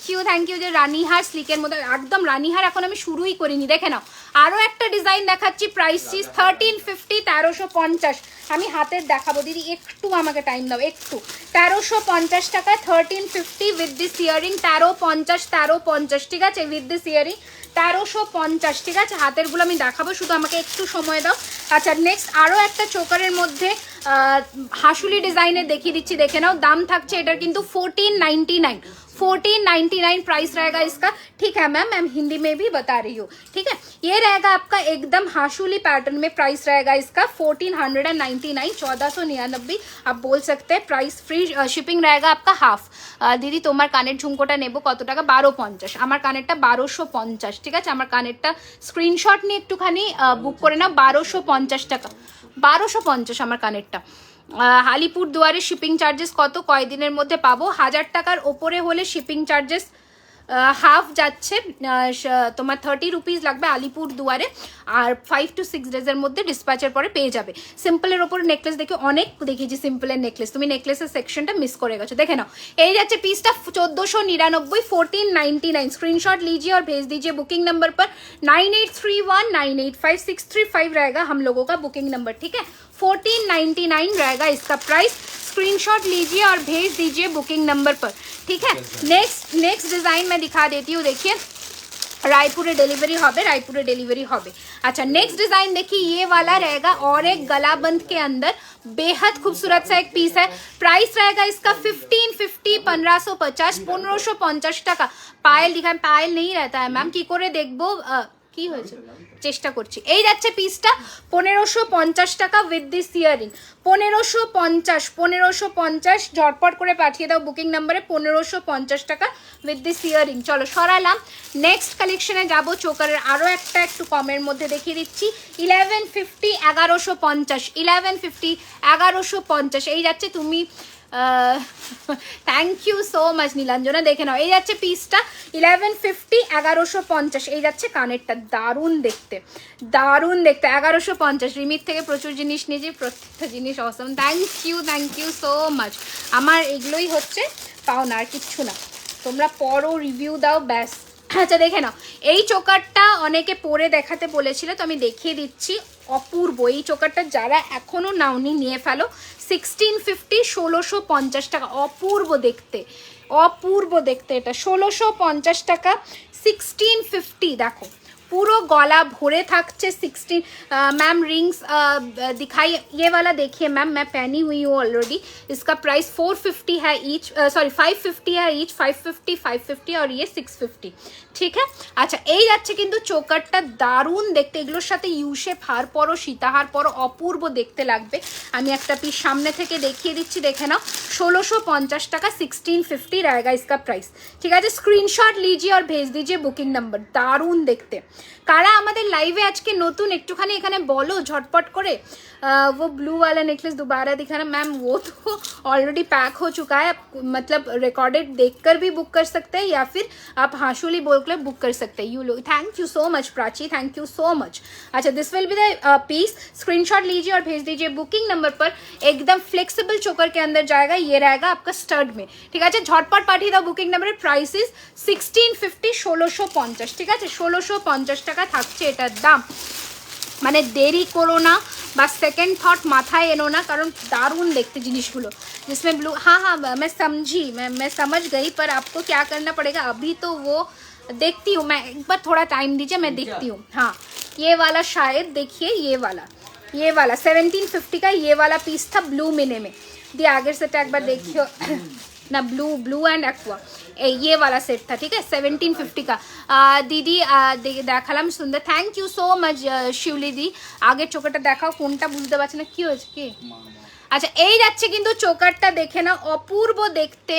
ইউ যে রানীহার স্লিকের মধ্যে, একদম রানীহার এখন আমি শুরুই করিনি, দেখে নাও। আরও একটা ডিজাইন দেখাচ্ছি, প্রাইস ইজ 1350, 1350। আমি হাতের দেখাবো দিদি, একটু আমাকে টাইম দাও, একটু। 1350 টাকা, 1350 উইথ দিস ইয়ারিং, 1350, 1350, ঠিক আছে, উইথ দিস ইয়ারিং 1350, ঠিক আছে। হাতেরগুলো আমি দেখাবো, শুধু আমাকে একটু সময় দাও। আচ্ছা নেক্সট আরও একটা চোকারের মধ্যে হাসুলি ডিজাইনের দেখিয়ে দিচ্ছি, দেখে নাও। দাম থাকছে এটার কিন্তু 1499, 1499 प्राइस रहेगा इसका, ठीक है मैम, मैं हिंदी में भी बता रही हूँ, ठीक है। ये रहेगा आपका एकदम हाशुली पैटर्न में, प्राइस रहेगा इसका 1499, 1499 आप बोल सकते हैं। प्राइस फ्री शिपिंग रहेगा आपका हाफ। दीदी তোমার কানের ঝুমকোটা নেব কত টাকা? 1250। আমার কানেরটা 1250, ঠিক আছে। আমার কানেরটা স্ক্রিনশট নিয়ে একটুখানি বুক করে নাও, 1250 টাকা, 1250 আমার কানেরটা। আলিপুর দুয়ারে শিপিং চার্জেস কত, কয়দিনের মধ্যে পাবো? 1000 টাকার ওপরে হলে শিপিং চার্জেস হাফ যাচ্ছে, তোমার 30 রুপিস লাগবে আলিপুর দুয়ারে, আর 5 to 6 ডেজের মধ্যে ডিসপ্যাচের পরে পেয়ে যাবে। সিম্পলের ওপরে নেকলেস দেখে অনেক দেখিয়েছি, সিম্পলের নেকলেস, তুমি নেকলেসের সেকশনটা মিস করে গেছো, দেখে নাও। এই যাচ্ছে পিসটা 1499, 1499। स्क्रीनशॉट लीजिए और भेज दीजिए बुकिंग नंबर पर 9831985635 रहेगा हम लोगों का बुकिंग नंबर, ठीक है। 1499 रहेगा इसका प्राइस। स्क्रीनशॉट लीजिए और भेज दीजिए बुकिंग नंबर पर, ठीक है। नेक्स्ट डिजाइन मैं दिखा देती हूँ, देखिए रायपुरे डिलीवरी होबे, रायपुरे डिलीवरी होबे। अच्छा नेक्स्ट डिजाइन देखिए, ये वाला रहेगा और एक गला बंद के अंदर बेहद खूबसूरत सा एक पीस है। प्राइस रहेगा इसका 1550, 1550, 1550 টাকা। পায়েল দিখান, পায়েল नहीं रहता है मैम, কি করে দেখবো কি হয়েছে? চেষ্টা করছি। এই যাচ্ছে পিসটা 1550 টাকা উইথ দিস ইয়ারিং। 1550 ঝটপট করে পাঠিয়ে দাও বুকিং নাম্বারে, 1550 টাকা উইথ দিস ইয়ারিং। চলো সরালাম, নেক্সট কালেকশনে যাবো। চোকারের আরও একটা একটু কমের মধ্যে দেখিয়ে দিচ্ছি। 1150 1150 1150 1150 এই যাচ্ছে। তুমি thank you so much Nilanjana, দেখে নাও। এই যাচ্ছে পিসটা 1150 1150 এই যাচ্ছে। কানেরটা দারুণ দেখতে, দারুণ দেখতে। 1150 রিমির থেকে প্রচুর জিনিস নিয়েছি, প্রত্যেকটা জিনিস অসম। Thank you so much. আমার এগুলোই হচ্ছে পাওনা, আর কিচ্ছু না। তোমরা পরও রিভিউ দাও ব্যাস। আচ্ছা দেখে নাও, এই চোকারটা অনেকে পরে দেখাতে বলেছিল, তো আমি দেখিয়ে দিচ্ছি। অপূর্ব এই চোকারটা, যারা এখনও নাওনি নিয়ে ফেলো। 1650 1650 টাকা, অপূর্ব দেখতে, অপূর্ব দেখতে। এটা 1650 টাকা 1650। দেখো पूरा गला भरे थकचे 16। मैम रिंग्स दिखाई, ये वाला देखिए मैम, मैं पहनी हुई हूँ ऑलरेडी। इसका प्राइस 450 है ईच, सॉरी 550 है ईच। 550 और ये 650, ठीक है। আচ্ছা এই যাচ্ছে কিন্তু চোকারটা দারুণ দেখতে। এগুলোর সাথে ইউ শেপ হার পরো, সীতাহার পরো, অপূর্ব দেখতে লাগবে। আমি একটা পিস সামনে থেকে দেখিয়ে দিচ্ছি, দেখে নাও। 1650 টাকা 1650 रहेगा इसका प्राइस, ঠিক আছে। স্ক্রিনশট लीजिए और भेज दीजिए बुकिंग नंबर। দারুণ দেখতে। কারা আমাদের লাইভে আজকে নতুন একটুখানি এখানে বলো ঝটপট করে। वो ब्लू वाला नेकलेस दोबारा दिखाना मैम, वो तो ऑलरेडी पैक हो चुका है। मतलब रिकॉर्डेड देखकर भी बुक कर सकते हैं, या फिर आप हाशुली बोल कर बुक कर सकते हैं। यू लो, thank you so much Prachi, thank you so much. अच्छा this will be the piece. Screenshot लीजिए और भेज दीजिए बुकिंग नंबर पर। एकदम फ्लेक्सिबल चोकर के अंदर जाएगा, ये रहेगा आपका स्टड में, ठीक है। झटपट पाठिए दाओ बुकिंग नंबर। प्राइस इज 1650 1650, ঠিক আছে। 1650 টাকা থাকছে এটার দাম। মানে দেরি করো না বা সেকেন্ড থট মাথায় এনো না, কারণ দারুণ দেখতে জিনিসগুলো। जिसमें ब्लू, हाँ हाँ मैं समझी, मैं समझ गई, पर आपको क्या करना पड़ेगा अभी, तो वो देखती हूँ मैं। एक बार थोड़ा टाइम दीजिए, मैं देखती हूँ। हाँ ये वाला शायद, देखिए ये वाला 1750 का ये वाला पीस था ब्लू मिने में। दिए आगे से एक बार देखियो ना, ब्लू एंड एक्वा, ये वाला सेट था, ठीक है। 1750 का। दीदी দেখালাম সুন্দর, থ্যাংক ইউ সো মাচ শিউলি দি। আগের চোকারটা দেখাও, কোনটা বুঝতে পারছি না, কি হয়েছে কি। আচ্ছা এই যাচ্ছে কিন্তু চোকারটা, দেখে না, অপূর্ব দেখতে।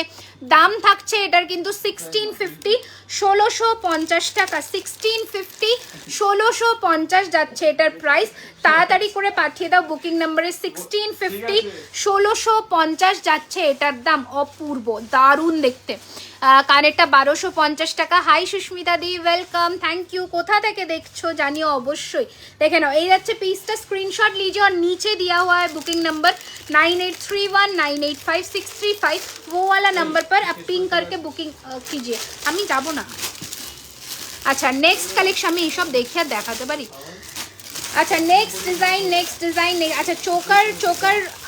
দাম থাকছে এটার কিন্তু 1650 1650 টাকা। 1650 1650 যাচ্ছে এটার প্রাইস। তাড়াতাড়ি করে পাঠিয়ে দাও বুকিং নাম্বারে। 1650 1650 যাচ্ছে এটার দাম। অপূর্ব দারুণ দেখতে। কানেরটা 1250 টাকা। Hi Susmita di, welcome, thank you. কোথা থেকে দেখছো জানিও অবশ্যই। দেখে নাও এই যাচ্ছে পিসটা। স্ক্রিনশট लीजिए और नीचे दिया हुआ है बुकिंग नंबर 9831985635। वो वाला नंबर पर आप पिंग करके बुकिंग कीजिए। আমি যাব না। আচ্ছা নেক্সট কালেকশন আমি এইসব দেখে দেখাতে পারি। अच्छा नेक्स्ट डिज़ाइन। अच्छा चोकर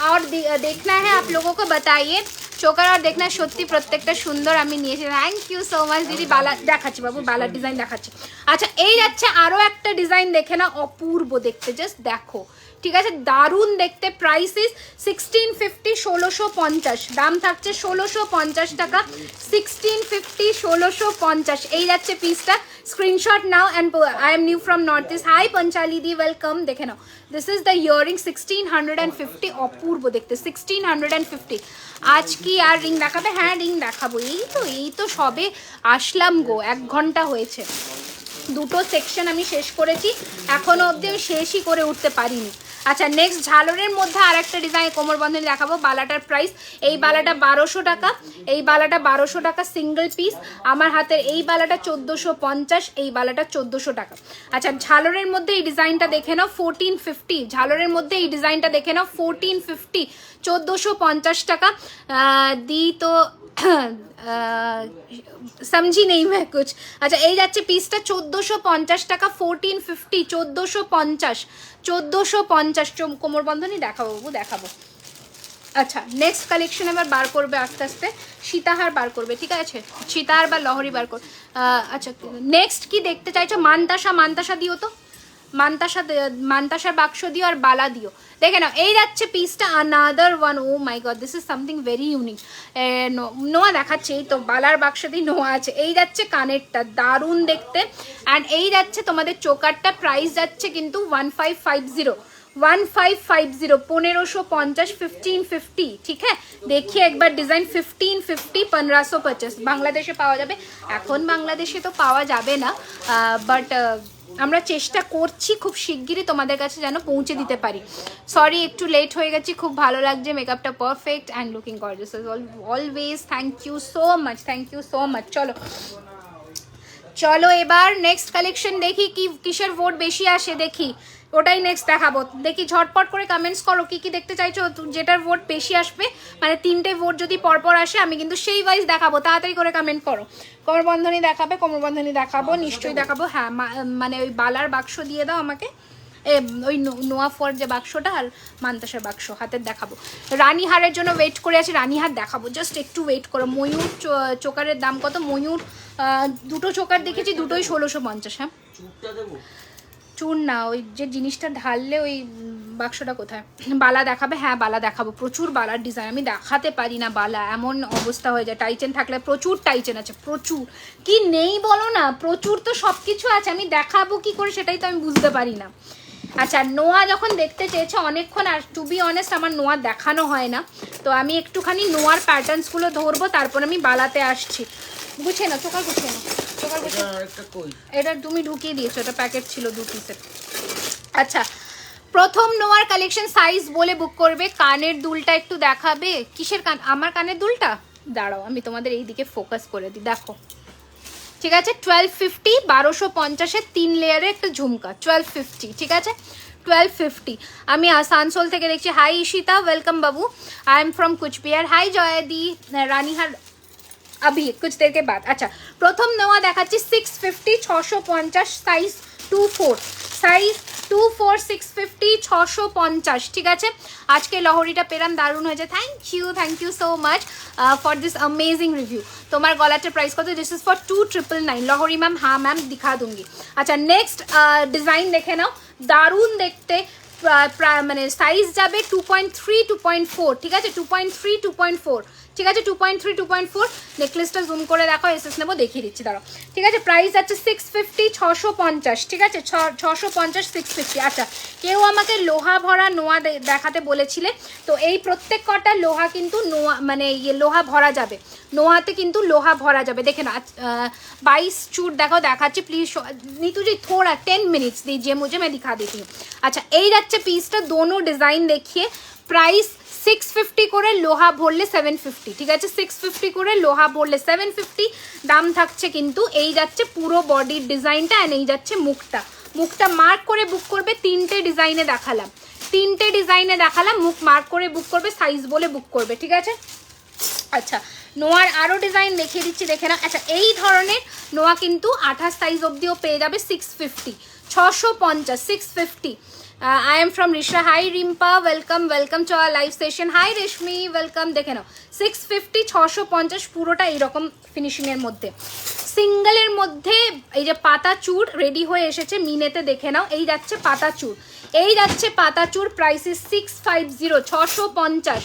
और देखना है आप लोगों को, बताइए। চোকার আর দেখনা সত্যি প্রত্যেকটা সুন্দর। আমি নিয়েছি, থ্যাংক ইউ সো মাচ দিদি। বালা দেখাচ্ছি বাবু, বালার ডিজাইন দেখাচ্ছি। আচ্ছা এই যাচ্ছে আরও একটা ডিজাইন, দেখে না, অপূর্ব দেখতে, জাস্ট দেখো, ঠিক আছে। দারুণ দেখতে। প্রাইস ইজ 1650 1650, দাম থাকছে 1650 টাকা। 1650 1650 এই যাচ্ছে পিসটা। স্ক্রিনশট নাও and I am new from North East. Hi Panchali di, welcome. দেখে নাও, দিস ইজ দ্য ইয়ারিং 1650, অপূর্ব দেখতে 1650। আজ কি আর রিং দেখাবে? হ্যাঁ রিং দেখাবো। এই তো সবে আসলাম গো, 1 ঘন্টা হয়েছে। দুটো সেকশন আমি শেষ করেছি, এখনো অবধি আমি শেষই করে উঠতে পারিনি। আচ্ছা নেক্সট ঝালরের মধ্যে আর একটা ডিজাইন কোমর বন্ধনী দেখাবো। বালাটার প্রাইস, এই বালাটা 1200 টাকা, এই বালাটা 1200 টাকা সিঙ্গেল পিস। আমার হাতের এই বালাটা 1450, এই বালাটা 1400 টাকা। আচ্ছা ঝালরের মধ্যে এই ডিজাইনটা দেখে নাও 1450। ঝালরের মধ্যে এই ডিজাইনটা দেখে নাও 1450, 1450 টাকা। दी तो समझी नहीं मैं कुछ। अच्छा এই যাচ্ছে পিসটা 1450 টাকা। 1450 1450 1450 কোমর বন্ধনী দেখাবো বাবু, দেখাবো। আচ্ছা নেক্সট কালেকশন এবার বার করবে আস্তে আস্তে, সীতাহার বার করবে, ঠিক আছে। সীতাহার বা লহরি বার কর। আচ্ছা নেক্সট কি দেখতে চাইছো? মানতাসা দিও তো। মান্তাসার বাক্স দিও আর বালা দিও। দেখে নাও এই যাচ্ছে পিসটা, another one. Oh my God, this is something very unique. নোয়া দেখাচ্ছে, এই তো বালার বাক্স দিয়ে নোয়া আছে। এই যাচ্ছে কানেরটা, দারুণ দেখতে। অ্যান্ড এই যাচ্ছে তোমাদের চোকারটা, প্রাইস যাচ্ছে কিন্তু 1550, 1550, 1550, 1550। ঠিক হ্যাঁ, দেখিয়ে একবার ডিজাইন 1550, 1550 বাংলাদেশে পাওয়া যাবে। এখন বাংলাদেশে তো পাওয়া যাবে না, বাট আমরা চেষ্টা করছি খুব শিগগিরই তোমাদের কাছে যেন পৌঁছে দিতে পারি। সরি একটু লেট হয়ে গেছি, খুব ভালো লাগছে, মেকআপটা perfect and looking gorgeous always. Thank you so much, thank you so much. চলো চলো এবার নেক্সট কালেকশন দেখি, কি কিসের ভোট বেশি আসে দেখি, ওটাই নেক্সট দেখাবো। দেখি ঝটপট করে কমেন্টস করো কি কি দেখতে চাইছো, যেটার ভোট বেশি আসবে, মানে 3টে ভোট যদি পরপর আসে আমি কিন্তু সেই ওয়াইজ দেখাবো। তাড়াতাড়ি করে কমেন্ট করো। কোমরবন্ধনী দেখাবে, কোমরবন্ধনী দেখাবো, নিশ্চয়ই দেখাবো। হ্যাঁ মানে ওই বালার বাক্স দিয়ে দাও আমাকে, ওই নোয়া ফর যে বাক্সটা আর মান্তাসার বাক্স হাতের দেখাবো। রানীহারের জন্য ওয়েট করে আছি, রানীহার দেখাবো, জাস্ট একটু ওয়েট করো। ময়ূর চোকারের দাম কত? ময়ূর দুটো চোকার দেখেছি, দুটোই 1650। হ্যাঁ চুন না, ওই যে জিনিসটা ঢাললে ওই বাক্সটা কোথায়? বালা দেখাবে? হ্যাঁ বালা দেখাবো, প্রচুর বালার ডিজাইন। আমি দেখাতে পারি না বালা, এমন অবস্থা হয়ে যায়। টাইচেন থাকলে, প্রচুর টাইচেন আছে, প্রচুর। কি নেই বলো না, প্রচুর তো সব কিছু আছে, আমি দেখাবো কি করে সেটাই তো আমি বুঝতে পারি না। আচ্ছা নোয়া যখন দেখতে চেয়েছে অনেকক্ষণ, আর টু বি অনেস্ট আমার নোয়া দেখানো হয় না, তো আমি একটুখানি নোয়ার প্যাটার্নসগুলো ধরবো, তারপর আমি বালাতে আসছি। গুছিয়ে না চোখা, গুছিয়ে না চোখা, গুছিয়ে। এটা তুমি ঢুকিয়ে দিয়েছো, এটা প্যাকেট ছিল 2 পিসের। আচ্ছা প্রথম নোয়ার কালেকশন, সাইজ বলে বুক করবে। কানের দুলটা একটু দেখাবে। কিসের কান? আমার কানের দুলটা দাঁড়াও আমি তোমাদের এই দিকে ফোকাস করে দিই, দেখো ঠিক আছে। 1250, 1250-এর 3 লেয়ারের একটা ঝুমকা, 1250। ঠিক আছে 1250। আমি আসানসোল থেকে দেখছি। হাই ঈশিতা, ওয়েলকাম বাবু। I am from Cooch Behar. Hi जयादी, रानीहार अभी कुछ देर के बाद। अच्छा प्रथम नवा देखाচ্ছি 650, 650, সাইজ 24, সাইজ 24, 650, 650। ঠিক আছে আজকে লহরিটা পেরাম, দারুণ হয়েছে। Thank you so much for this amazing review. তোমার গলাটার প্রাইস কত? This is for 2999। Lahari ma'am, হ্যাঁ ম্যাম দিখা दूंगी। আচ্ছা নেক্সট ডিজাইন দেখে নাও, দারুণ দেখতে। মানে সাইজ যাবে 2.3, 2.4। ঠিক আছে 2.3, 2.4। ঠিক আছে 2.3, 2.4। নেকলেসটা জুম করে দেখো, এসএস নেবো, দেখিয়ে দিচ্ছি দাঁড়াও। ঠিক আছে প্রাইস আছে 650, 650। ঠিক আছে 650, 650। আচ্ছা কেউ আমাকে লোহা ভরা নোয়া দেখাতে বলেছিলে, তো এই প্রত্যেক কটা লোহা কিন্তু নোয়া মানে লোহা ভরা যাবে, নোয়াতে কিন্তু লোহা ভরা যাবে। দেখে না 22 চুট দেখো, দেখাচ্ছি প্লিজ नीतू जी, थोड़ा 10 मिनट्स दीजिए मुझे, मैं दिखा देती हूँ। अच्छा এই যাচ্ছে পিসটা, দোনো ডিজাইন দেখিয়ে। প্রাইস 650 করে, লোহা ভরলে 750। ঠিক আছে 650 করে, লোহা ভরলে 750 দাম থাকছে। কিন্তু এই যাচ্ছে পুরো বডির ডিজাইনটা, এন্ড এই যাচ্ছে মুখটা। মুখটা মার্ক করে বুক করবে। 3টে ডিজাইনে দেখালাম, 3টে ডিজাইনে দেখালাম, মুখ মার্ক করে বুক করবে, সাইজ বলে বুক করবে। ঠিক আছে আচ্ছা নোয়ার আরও ডিজাইন দেখিয়ে দিচ্ছি, দেখে না। আচ্ছা এই ধরনের নোয়া কিন্তু 28 সাইজ অবধিও পেয়ে যাবে 650, 650, 650। I am from Risha. Hi Rimpa, welcome welcome to our live session. Hi Reshmi, welcome. দেখে নাও 650, 650 পুরোটা এইরকম ফিনিশিংয়ের মধ্যে। সিঙ্গেলের মধ্যে এই যে পাতা চুর রেডি হয়ে এসেছে মিনেতে, দেখে নাও। এই যাচ্ছে পাতা চুর, এই যাচ্ছে পাতা চুর। Price is 650, 650,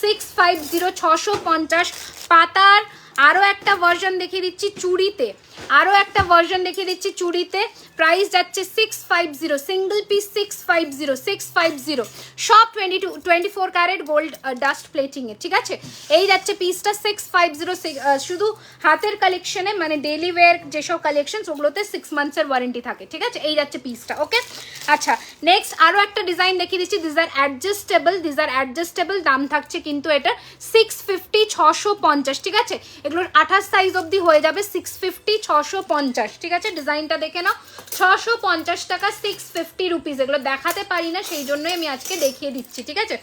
650, 650। পাতার আরও একটা ভার্সন দেখিয়ে দিচ্ছি চুড়িতে, আরও একটা ভার্সন দেখিয়ে দিচ্ছি চুড়িতে। প্রাইস যাচ্ছে 650, সিঙ্গল পিস 650, 650। সব 24 ক্যারেট গোল্ড ডাস্ট প্লেটিংয়ে। ঠিক আছে এই যাচ্ছে পিসটা 650। শুধু হাতের কালেকশনে মানে ডেলি ওয়্যার যেসব কালেকশন ওগুলোতে 6 মান্থসের ওয়ারেন্টি থাকে। ঠিক আছে এই যাচ্ছে পিসটা। ওকে আচ্ছা নেক্সট আরও একটা ডিজাইন দেখিয়ে দিচ্ছি। This are adjustable, this are adjustable. দাম থাকছে কিন্তু এটা 650, 650। ঠিক আছে এগুলোর 28 সাইজ অবধি হয়ে যাবে 650, 650। ঠিক আছে ডিজাইনটা দেখে নাও, 650 টাকা, 650 রুপিস। এগুলো দেখাতে পারি না সেই জন্যই আমি আজকে দেখিয়ে দিচ্ছি। ঠিক আছে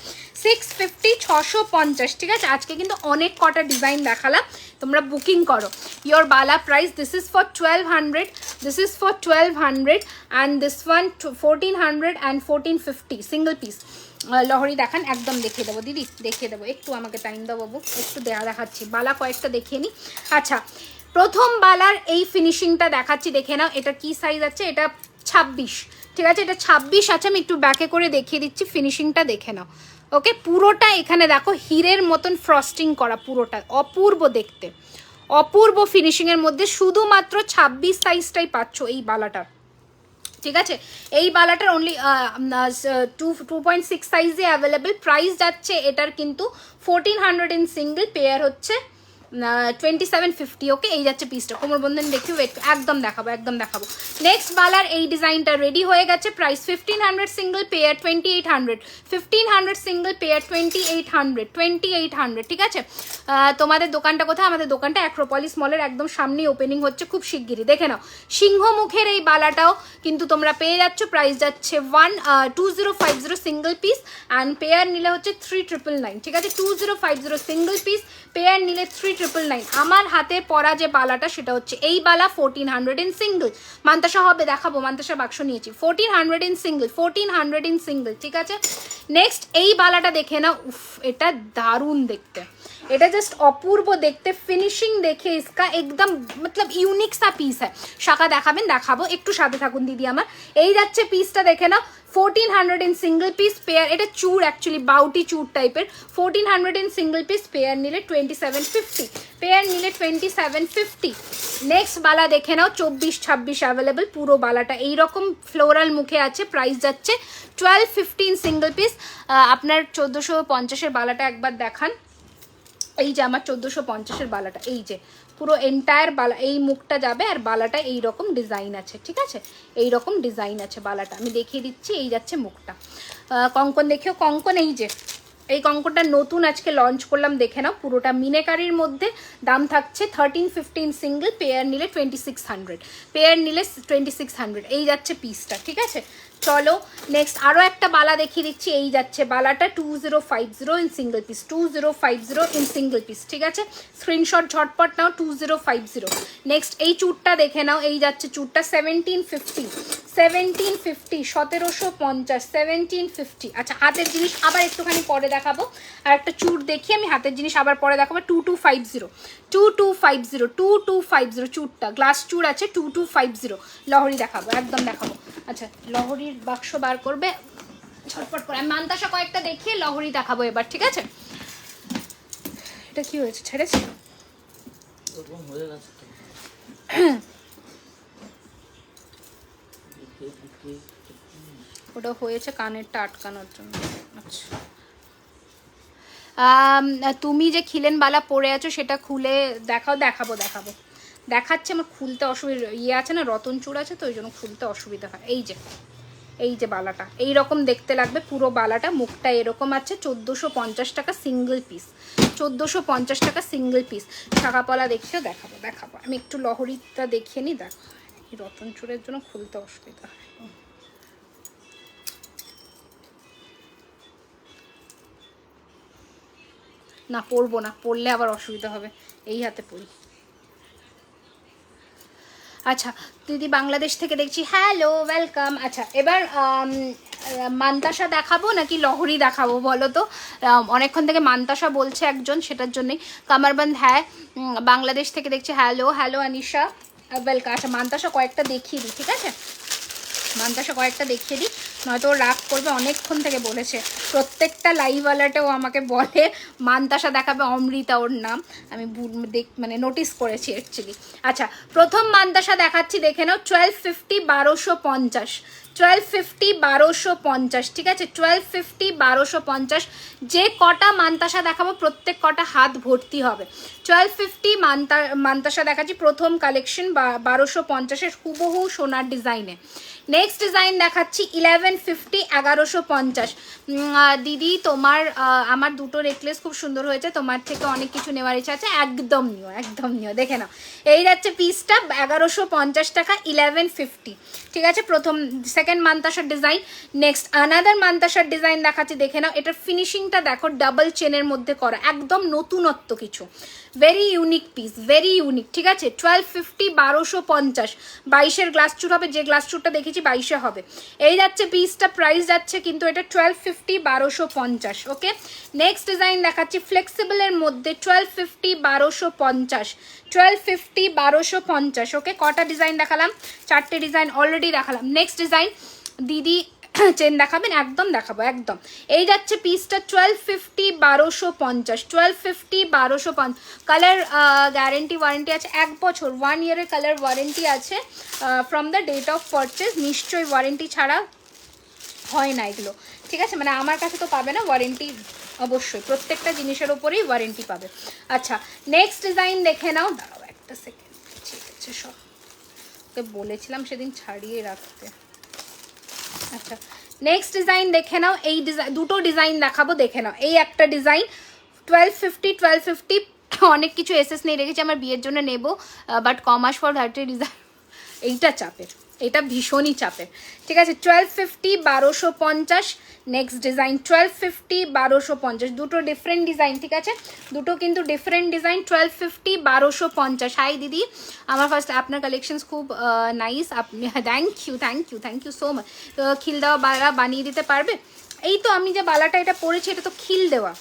650, 650। ঠিক আছে আজকে কিন্তু অনেক কটা ডিজাইন দেখালাম, তোমরা বুকিং করো। Your bala price, this is for 1200, this is for 1200 and this one 1400 and 1450 single piece. লহরি দেখান, একদম দেখিয়ে দেবো দিদি, দেখিয়ে দেবো। একটু আমাকে টাইম দাও বাবু, একটু দেখাচ্ছি। বালা কয়েকটা দেখিয়ে নিই। আচ্ছা প্রথম বালার এই ফিনিশিংটা দেখাচ্ছি, দেখে নাও। এটা কি সাইজ আছে? এটা 26, ঠিক আছে, এটা 26 আছে। আমি একটু ব্যাকে করে দেখিয়ে দিচ্ছি, ফিনিশিংটা দেখে নাও। ওকে, পুরোটা এখানে দেখো হীরের মতন ফ্রস্টিং করা, পুরোটা অপূর্ব দেখতে, অপূর্ব ফিনিশিংয়ের মধ্যে। শুধুমাত্র 26 সাইজটাই পাচ্ছ এই বালাটার, ঠিক আছে। এই বালাটার অনলি 2.6 সাইজে অ্যাভেলেবেল। প্রাইস যাচ্ছে এটার কিন্তু 1400 ইন সিঙ্গেল, পেয়ার হচ্ছে 2750। ওকে, এই যাচ্ছে পিসটা, কোমরবন্ধন দেখি, ওয়েট একদম দেখাবো, একদম দেখাবো। নেক্সট বালার এই ডিজাইনটা রেডি হয়ে গেছে। Price 1500 single, pair 2800, 1500 single, pair 2800, ঠিক আছে। তোমাদের দোকানটা কোথায়? আমাদের দোকানটা অ্যাক্রোপলিস মলের একদম সামনেই ওপেনিং হচ্ছে খুব শিগগিরই, দেখে নাও। সিংহমুখের এই বালাটাও কিন্তু তোমরা পেয়ে যাচ্ছ। প্রাইস যাচ্ছে 2050 সিঙ্গেল পিস, অ্যান্ড পেয়ার নিলে হচ্ছে 3999, ঠিক আছে। 2050 সিঙ্গেল পিস, পেয়ার নিলে 3999। আমার হাতে পরা যে বালাটা সেটা হচ্ছে এই বালা, 1400 ইন সিঙ্গেল। মান্তাসা হবে, দেখাবো, মান্তাসা বাক্স নিয়েছি, 1400 ইন সিঙ্গেল, 1400 ইন সিঙ্গেল, ঠিক আছে। নেক্সট এই বালাটা দেখে না, উফ এটা দারুণ দেখতে, এটা জাস্ট অপূর্ব দেখতে। ফিনিশিং দেখে इसका एकदम मतलब यूनिक सा पीस है। শাখা দেখাবেন? দেখাবো, একটু সাথে থাকুন দিদি আমার। এই যাচ্ছে পিসটা দেখে না, 1400 ইন সিঙ্গেল পিস, পেয়ার, এটা চুর অ্যাকচুয়ালি বাউটি চুর টাইপের। 1400 ইন সিঙ্গেল পিস, পেয়ার নিলে 2750, পেয়ার নিলে 2750। নেক্সট বালা দেখে নাও, 24-26 অ্যাভেলেবেল। পুরো বালাটা এইরকম ফ্লোরাল মুখে আছে। প্রাইস যাচ্ছে 1250 সিঙ্গেল পিস। আপনার 1450-এর বালাটা একবার দেখান। এই যে আমার 1450-এর বালাটা, এই যে পুরো এন্টায়ার বালা, এই মুখটা যাবে, আর বালাটা এই রকম ডিজাইন আছে, ঠিক আছে, এই রকম ডিজাইন আছে বালাটা, আমি দেখিয়ে দিচ্ছি। এই যাচ্ছে মুখটা। কঙ্কন দেখিও, কঙ্কন এই যে এই কঙ্কনটা নতুন আজকে লঞ্চ করলাম, দেখে নাও। পুরোটা মিনেকারির মধ্যে, দাম থাকছে 1315 সিঙ্গেল, পেয়ার নিলে 2600, পেয়ার নিলে 2600। এই যাচ্ছে পিসটা, ঠিক আছে। চলো নেক্সট আরও একটা বালা দেখিয়ে দিচ্ছি। এই যাচ্ছে বালাটা 2050 in single piece, 2050 in single piece, ঠিক আছে। স্ক্রিনশট ঝটপট নাও, 2050। নেক্সট এই চুরটা দেখে নাও। এই যাচ্ছে চুরটা 1750, 1750, 1750। আচ্ছা, হাতের জিনিস আবার একটুখানি পরে দেখাবো। আর একটা চুর দেখি আমি, হাতের জিনিস আবার পরে দেখাবো। 2250, 2250, 2250 চুরটা, গ্লাস চুর আছে, 2250। লহরি দেখাবো, একদম দেখাবো। আচ্ছা, লহরির বাক্স বার করবে ঝটপট করে। আমি মান্তাসা কয়েকটা দেখিয়ে লহরি দেখাবো এবার, ঠিক আছে। এটা কি হয়েছে, ছেড়েছি? ওটা হয়েছে কানেরটা আটকানোর জন্য। আচ্ছা, তুমি যে খিলেন বালা পরে আছো সেটা খুলে দেখাও। দেখাবো, দেখাবো, দেখাচ্ছে। আমার খুলতে অসুবিধা, ইয়ে আছে না, রতন চূড় আছে তো, ওই জন্য খুলতে অসুবিধা হয়। এই যে, এই যে বালাটা এই রকম দেখতে লাগবে। পুরো বালাটা, মুখটা এরকম আছে। 1450 টাকা সিঙ্গেল পিস, 1450 টাকা সিঙ্গেল পিস। শাখাপলা দেখিয়েও দেখাবো, দেখাবো। আমি একটু লহরিটা দেখিয়ে নিই। দেখো, এই রতন চূড়ের জন্য খুলতে অসুবিধা হয়। না, পরবো না, পরলে আবার অসুবিধা হবে। এই হাতে পরি। আচ্ছা দিদি বাংলাদেশ থেকে দেখছি, হ্যালো, ওয়েলকাম। আচ্ছা, এবার মান্তাসা দেখাবো নাকি লহরি দেখাবো বলো তো? অনেকক্ষণ থেকে মান্তাসা বলছে একজন, সেটার জন্যই। কামারবন্দ, হ্যাঁ, বাংলাদেশ থেকে দেখছি, হ্যালো, হ্যালো আনিশা, ওয়েলকাম। আচ্ছা, মান্তাসা কয়েকটা দেখিয়ে দিই, ঠিক আছে, মান্তাসা কয়েকটা দেখিয়ে দিই, নয়তো ও রাগ করবে। অনেকক্ষণ থেকে বলেছে, প্রত্যেকটা লাইভওয়ালাটাও আমাকে বলে মান্তাসা দেখাবে, অমৃতা ওর নাম, আমি মানে নোটিস করেছি অ্যাকচুয়ালি। আচ্ছা, প্রথম মান্তাসা দেখাচ্ছি, দেখে নাও। 1250, 1250, 1250, 1250, ঠিক আছে। 1250, 1250। যে কটা মান্তাসা দেখাবো প্রত্যেক কটা হাত ভর্তি হবে। 1250 মান্তাসা দেখাচ্ছি, প্রথম কালেকশন 1250-এর হুবহু সোনার ডিজাইনে। নেক্সট ডিজাইন দেখাচ্ছি 1150, 1150। দিদি তোমার, আমার দুটো নেকলেস খুব সুন্দর হয়েছে, তোমার থেকে অনেক কিছু নেওয়ার ইচ্ছা আছে, একদম নিও, একদম নিও। দেখে নাও, এই যাচ্ছে পিসটা 1150 টাকা, 1150, ঠিক আছে। প্রথম, সেকেন্ড মান্তাসার ডিজাইন। নেক্সট আনাদার মান্তাসার ডিজাইন দেখাচ্ছি, দেখে নাও। এটার ফিনিশিংটা দেখো, ডাবল চেনের মধ্যে করা, একদম নতুনত্ব কিছু, very unique piece, very unique, ঠিক আছে। 1250, 1250, 22-এর গ্লাস চুর হবে, যে গ্লাস চুরটা দেখেছি 22-এ হবে। এই যাচ্ছে পিসটা, প্রাইস যাচ্ছে কিন্তু এটা 1250 1250 ওকে। নেক্সট ডিজাইন দেখাচ্ছি ফ্লেক্সিবলের মধ্যে 1250 1250 ওকে। কটা ডিজাইন দেখালাম? 4টে ডিজাইন অলরেডি দেখালাম। নেক্সট ডিজাইন দিদি চেন দেখাবেন? একদম দেখাবো, একদম। এই যাচ্ছে পিসটা 1250 1250 কালার গ্যারেন্টি ওয়ারেন্টি আছে 1 বছর, 1 ইয়ারের কালার ওয়ারেন্টি আছে from the date of purchase. নিশ্চয়ই ওয়ারেন্টি ছাড়া হয় না এগুলো, ঠিক আছে? মানে আমার কাছে তো পাবে না ওয়ারেন্টি, অবশ্যই প্রত্যেকটা জিনিসের ওপরেই ওয়ারেন্টি পাবে। আচ্ছা নেক্সট ডিজাইন দেখে নাও, দাঁড়াও একটা সেকেন্ড, ঠিক আছে সব ওকে বলেছিলাম সেদিন ছাড়িয়ে রাখতে। আচ্ছা নেক্সট ডিজাইন দেখে নাও, এই ডিজাইন দুটো ডিজাইন দেখাবো, দেখে নাও। এই একটা ডিজাইন 1250 অনেক কিছু এসএস নেই রেখেছি, আমার বিয়ের জন্য নেব, বাট কমার্স ফর 30 ডিজাইন এইটা চাপের, এটা ভীষণই চাপের, ঠিক আছে? 1250 1250। নেক্সট ডিজাইন 1250 1250, দুটো ডিফারেন্ট ডিজাইন, ঠিক আছে? দুটো কিন্তু ডিফারেন্ট ডিজাইন। 1250 1250। হাই দিদি, আমার ফার্স্ট আপনার কালেকশনস খুব নাইস, আপনি থ্যাংক ইউ সো মাচ। তো খিল দেওয়া বালা বানিয়ে দিতে পারবে? এই তো আমি যে বালাটা এটা পরেছি এটা তো খিল দেওয়া,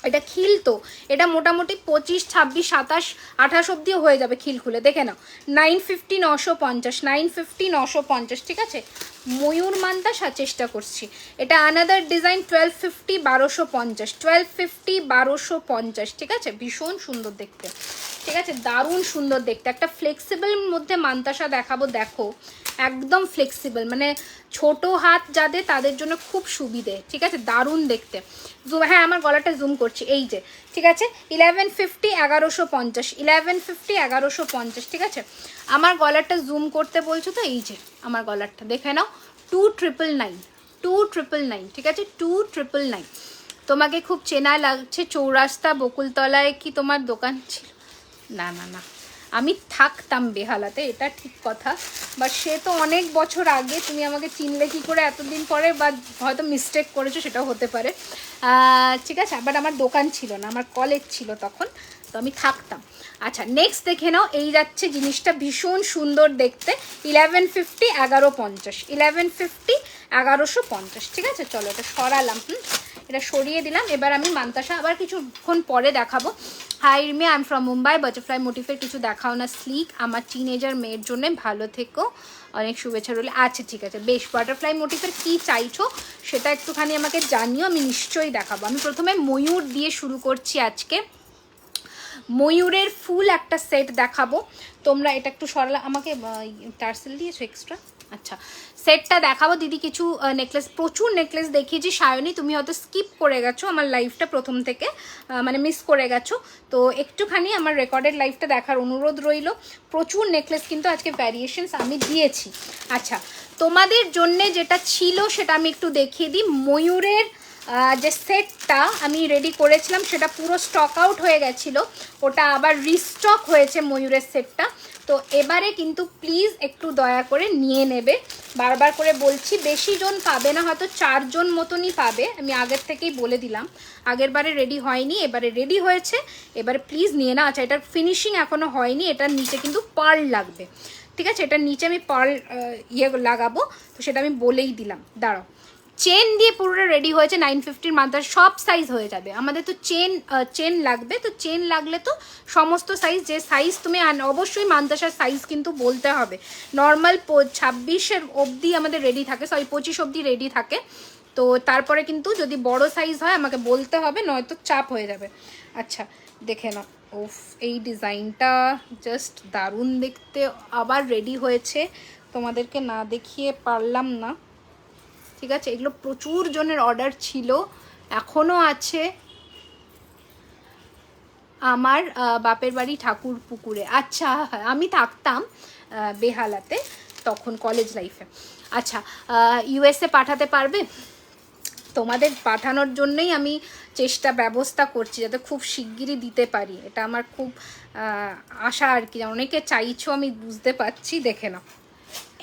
এটা খিল, তো এটা মোটামুটি 25 26 27 28 অব্দিও হয়ে যাবে খিল খুলে, দেখে নাও। 950 950 950 950, ঠিক আছে? ময়ূর মান্তাসা চেষ্টা করছি। এটা আনাদার ডিজাইন 1250 1250 1250 1250, ঠিক আছে? ভীষণ সুন্দর দেখতে, ঠিক আছে? দারুণ সুন্দর দেখতে। একটা ফ্লেক্সিবল মধ্যে মান্তাসা দেখাবো, দেখো একদম ফ্লেক্সিবল, মানে ছোট হাত যাদের তাদের জন্য খুব সুবিধে, ঠিক আছে? দারুণ দেখতে। জুম, হ্যাঁ আমার গলাটা জুম করছি, এই যে, ঠিক আছে? 1150 1150 1150 1150, ঠিক আছে? আমার গলাটা জুম করতে বলছো তো, এই যে আমার গলারটা দেখে নাও, 2999 2999, ঠিক আছে? 2999। তোমাকে খুব চেনা লাগছে, চৌরাস্তা বকুলতলায় কি তোমার দোকান ছিল? না না না, আমি থাকতাম বেহালাতে, এটা ঠিক কথা, বাট সে তো অনেক বছর আগে, তুমি আমাকে চিনলে কি করে এতদিন পরে, বা হয়তো মিস্টেক করেছো, সেটাও হতে পারে, ঠিক আছে? বাট আমার দোকান ছিল না, আমার কলেজ ছিল তখন, তো আমি থাকতাম। আচ্ছা নেক্সট দেখে নাও, এই যাচ্ছে জিনিসটা ভীষণ সুন্দর দেখতে, 1150 1150 1150 1150, ঠিক আছে? চলো এটা সরালাম, এটা সরিয়ে দিলাম। এবার আমি মান্তাসা আবার কিছুক্ষণ পরে দেখাবো। Hi Rimi, I am from Mumbai, butterfly মোটিফের কিছু দেখাও না স্লিক, আমার টিনেজার মেয়ের জন্য, ভালো থেকো, অনেক শুভেচ্ছা রইল। আচ্ছা ঠিক আছে, বেশ, বাটারফ্লাই মোটিফের কী চাইছো সেটা একটুখানি আমাকে জানিও, আমি নিশ্চয়ই দেখাবো। আমি প্রথমে ময়ূর দিয়ে শুরু করছি আজকে। ময়ূরের ফুল একটা সেট দেখাবো, তোমরা এটা একটু সরালা, আমাকে টার্সেল দিয়েছো এক্সট্রা? আচ্ছা সেটটা দেখাবো দিদি। কিছু নেকলেস, প্রচুর নেকলেস দেখিয়েছি সায়নী, তুমি হয়তো স্কিপ করে গেছো আমার লাইফটা প্রথম থেকে, মানে মিস করে গেছো, তো একটুখানি আমার রেকর্ডেড লাইফটা দেখার অনুরোধ রইল। প্রচুর নেকলেস কিন্তু আজকে ভ্যারিয়েশনস আমি দিয়েছি। আচ্ছা তোমাদের জন্যে যেটা ছিল সেটা আমি একটু দেখিয়ে দিই। ময়ূরের যে সেটটা আমি রেডি করেছিলাম সেটা পুরো স্টক আউট হয়ে গেছিলো, ওটা আবার রিস্টক হয়েছে ময়ূরের সেটটা। তো এবারে কিন্তু প্লিজ একটু দয়া করে নিয়ে নেবে, বারবার করে বলছি, বেশি জন পাবে না, হয়তো 4 জন মতনই পাবে, আমি আগের থেকেই বলে দিলাম। আগের বারে রেডি হয়নি, এবারে রেডি হয়েছে, এবারে প্লিজ নিয়ে না। আচ্ছা এটার ফিনিশিং এখনও হয়নি, এটার নিচে কিন্তু পার্ল লাগবে, ঠিক আছে? এটার নিচে আমি পার্ল লাগাবো, তো সেটা আমি বলেই দিলাম। দাঁড়াও, চেন দিয়ে পুরোটা রেডি হয়েছে 950 মান্তার, সব সাইজ হয়ে যাবে। আমাদের তো চেন লাগবে, তো চেন লাগলে তো সমস্ত সাইজ, যে সাইজ তুমি অবশ্যই মান্তাসার সাইজ কিন্তু বলতে হবে। নর্মাল 26-এর অবধি আমাদের রেডি থাকে, সরি 25 অবধি রেডি থাকে, তো তারপরে কিন্তু যদি বড় সাইজ হয় আমাকে বলতে হবে, নয়তো চাপ হয়ে যাবে। আচ্ছা দেখে নাও, ওফ এই ডিজাইনটা জাস্ট দারুণ দেখতে, আবার রেডি হয়েছে, তোমাদেরকে না দেখিয়ে পারলাম না, ঠিক আছে? এগুলো প্রচুর জনের অর্ডার ছিল, এখনও আছে। আমার বাপের বাড়ি ঠাকুর পুকুরে। আচ্ছা আমি থাকতাম বেহালাতে তখন কলেজ লাইফে। আচ্ছা ইউএসএ পাঠাতে পারবে? তোমাদের পাঠানোর জন্যই আমি ব্যবস্থা করছি, যাতে খুব শিগগিরই দিতে পারি, এটা আমার খুব আশা আর কি। অনেকে চাইছো আমি বুঝতে পারছি, দেখে নাও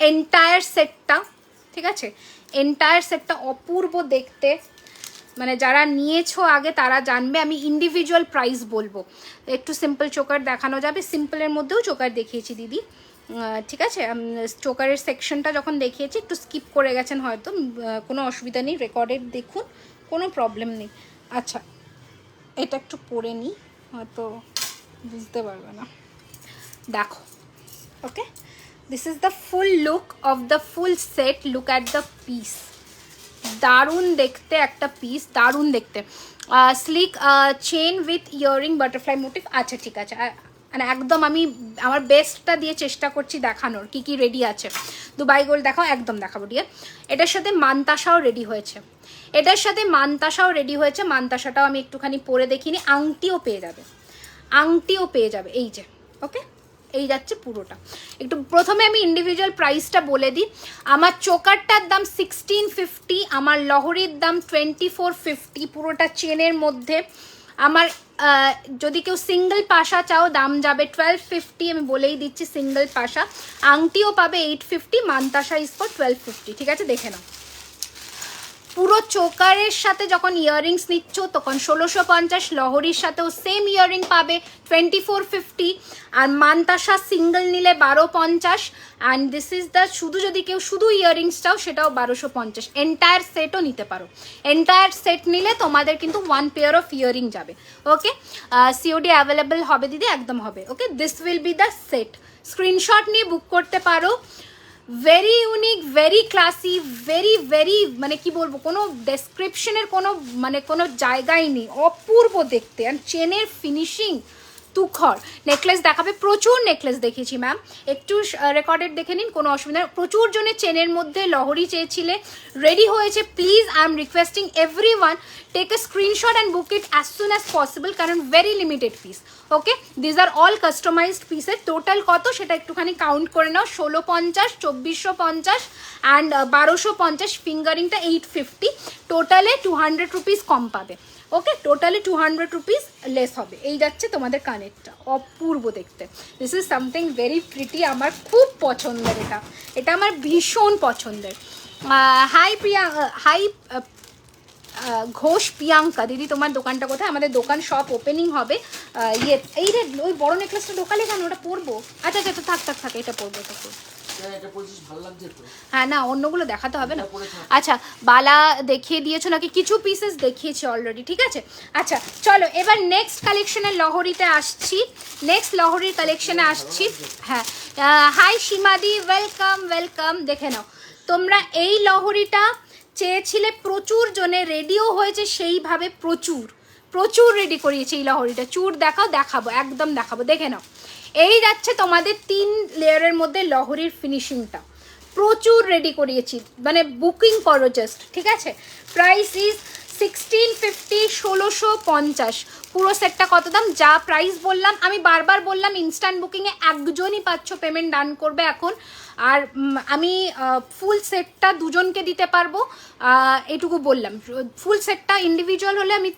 এন্টায়ার সেটটা, ঠিক আছে? এন্টায়ার সেটটা অপূর্ব দেখতে, মানে যারা নিয়েছো আগে তারা জানবে। আমি ইন্ডিভিজুয়াল প্রাইস বলবো, একটু সিম্পল চোকার দেখানো যাবে, সিম্পলের মধ্যেও চোকার দেখিয়েছি দিদি, ঠিক আছে, চোকারের সেকশনটা যখন দেখিয়েছি একটু স্কিপ করে গেছেন হয়তো, কোনো অসুবিধা নেই, রেকর্ডেড দেখুন, কোনো প্রবলেম নেই। আচ্ছা এটা একটু পরে নিই, হয়তো বুঝতে পারবে না, দেখো। Okay, this is the full look of the full set, look at the piece, দারুণ দেখতে একটা পিস, দারুণ দেখতে। Sleek chain with earring butterfly motif. আচ্ছা ঠিক আছে, মানে একদম আমি আমার বেস্টটা দিয়ে চেষ্টা করছি দেখানোর কি কি রেডি আছে। দুবাই গোল্ড দেখাও, একদম দেখাবো ডিয়ার। এটার সাথে মানতাসাও রেডি হয়েছে, এটার সাথে মানতাসাও রেডি হয়েছে, মানতাসাটাও আমি একটুখানি পরে দেখিনি। আংটিও পেয়ে যাবে, আংটিও পেয়ে যাবে, এই যে। ওকে, এই যাচ্ছে পুরোটা। একটু প্রথমে আমি ইন্ডিভিজুয়াল প্রাইসটা বলে দিই। আমার চোকারটার দাম 1650, আমার লহরির দাম 2450, পুরোটা চেনের মধ্যে। আমার যদি কেউ সিঙ্গেল পাশা চাও দাম যাবে 1250, আমি বলেই দিচ্ছি সিঙ্গেল পাশা। আংটিও পাবে 850, মানতাসা ইজ ফর 1250, ঠিক আছে, দেখে নাও। পুরো চোকারের সাথে যখন ইয়াররিংস নিচ্ছ তখন 1650, লহরির সাথেও সেম ইয়াররিং পাবে 2450, আর মানতাসা সিঙ্গেল নিলে 1250, অ্যান্ড দিস ইজ দ্য, শুধু যদি কেউ শুধু ইয়াররিংস চাও সেটাও 1250। এন্টায়ার সেটও নিতে পারো, এন্টায়ার সেট নিলে তোমাদের কিন্তু 1 পেয়ার অফ ইয়াররিং যাবে। ওকে, সিওডি অ্যাভেলেবেল হবে দিদি, একদম হবে। Okay, this will be the set, screenshot নিয়ে বুক করতে পারো। Very unique, very classy, very মানে কি বলবো, কোনো ডেসক্রিপশনের কোনো মানে কোনো জায়গাই নেই, অপূর্ব দেখতে। আর চেনের ফিনিশিং তুখর। নেকলেস দেখাবে, প্রচুর নেকলেস দেখেছি ম্যাম, একটু রেকর্ডেড দেখে নিন, কোনো অসুবিধা নেই। প্রচুর জনে চেনের মধ্যে লহরি চেয়েছিলে, রেডি হয়েছে। Please I am requesting everyone, take a screenshot and book it as soon as possible, কারণ very limited piece. Okay, these are all customised পিসের। টোটাল কত সেটা একটুখানি কাউন্ট করে নাও, 1650, 2450 অ্যান্ড 1250, ফিঙ্গারিংটা 850, টোটালে 200 রুপিস কম পাবে। ওকে, টোটালি 200 রুপিস লেস হবে। এই যাচ্ছে তোমাদের কানেরটা, অপূর্ব দেখতে। This is something very pretty, আমার খুব পছন্দের, এটা এটা আমার ভীষণ পছন্দের। হাই প্রিয়া, হাই ঘোষ প্রিয়াঙ্কা দিদি, তোমার দোকানটা কোথায়? আমাদের দোকান শপ ওপেনিং হবে ইয়ে, এই রে ওই বড় নেকলেসটা ঢোকালে কেন, ওটা পরবো। আচ্ছা আচ্ছা, থাক থাক থাক, এটা পরবো, এটা পরবো। হ্যাঁ না, অন্যগুলো দেখাতে হবে না। আচ্ছা, বালা দেখিয়ে দিয়েছো নাকি? কিছু পিসেস দেখিয়েছি অলরেডি, ঠিক আছে। আচ্ছা চলো এবার নেক্সট কালেকশনের লহরিতে আসছি, নেক্সট লহরির কালেকশনে আসছি। হ্যাঁ, হাই সীমাদি, ওয়েলকাম ওয়েলকাম। দেখে নাও, তোমরা এই লহরিটা চেয়েছিলে, প্রচুর জনে, রেডিও হয়েছে সেইভাবে, প্রচুর প্রচুর রেডি করিয়েছে এই লহরিটা। চুর দেখাও, দেখাবো, একদম দেখাবো, দেখে নাও। এই যাচ্ছে তোমাদের 3 লেয়ারের মধ্যে লহরির ফিনিশিংটা, প্রচুর রেডি করিয়েছি, মানে বুকিং করো জাস্ট, ঠিক আছে। Price is 1650, 1650। পুরো সেটটা কত দাম? যা প্রাইস বললাম, আমি বারবার বললাম ইনস্ট্যান্ট বুকিংয়ে একজনই পাচ্ছ পেমেন্ট ডান করবে এখন। আর আমি ফুল সেটটা দুজনকে দিতে পারবো, এটুকু বললাম। ফুল সেটটা ইন্ডিভিজুয়াল হলে আমি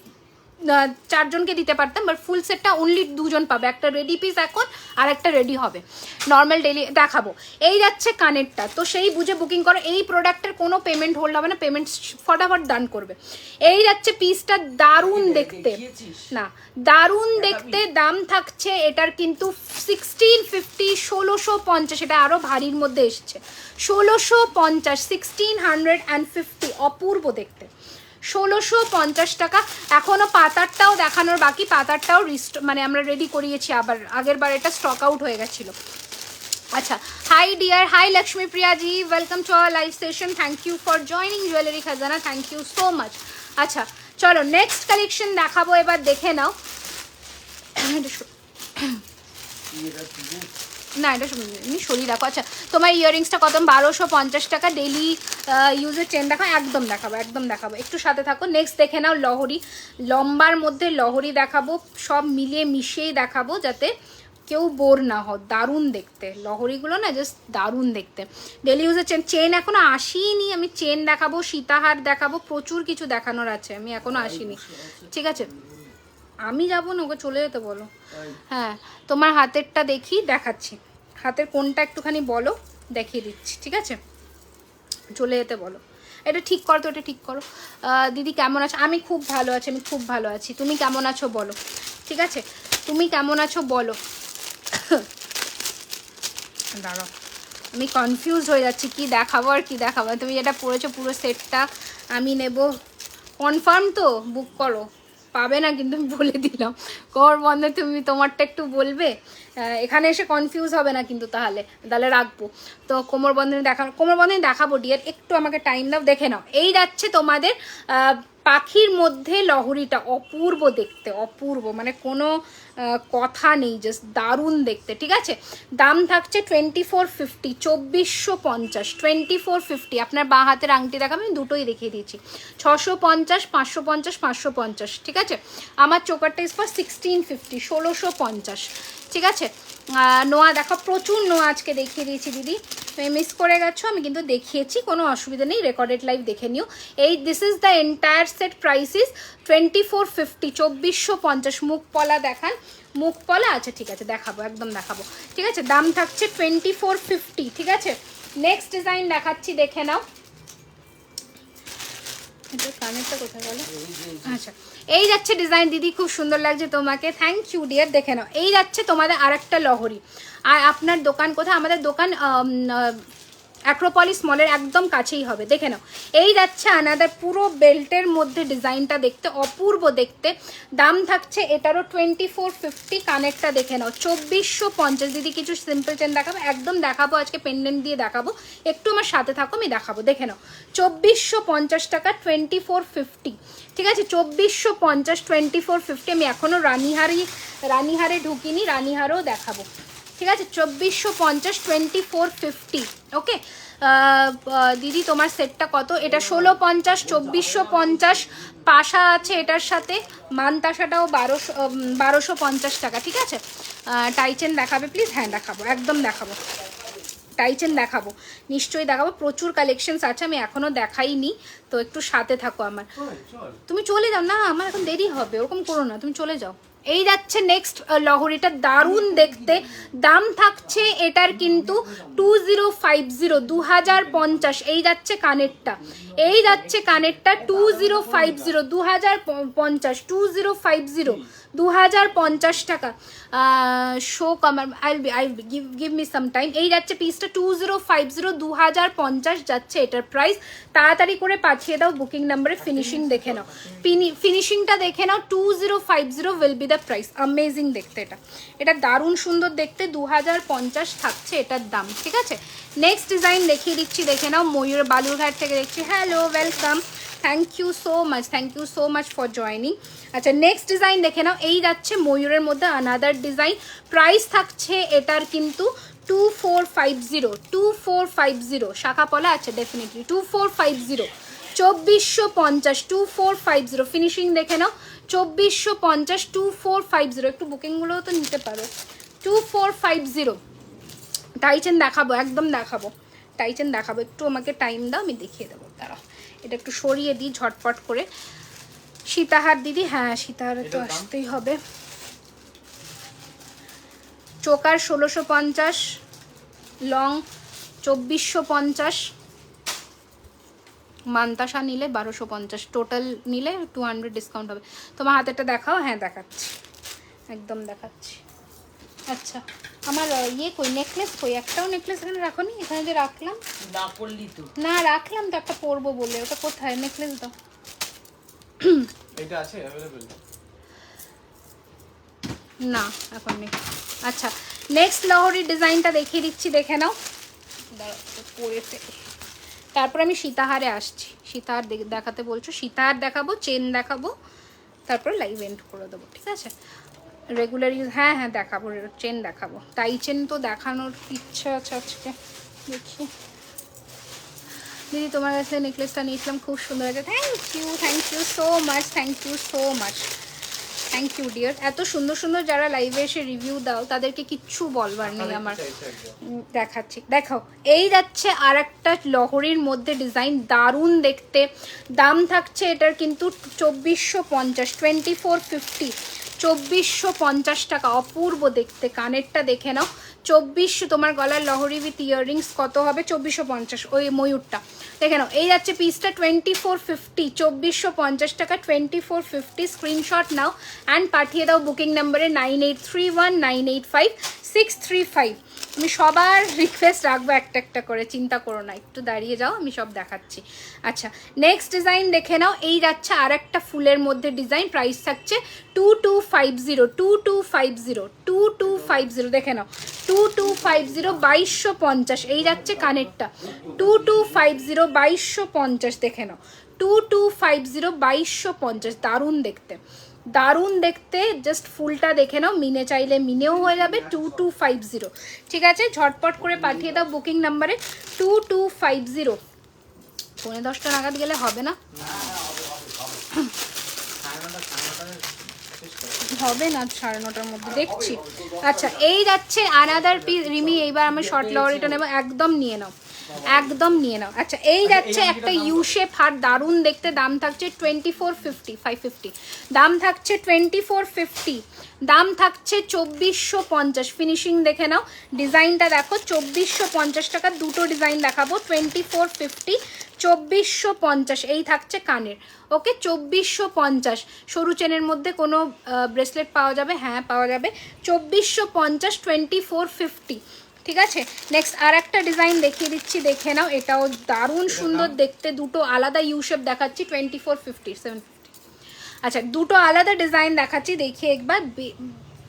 4 জনকে দিতে পারতাম, বাট ফুল সেটটা অনলি 2 জন পাবে। একটা রেডি পিস এখন, আর একটা রেডি হবে, নর্মাল ডেলি দেখাবো। এই যাচ্ছে কানেরটা, তো সেই বুঝে বুকিং করো। এই প্রোডাক্টের কোনো পেমেন্ট হোল্ড হবে না, পেমেন্ট ফটাফট ডান করবে। এই যাচ্ছে পিসটা, দারুণ দেখতে, না দারুণ দেখতে। দাম থাকছে এটার কিন্তু 1650, 1650, এটা আরও ভারীর মধ্যে এসছে। 1650, 1650, অপূর্ব দেখতে, 1650 টাকা। এখনও পাতারটাও দেখানোর বাকি, পাতারটাও মানে আমরা রেডি করিয়েছি, আবার আগের বার এটা স্টক আউট হয়ে গেছিলো। আচ্ছা, hi dear, hi Lakshmi Priya ji, welcome to our live session, thank you for joining jewellery Khazana, thank you so much. আচ্ছা চলো নেক্সট কালেকশন দেখাবো, এবার দেখে নাও। না এটা এমনি সরিয়ে রাখো। আচ্ছা, তোমার ইয়াররিংসটা কত? 1250 টাকা। ডেলি ইউজের চেন দেখাও, একদম দেখাবো, একদম দেখাবো, একটু সাথে থাকো। নেক্সট দেখে নাও লহরি, লম্বার মধ্যে লহরি দেখাবো, সব মিলিয়ে মিশিয়েই দেখাবো যাতে কেউ বোর না হও। দারুণ দেখতে লহরিগুলো, না জাস্ট দারুণ দেখতে। ডেলি ইউজের চেন, চেন এখনো আসিনি, আমি চেন দেখাবো, সীতাহার দেখাবো, প্রচুর কিছু দেখানোর আছে, আমি এখনো আসিনি, ঠিক আছে। আমি যাবো না, ওকে চলে যেতে বলো। হ্যাঁ, তোমার হাতেরটা দেখি, দেখাচ্ছি। হাতের কোনটা একটুখানি বলো, দেখিয়ে দিচ্ছি, ঠিক আছে। চলে যেতে বলো, এটা ঠিক করো তো, এটা ঠিক করো। দিদি কেমন আছো? আমি খুব ভালো আছি, আমি খুব ভালো আছি। তুমি কেমন আছো বলো, ঠিক আছে। তুমি কেমন আছো বলো। দাঁড়াও, আমি কনফিউজ হয়ে যাচ্ছি কি দেখাবো আর কি দেখাবো। তুমি যেটা পড়েছো পুরো সেটটা আমি নেব, কনফার্ম তো? বুক করো, পাবে না কিন্তু আমি বলে দিলাম। কোমর বন্ধে তুমি তোমারটা একটু বলবে, এখানে এসে কনফিউজ হবে না কিন্তু, তাহলে তাহলে রাখবো। তো কোমর বন্ধনী দেখাবো ডিয়ার, একটু আমাকে টাইম দাও, দেখে নাও। এই যাচ্ছে তোমাদের পাখির মধ্যে লহরিটা, অপূর্ব দেখতে, অপূর্ব, মানে কোনো কথা নেই, জাস্ট দারুণ দেখতে, ঠিক আছে। দাম থাকছে 2450, 2450, 2450। আপনার বাঁ হাতের আংটি দেখাবো, আমি দুটোই দেখিয়ে দিয়েছি। 650, 550, 550, ঠিক আছে। আমার চোকারটা ইস ফর 1650, 1650, ঠিক আছে। নোয়া দেখো, প্রচুর নোয়া আজকে দেখিয়ে দিয়েছি দিদি, তুমি মিস করে গেছো, আমি কিন্তু দেখিয়েছি, কোনো অসুবিধা নেই, রেকর্ডেড লাইভ দেখে নিও। এই this is the entire set, price is 2450, 2450। মুখ পলা দেখান, মুখ পলা, আচ্ছা ঠিক আছে দেখাবো, একদম দেখাবো, ঠিক আছে। দাম থাকছে 2450, ঠিক আছে। নেক্সট ডিজাইন দেখাচ্ছি, দেখে নাও। কানেরটা কোথায় গেল? আচ্ছা, এই যাচ্ছে ডিজাইন দিদি, খুব সুন্দর লাগছে তোমাকে, থ্যাংক ইউ ডিয়ার। দেখে নাও, এই যাচ্ছে তোমাদের আরেকটা লহরি। আর আপনার দোকান কোথায়? আমাদের দোকান অ্যাক্রোপলিস মলের একদম কাছেই হবে, দেখে নাও। এই যাচ্ছে আনাদার পুরো বেল্টের মধ্যে ডিজাইনটা দেখতে অপূর্ব দেখতে। দাম থাকছে এটারও 2450। কানেরটা দেখে নাও 2450। দিদি কিছু সিম্পল চেন দেখাবো, একদম দেখাবো, আজকে পেন্ডেন্ট দিয়ে দেখাবো, একটু আমার সাথে থাকো, আমি দেখাবো, দেখে নাও। 2450 টাকা, 2450, ঠিক আছে। 2450, 2450। আমি এখনও রানীহারে ঢুকিনি, রানীহারও দেখাবো, ঠিক আছে। 2450, 2450, ওকে। দিদি তোমার সেটটা কত? এটা 1650, 2450, পাশা আছে এটার সাথে, মানতাসাটাও 1250 টাকা, ঠিক আছে। টাইচেন দেখাবে প্লিজ? হ্যাঁ দেখাবো, একদম দেখাবো, টাইচেন দেখাবো, নিশ্চয়ই দেখাবো, প্রচুর কালেকশনস আছে, আমি এখনো দেখাইনি, তো একটু সাথে থাকো আমার। তুমি চলে যাও না, আমার এখন দেরি হবে, ওরকম করো না, তুমি চলে যাও। এই যাচ্ছে নেক্সট লহরিটা, দারুণ দেখতে। দাম থাকছে এটার কিন্তু 2050, 2050। এই যাচ্ছে কানেরটা, এই যাচ্ছে কানেরটা 2050, 2050, 2050, 2050 টাকা। শো কামার, I give me some time. এই যাচ্ছে পিসটা 2050, 2050 যাচ্ছে এটার প্রাইস। তাড়াতাড়ি করে পাঠিয়ে দাও বুকিং নাম্বারে। ফিনিশিং দেখে নাও, ফিনিশিংটা দেখে নাও। 2050 will be the price. Amazing দেখতে এটা, এটা দারুণ সুন্দর দেখতে। 2050 থাকছে এটার দাম, ঠিক আছে। নেক্সট ডিজাইন দেখিয়ে দিচ্ছি, দেখে নাও। ময়ূর বালুরঘাট থেকে দেখছি, hello, welcome, thank you so much for joining. আচ্ছা, নেক্সট ডিজাইন দেখে নাও। এই যাচ্ছে ময়ূরের মধ্যে আনাদার ডিজাইন। প্রাইস থাকছে এটার কিন্তু 2450, 2450। শাখা পলা আছে ডেফিনেটলি, 2450, 2450, 2450। ফিনিশিং দেখে নাও, 2450, 2450। একটু বুকিংগুলোও তো নিতে পারো। 2450। টাইচেন দেখাবো, একদম দেখাবো, টাইচেন দেখাবো, একটু আমাকে টাইম দাও, আমি দেখিয়ে দেবো, দাঁড়াও এটা একটু সরিয়ে দিই ঝটপট করে। সীতাহার দিদি, হ্যাঁ সীতাহারে তো আসতেই হবে। চোকার 1650, লং 2450, মান্তাসা নিলে 1250, টোটাল নিলে 200 ডিসকাউন্ট হবে। তোমার হাতেরটা দেখাও, হ্যাঁ দেখাচ্ছি, একদম দেখাচ্ছি। আচ্ছা, আমার ইয়ে কই, নেকলেস কই? একটাও নেকলেস এখানে রাখো নি? এখানে যে রাখলাম, না রাখলাম তো একটা পরবো বলে, ওটা কোথায়? নেকলেস দাও। এটা আছে अवेलेबल না এখন নেই। আচ্ছা, নেক্সট লহরির ডিজাইনটা দেখিয়ে দিচ্ছি, দেখে নাও। পরে ফেলি, তারপর আমি সীতাহারে আসছি। সীতাহার দেখাতে বলছো, সীতাহার দেখাবো, চেন দেখাবো, তারপর লাইভ এন্ড করে দেবো, ঠিক আছে। রেগুলার ইউজ, হ্যাঁ হ্যাঁ দেখাবো, চেন দেখাবো। টাই চেন তো দেখানোর ইচ্ছা আছে আজকে, দেখি। দিদি তোমার কাছে নেকলেসটা নিয়েছিলাম, খুব সুন্দর আছে, thank you so much, thank you so much, thank you dear. এত সুন্দর সুন্দর যারা লাইভে এসে রিভিউ দাও তাদেরকে কিচ্ছু বলবার নেই আমার। দেখাচ্ছি, দেখাও। এই যাচ্ছে আর একটা লহরির মধ্যে ডিজাইন, দারুণ দেখতে। দাম থাকছে এটার কিন্তু 2450, 2450, 2450 টাকা। অপূর্ব দেখতে, কানেরটা দেখে নাও। 2400, তোমার গলার লহরি উইথ ইয়াররিংস কত হবে? 2450, ওই ময়ূরটা দেখে নাও। এই যাচ্ছে পিসটা 2450, 2450 টাকা, 2450। স্ক্রিনশট নাও অ্যান্ড পাঠিয়ে দাও বুকিং নাম্বারে 9831985635। আমি সবার রিকোয়েস্ট রাখবো একটা একটা করে, চিন্তা করো না, একটু দাঁড়িয়ে যাও, আমি সব দেখাচ্ছি। আচ্ছা নেক্সট ডিজাইন দেখে নাও। এই যাচ্ছে আর একটা ফুলের মধ্যে ডিজাইন, প্রাইস থাকছে 2250, 2250, 2250 দেখে নাও, 2250, 2250। এই যাচ্ছে কানেরটা 2250, 2250 দেখে নাও, 2250, 2250। দারুণ দেখতে, দারুণ দেখতে, জাস্ট ফুলটা দেখে নাও, মিনে চাইলে মিনেও হয়ে যাবে 2250। ঠিক আছে, ঝটপট করে পাঠিয়ে দাও বুকিং নাম্বারে 2250। 10:30 নাগাদ গেলে হবে না, হবে না 9:30টার মধ্যে দেখছি। আচ্ছা এই যাচ্ছে আনাদার পিস। রিমি এইবার আমি শর্ট লহরিটা নেবো, একদম নিয়ে নাও, একদম নিয়ে নাও। আচ্ছা এই যাচ্ছে একটা ইউ শেপ হার, দারুণ দেখতে, দাম থাকছে 2450, 550 দাম থাকছে, 2450 দাম থাকছে, 2450। ফিনিশিং দেখে নাও, ডিজাইনটা দেখো, 2450 টাকা। দুটো ডিজাইন দেখাবো, 2450, 2450। এই থাকছে কানের, ওকে 2450। সরু চেনের মধ্যে কোনো ব্রেসলেট পাওয়া যাবে, হ্যাঁ পাওয়া যাবে, 2450, 2450। ঠিক আছে, নেক্সট আর একটা ডিজাইন দেখিয়ে দিচ্ছি, দেখে নাও, এটাও দারুণ সুন্দর দেখতে। দুটো আলাদা ইউ শেপ দেখাচ্ছি, 2450, 750। আচ্ছা দুটো আলাদা ডিজাইন দেখাচ্ছি, দেখি একবার।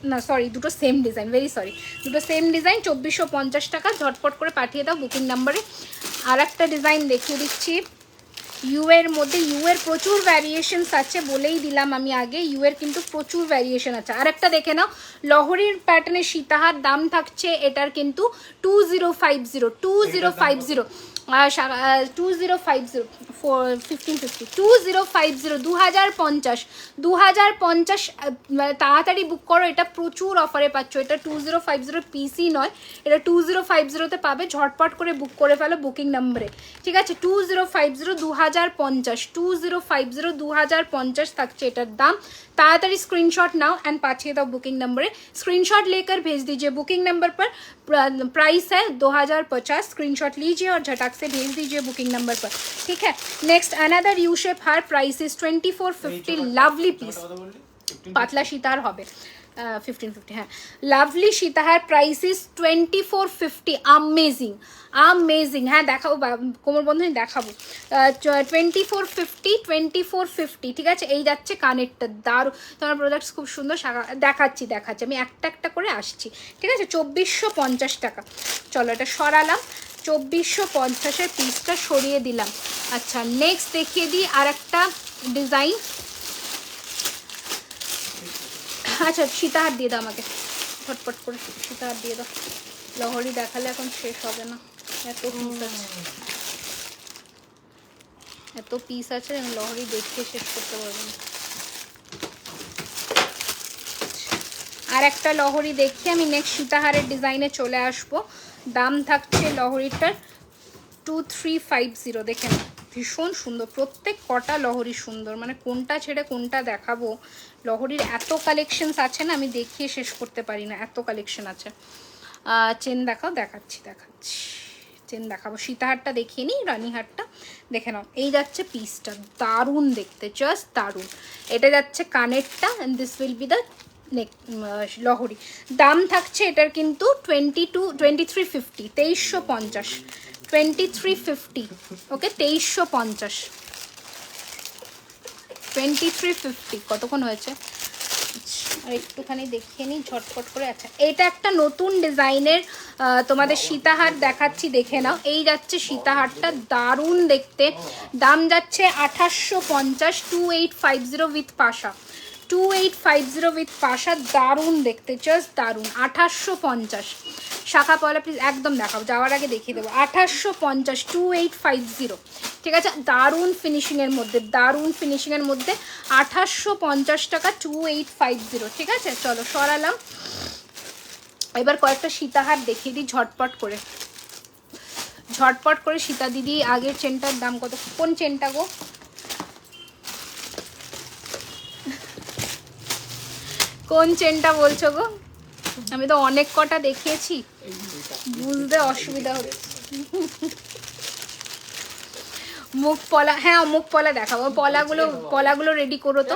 না সরি, দুটো সেম ডিজাইন, ভেরি সরি, দুটো সেম ডিজাইন, 2450 টাকা। ঝটপট করে পাঠিয়ে দাও বুকিং নাম্বারে। আর একটা ডিজাইন দেখিয়ে দিচ্ছি ইউ এর মধ্যে। ইউ এর প্রচুর ভ্যারিয়েশনস আছে, বলেই দিলাম আমি আগে, ইউ এর কিন্তু প্রচুর ভ্যারিয়েশন আছে। আর একটা দেখে নাও, লহরির প্যাটার্নের সীতাহার, দাম থাকছে এটার কিন্তু 2050, 2050, 2050, 1550, 2050, 2050, 2050। তাড়াতাড়ি বুক করো, এটা প্রচুর অফারে পাচ্ছ। এটা 2050 পিসি নয়, এটা 2050-তে পাবে। ঝটপট করে বুক করে ফেলো বুকিং নাম্বারে, ঠিক আছে। 2050, 2050, 2050, 2050 থাকছে এটার दाम। ताड़ाताड़ी स्क्रीनशॉट नाओ एंड पाठिए दाओ बुकिंग नंबर। स्क्रीनशॉट लेकर भेज दीजिए बुकिंग नंबर पर। प्राइस है 2050। स्क्रीनशॉट लीजिए और झटक से भेज दीजिए बुकिंग नंबर पर, ठीक है। नेक्स्ट अनदर यू शेप हार, प्राइस इज 2450। लवली पीस, पातला सीतार होबे 1550, হ্যাঁ লাভলি সীতাহার, প্রাইস ইজ 2450। আমেজিং আমেজিং, হ্যাঁ দেখাবো কোমর বন্ধনী দেখাবো। 2450, 2450, ঠিক আছে। এই যাচ্ছে কানেরটা, দারুণ, তোমার প্রোডাক্টস খুব সুন্দর, দেখাচ্ছি দেখাচ্ছি আমি একটা একটা করে আসছি, ঠিক আছে। 2450 টাকা। চলো এটা সরালাম, 2450-এর পিসটা সরিয়ে দিলাম। আচ্ছা নেক্সট দেখিয়ে দিই আর একটা ডিজাইন। আচ্ছা সীতাহার দিয়ে দাও আমাকে, ফটফট করে সীতাহার দিয়ে দাও। লহরি দেখালে এখন শেষ হবে না, এত পিস আছে, এত পিস আছে, আমি লহরি দেখিয়ে শেষ করতে পারবো না। আর একটা লহরি দেখিয়ে আমি নেক্সট সীতাহারের ডিজাইনে চলে আসবো। দাম থাকছে লহরিটার 2350, দেখে না, ভীষণ সুন্দর, প্রত্যেক কটা লহরি সুন্দর, মানে কোনটা ছেড়ে কোনটা দেখাবো। লহরির এত কালেকশনস আছে না, আমি দেখিয়ে শেষ করতে পারি না, এত কালেকশন আছে। চেন দেখাও, দেখাচ্ছি দেখাচ্ছি, চেন দেখাবো। সীতাহারটা দেখিয়ে নিই, রানীহারটা দেখে নাও। এই যাচ্ছে পিসটা, দারুণ দেখতে, জাস্ট দারুণ। এটা যাচ্ছে কানেরটা, and this will be the neck লহরি। দাম থাকছে এটার কিন্তু 2350, 2350, 2350, ওকে 2350, 2350। কতক্ষণ হয়েছে আর একটুখানি দেখিয়ে নিই ঝটপট করে। আচ্ছা এটা একটা নতুন ডিজাইনের তোমাদের সীতাহার দেখাচ্ছি, দেখে নাও। এই যাচ্ছে সীতাহারটা, দারুণ দেখতে, দাম যাচ্ছে 2850, 2850 উইথ পাশা, 2850 উইথ পাশা, দারুণ দেখতে, জাস্ট দারুণ। 2850 শাখা পয়লা প্লিজ একদম দেখাবো, যাওয়ার আগে দেখিয়ে দেবো। 2850, 2850, ঠিক আছে। দারুণ ফিনিশিংয়ের মধ্যে, দারুণ ফিনিশিংয়ের মধ্যে 2850 টাকা, 2850, ঠিক আছে। চলো সরালাম, এবার কয়েকটা সীতাহার দেখিয়ে দিই ঝটপট করে, ঝটপট করে। সীতা দিদি আগের চেনটার দাম কত? কোন চেনটা গো? কোন চেনটা বলছো গো? আমি তো অনেক কটা দেখিয়েছি, বুঝতে অসুবিধা হচ্ছে। মুখ পলা, হ্যাঁ মুখ পলা দেখাবো, পলাগুলো রেডি করো তো।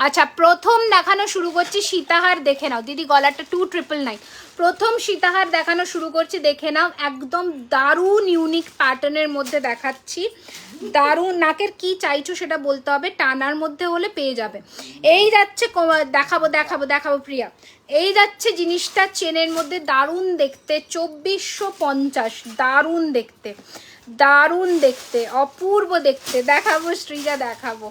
আচ্ছা প্রথম দেখানো শুরু করছি সীতাহার, দেখে নাও দিদি গলাটা 2999। প্রথম সীতাহার দেখানো শুরু করছি, দেখে নাও একদম দারুণ ইউনিক প্যাটার্নের মধ্যে দেখাচ্ছি। দারুণ, নাকের কি চাইছো সেটা বলতে হবে, টানার মধ্যে হলে পেয়ে যাবে। এই যাচ্ছে দেখাবো দেখাবো দেখাবো প্রিয়া, এই যাচ্ছে জিনিসটা চেনের মধ্যে, দারুণ দেখতে, 2450, দারুণ দেখতে, দারুণ দেখতে, অপূর্ব দেখতে। দেখাবো শ্রীজা, দেখাবো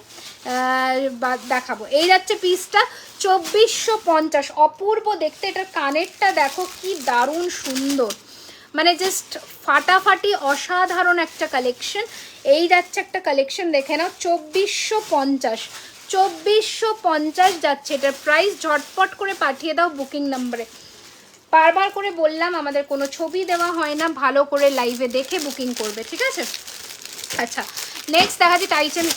দেখাবো। এই যাচ্ছে পিসটা 2450, অপূর্ব দেখতে। এটার কানেরটা দেখো কি দারুণ সুন্দর, মানে জাস্ট ফাটাফাটি অসাধারণ একটা কালেকশন। এই যাচ্ছে একটা কালেকশন, দেখে নাও 2450, 2450 যাচ্ছে এটার প্রাইস। ঝটপট করে পাঠিয়ে দাও বুকিং নাম্বারে। বারবার করে বললাম আমাদের কোনো ছবি দেওয়া হয় না, ভালো করে লাইভে দেখে বুকিং করবে, ঠিক আছে? আচ্ছা নেক্সট দেখাচ্ছি টাইটেন,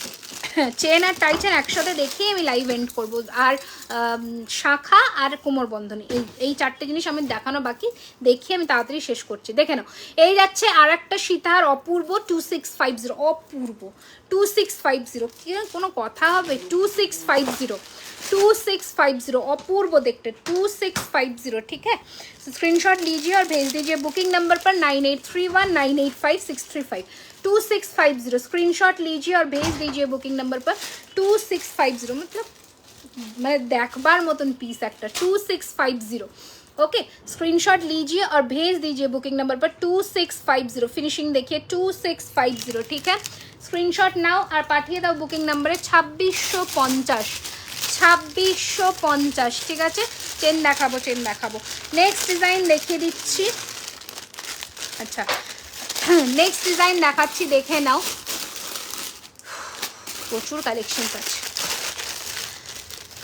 চেন আর টাইটেন একসাথে দেখিয়ে আমি লাইভ এন্ড করবো। আর শাখা আর কোমর বন্ধনী, এই চারটে জিনিস আমি দেখানো বাকি, দেখিয়ে আমি তাড়াতাড়ি শেষ করছি। দেখে নাও এই যাচ্ছে আর একটা সীতাহার, অপূর্ব 2650, অপূর্ব 2650, কি কোনো কথা হবে? 2650, 2650, अपूर्व देखते 2650, ठीक है? स्क्रीनशॉट लीजिए और भेज दीजिए बुकिंग नंबर पर 9831985635, 2650। स्क्रीनशॉट लीजिए और भेज दीजिए बुकिंग नंबर पर 2650, मतलब मैं देखबार मतन पीस একটা 2650, ओके? स्क्रीनशॉट लीजिए और भेज दीजिए बुकिंग नंबर पर 2650। फिनिशिंग देखिए 2650, ठीक है? स्क्रीनशॉट नाउ और पाठिए दाओ बुकिंग नंबरे 2650, 2650, ঠিক আছে? চেন দেখাবো, চেন দেখাবো। নেক্সট ডিজাইন দেখিয়ে দিচ্ছি। আচ্ছা নেক্সট ডিজাইন দেখাচ্ছি, দেখে নাও, প্রচুর কালেকশন আছে,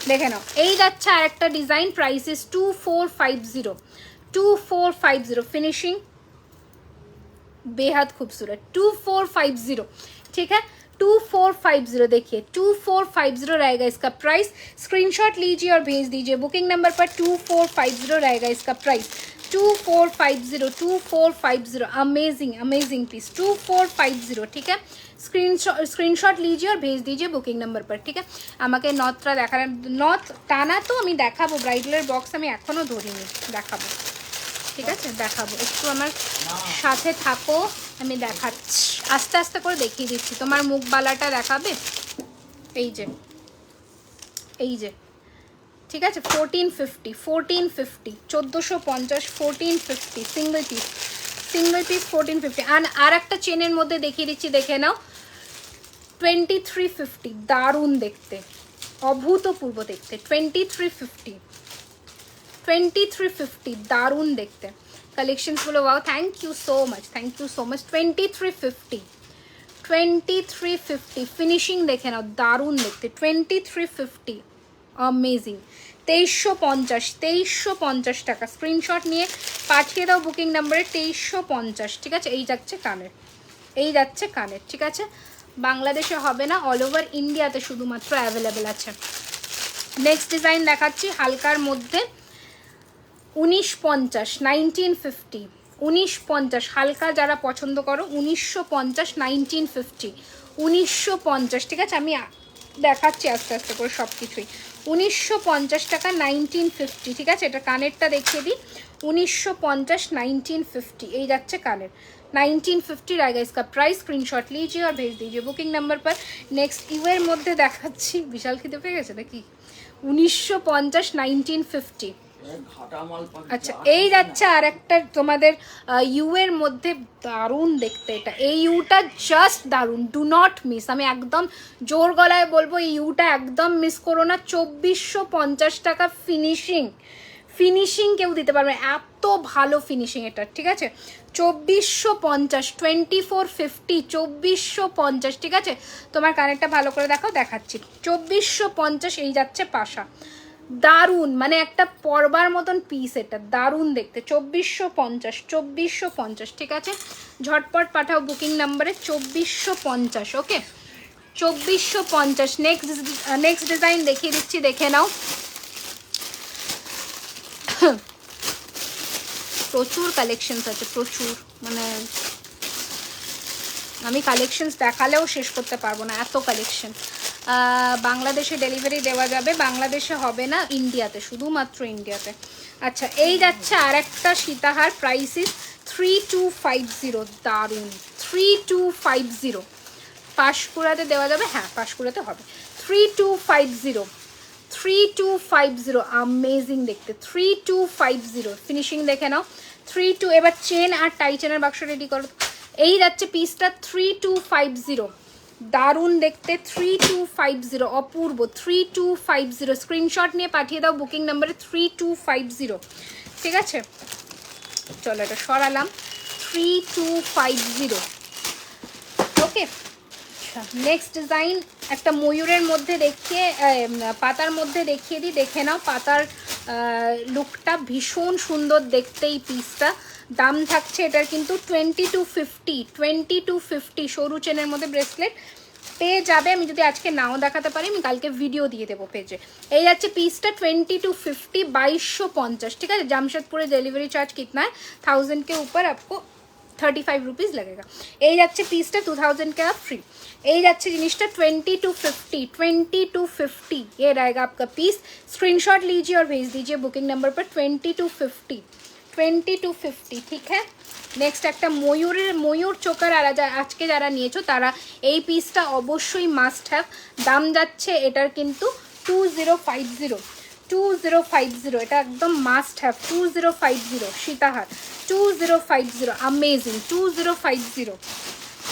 দেখে নাও। এই যাচ্ছে আর একটা ডিজাইন, প্রাইস ইজ 2450, 2450। फिनिशिंग बेहद खूबसूरत 2450, ठीक है? 2450 देखिए 2450 रहेगा इसका प्राइस। स्क्रीनशॉट लीजिए और भेज दीजिए बुकिंग नंबर पर 2450 रहेगा इसका प्राइस। 2450, 2450, अमेजिंग अमेजिंग पीस 2450, ठीक है? स्क्रीनशॉट लीजिए और भेज दीजिए बुकिंग नंबर पर, ठीक है? আমাকে নথটা দেখার, নথ টানা তো আমি দেখাবো, ব্রাইডালের বক্স আমি এখনো ধরিনি, দেখাবো, ঠিক আছে? দেখাবো, একটু আমার সাথে থাকো, আমি দেখাচ্ছি, আস্তে আস্তে করে দেখিয়ে দিচ্ছি। তোমার মুখ বালাটা দেখাবে, এই যে, এই যে, ঠিক আছে? 1450, 1450, 1450, 1450, সিঙ্গল পিস, সিঙ্গল পিস 1450। আর একটা চেনের মধ্যে দেখিয়ে দিচ্ছি, দেখে নাও 2350, দারুণ দেখতে, অভূতপূর্ব দেখতে, 2350, 2350, দারুণ দেখতে। কালেকশনসগুলো wow, thank you so much, thank you so much. 2350, 2350, finishing দেখে নাও, দারুণ দেখতে, 2350, अमेजिंग। 2350, 2350 টাকা। স্ক্রিনশট নিয়ে পাঠিয়ে দাও বুকিং নাম্বারে 2350, ঠিক আছে? এই যাচ্ছে কানের, এই যাচ্ছে কানের, ঠিক আছে? বাংলাদেশে হবে না, অল ওভার ইন্ডিয়াতে শুধুমাত্র অ্যাভেলেবেল আছে। নেক্সট ডিজাইন দেখাচ্ছি হালকার মধ্যে 1950, 1950, 1950, হালকা যারা পছন্দ করো 1950, 1950, 1950, ঠিক আছে? আমি দেখাচ্ছি আস্তে আস্তে করে সব কিছুই। 1950 টাকা, 1950, ঠিক আছে? এটা কানেরটা দেখিয়ে দিই, 1950, 1950, এই যাচ্ছে কানের, 1950 रहेगा इसका प्राइस। स्क्रीनशॉट लीजिए और भेज दीजिए बुकिंग नंबर पर। नेक्स्ट ইউয়ের মধ্যে দেখাচ্ছি, বিশাল খিদে পেয়ে গেছে নাকি? 1950, 1950, আচ্ছা এই যাচ্ছে আর একটা তোমাদের ইউয়ের মধ্যে, দারুণ দেখতে এটা। এই ইউটা জাস্ট দারুণ, ডু নট মিস, আমি একদম জোর গলায় বলবো এই ইউটা একদম মিস করো না। 2450 টাকা, ফিনিশিং, ফিনিশিং কেউ দিতে পারবে, এত ভালো ফিনিশিং এটা, ঠিক আছে? 2450, 2450, 2450, ঠিক আছে? তোমার কানেরটা ভালো করে দেখাও, দেখাচ্ছি। 2450, এই যাচ্ছে পাশা, দারুণ, মানে একটা পরবার মতন পিস এটা, দারুণ দেখতে। 2450, 2450, ঠিক আছে? ঝটপট পাঠাও বুকিং নাম্বারে 2450, ওকে? 2450। নেক্সট ডিজাইন দেখিয়ে দিচ্ছি, দেখে নাও। প্রচুর কালেকশনস আছে, প্রচুর, মানে আমি কালেকশনস দেখালেও শেষ করতে পারবো না, এত কালেকশন। বাংলাদেশে ডেলিভারি দেওয়া যাবে, বাংলাদেশে হবে না, ইন্ডিয়াতে, শুধুমাত্র ইন্ডিয়াতে। আচ্ছা এই যাচ্ছে আর একটা সীতাহার, প্রাইস ইস 3250, দারুণ 3250। পাঁশকুড়াতে দেওয়া যাবে, হ্যাঁ পাঁশকুড়াতে হবে। 3250, 3250, আমেজিং দেখতে, 3250 ফিনিশিং দেখে নাও। 32, এবার চেন আর টাই চেনের বাক্স রেডি করো। এই যাচ্ছে পিসটা 3250, দারুণ দেখতে, 3250, অপূর্ব 3250। স্ক্রিনশট নিয়ে পাঠিয়ে দাও বুকিং নাম্বারে 3250, ঠিক আছে? চলো এটা সরালাম, 3250, ওকে। আচ্ছা নেক্সট ডিজাইন একটা ময়ূরের মধ্যে দেখিয়ে, পাতার মধ্যে দেখিয়ে দিই, দেখে নাও। পাতার লুকটা ভীষণ সুন্দর দেখতে এই পিসটা। দাম থাকছে এটার কিন্তু 2250, 2250, সরু চেনের মধ্যে ব্রেসলেট পেয়ে যাবে। আমি যদি আজকে নাও দেখাতে পারি, আমি কালকে ভিডিও দিয়ে দেবো পেজে। এই যাচ্ছে পিসটা 2250, 2250, ঠিক আছে? জামশেদপুরে डिलीवरी चार्ज कितना है, 1000 के ऊपर आपको 35 रुपीज़ लगेगा। এই যাচ্ছে পিসটা 2000 का फ्री। এই যাচ্ছে জিনিসটা 2250, 2250, ये रहेगा आपका पीस। स्क्रीनशॉट लीजिए और भेज दीजिए बुकिंग नंबर पर 2250, 2250, ঠিক है? নেক্সট একটা ময়ূর চোকার, আর আজকে যারা নিয়েছো তারা এই পিসটা অবশ্যই মাস্ট হ্যাভ। দাম যাচ্ছে এটার কিন্তু 2050, 2050, এটা একদম মাস্ট হ্যাভ। 2050 সীতাহার, 2050, अमेजिंग 2050,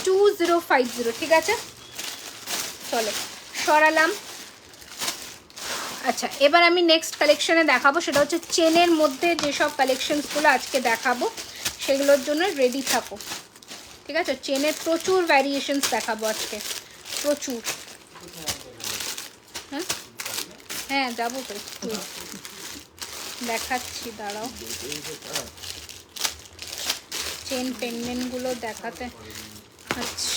2050, ঠিক আছে? চলো সরালাম। আচ্ছা এবার আমি নেক্সট কালেকশনে দেখাবো, সেটা হচ্ছে চেনের মধ্যে যেসব কালেকশনসগুলো আজকে দেখাবো সেগুলোর জন্য রেডি থাকো, ঠিক আছে? চেনের প্রচুর ভ্যারিয়েশনস দেখাবো আজকে, প্রচুর। হ্যাঁ হ্যাঁ যাবো তো, দেখাচ্ছি, দাঁড়াও। চেন পেন্ডেন্টগুলো দেখাতে, আচ্ছা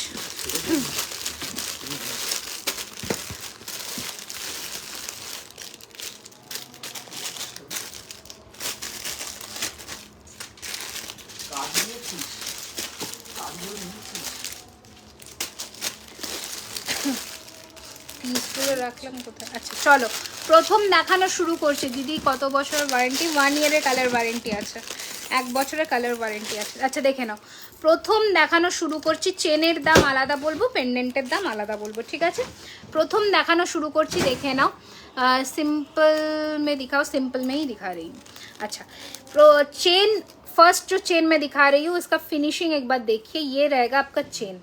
পিসগুলো রাখলাম কোথায়? আচ্ছা চলো প্রথম দেখানো শুরু করছি। দিদি কত বছর ওয়ারেন্টি? 1 ইয়ারের কালার ওয়ারেন্টি আছে, 1 বছরের কালার ওয়ারেন্টি আছে। আচ্ছা দেখে নাও, প্রথম দেখানো শুরু করছি। চেনের দাম আলাদা বলবো, পেন্ডেন্টের দাম আলাদা বলবো, ঠিক আছে? প্রথম দেখানো শুরু করছি, দেখে নাও। सिंपल में दिखाओ, सिंपल में ही दिखा रही हूँ। अच्छा चेन, फर्स्ट जो चेन मैं दिखा रही हूँ इसका फिनिशिंग एक बार देखिए। ये रहेगा आपका चेन,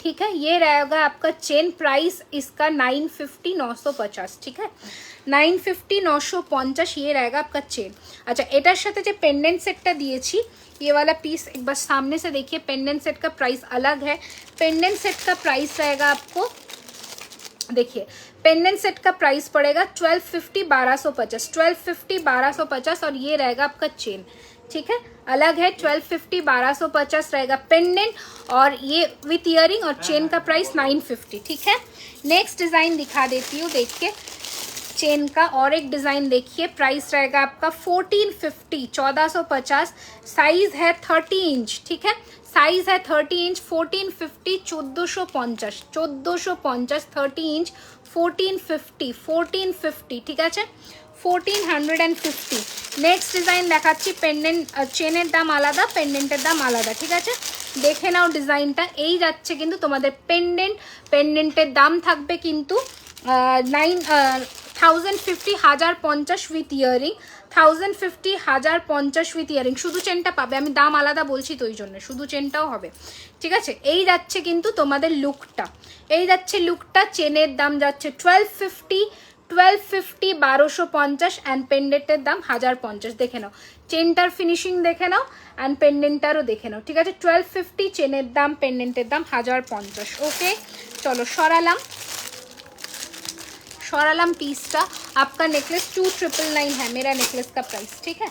ठीक है? ये रहेगा आपका चेन। प्राइस इसका 950, 950, ठीक है? 950, 950 ये रहेगा आपका चेन। अच्छा एटार साथे जो पेंडेंट सेटटा दिएছি, ये वाला पीस एक बार सामने से देखिए। पेंडेंट सेट का प्राइस अलग है। पेंडेंट सेट का प्राइस रहेगा आपको, देखिए पेंडेंट सेट का प्राइस पड़ेगा 1250, 1250, 1250, 1250, और ये रहेगा आपका चेन, ठीक है? अलग है, 1250, 1250 रहेगा पेंडेंट, और ये विथ इयरिंग और चेन का प्राइस 950, ठीक है? नेक्स्ट डिजाइन दिखा देती हूँ, देखिए चेन का और एक डिजाइन देखिए। प्राइस रहेगा आपका 1450, 1450, साइज है 30 इंच, ठीक है? साइज है 30 इंच, 1450, 1450, 1450, 30 इंच, 1450, 1450, ঠিক আছে? 1450। নেক্সট ডিজাইন দেখাচ্ছি। পেন্ডেন্ট, চেনের দাম আলাদা, পেন্ডেন্টের দাম আলাদা, ঠিক আছে? দেখে নাও ডিজাইনটা। এই যাচ্ছে কিন্তু তোমাদের পেন্ডেন্টের দাম থাকবে কিন্তু 1050, 1050 উইথ ইয়ারিং, 1050, 1050 উইথ ইয়ারিং। শুধু চেনটা পাবে, আমি দাম আলাদা বলছি তো ওই জন্য, শুধু চেনটাও হবে, ঠিক আছে? এই যাচ্ছে কিন্তু তোমাদের লুকটা, এই যাচ্ছে লুকটা। চেনের দাম যাচ্ছে 1250, 1250, 1250, অ্যান্ড পেন্ডেন্টের দাম 1050। দেখে নাও চেনটার ফিনিশিং, দেখে নাও, অ্যান্ড পেন্ডেন্টটারও দেখে নাও, ঠিক আছে? 1250 চেনের দাম, পেন্ডেন্টের দাম 1050, ওকে। চলো সরালাম पीसटा। आपका नेकलेस 2999 है, मेरा नेकलेस का प्राइस, ठीक है?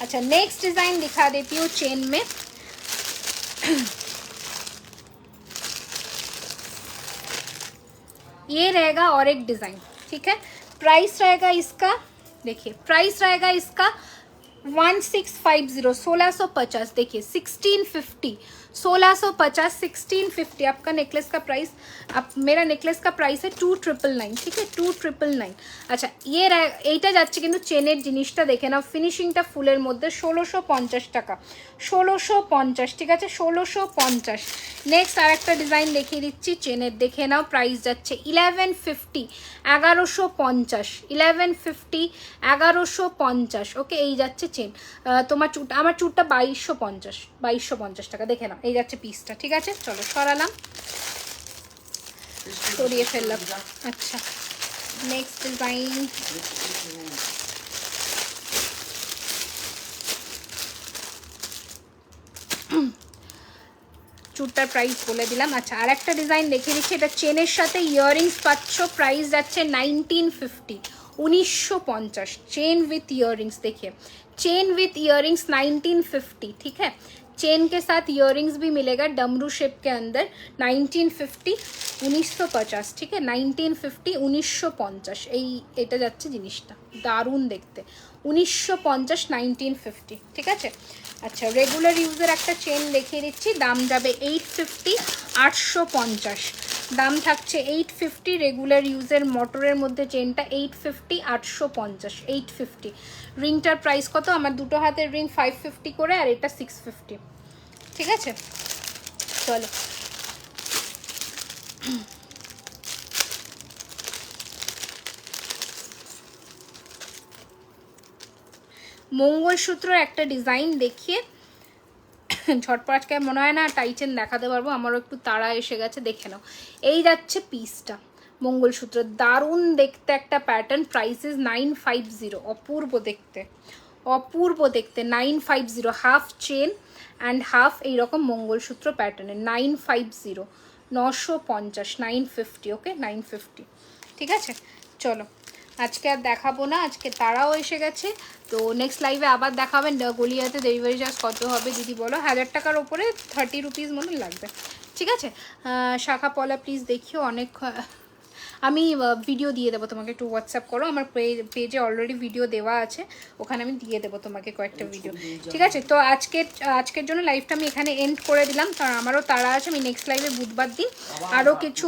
अच्छा नेक्स्ट डिजाइन दिखा देती हूँ चेन में। ये रहेगा और एक डिजाइन, ठीक है? प्राइस रहेगा इसका, देखिए प्राइस रहेगा इसका 1650, 1650, देखिए 1650, 1650, 1650 आपका नेकलेस का प्राइस। अब मेरा नेकलेस का प्राइस है 2999, ठीक है 2999। আচ্ছা এইটা যাচ্ছে কিন্তু চেনের জিনিসটা দেখে নাও, ফিনিশিংটা ফুলের মধ্যে 1650 টাকা, 1650, ঠিক আছে 1650। নেক্সট আর একটা ডিজাইন দেখিয়ে দিচ্ছি চেনের, দেখে নাও প্রাইস যাচ্ছে 1150, 1150, 1150, 1150। ওকে এই যাচ্ছে চেন। তোমার চুটটা, আমার চুটটা 2250, 2250 টাকা, দেখে নাও এই যাচ্ছে পিসটা, ঠিক আছে চলো সরালাম, সরিয়ে ফেললাম। আচ্ছা নেক্সট ডিজাইন, চুটটার প্রাইস বলে দিলাম। আচ্ছা আর একটা ডিজাইন দেখিয়ে দিচ্ছি, এটা চেনের সাথে ইয়াররিংস পাচ্ছ, প্রাইস যাচ্ছে 1950, 1950, चेन विथ इयररिंग्स। देखिए चेन विथ इयररिंग्स 1950, ठीक है चेन के साथ इयररिंग्स भी मिलेगा डमरू शेप के अंदर, 1950, 1950, ঠিক আছে 1950, 1950 এই এটা যাচ্ছে জিনিসটা, দারুণ দেখতে, 1950, 1950, ঠিক আছে। আচ্ছা রেগুলার ইউজের একটা চেন দেখিয়ে দিচ্ছি, দাম যাবে 850, 850, দাম থাকছে 850, রেগুলার ইউজের মোটরের মধ্যে চেনটা 850, 850, 850। রিংটার প্রাইস কত, আমার দুটো হাতের রিং 550 করে আর এটা 650, ঠিক আছে চলো। মঙ্গলসূত্রের একটা ডিজাইন দেখিয়ে ঝটপট আজকে মনে হয় না টাইচেন দেখাতে পারবো, আমারও একটু তাড়া এসে গেছে, দেখে নাও এই যাচ্ছে পিসটা মঙ্গলসূত্রের, দারুণ দেখতে একটা প্যাটার্ন, প্রাইস ইজ 950, অপূর্ব দেখতে, অপূর্ব দেখতে 950, হাফ চেন অ্যান্ড হাফ এইরকম মঙ্গলসূত্র প্যাটার্নের, 950, 950, 950, ওকে 950, ঠিক আছে চলো আজকে আর দেখাবো না, আজকে তারাও এসে গেছে, তো নেক্সট লাইভে আবার দেখাবেন। গলিয়াতে ডেলিভারি চার্জ কত হবে দিদি বলো, 1000 টাকার ওপরে 30 রুপিস মনে লাগবে, ঠিক আছে। শাখা পলা প্লিজ দেখিও, অনেক আমি ভিডিও দিয়ে দেবো তোমাকে, একটু হোয়াটসঅ্যাপ করো, আমার পেজে অলরেডি ভিডিও দেওয়া আছে, ওখানে আমি দিয়ে দেবো তোমাকে কয়েকটা ভিডিও, ঠিক আছে। তো আজকের জন্য লাইভটা আমি এখানে এন্ড করে দিলাম, কারণ আমারও তাড়া আছে, আমি নেক্সট লাইভে বুধবার দিন আরও কিছু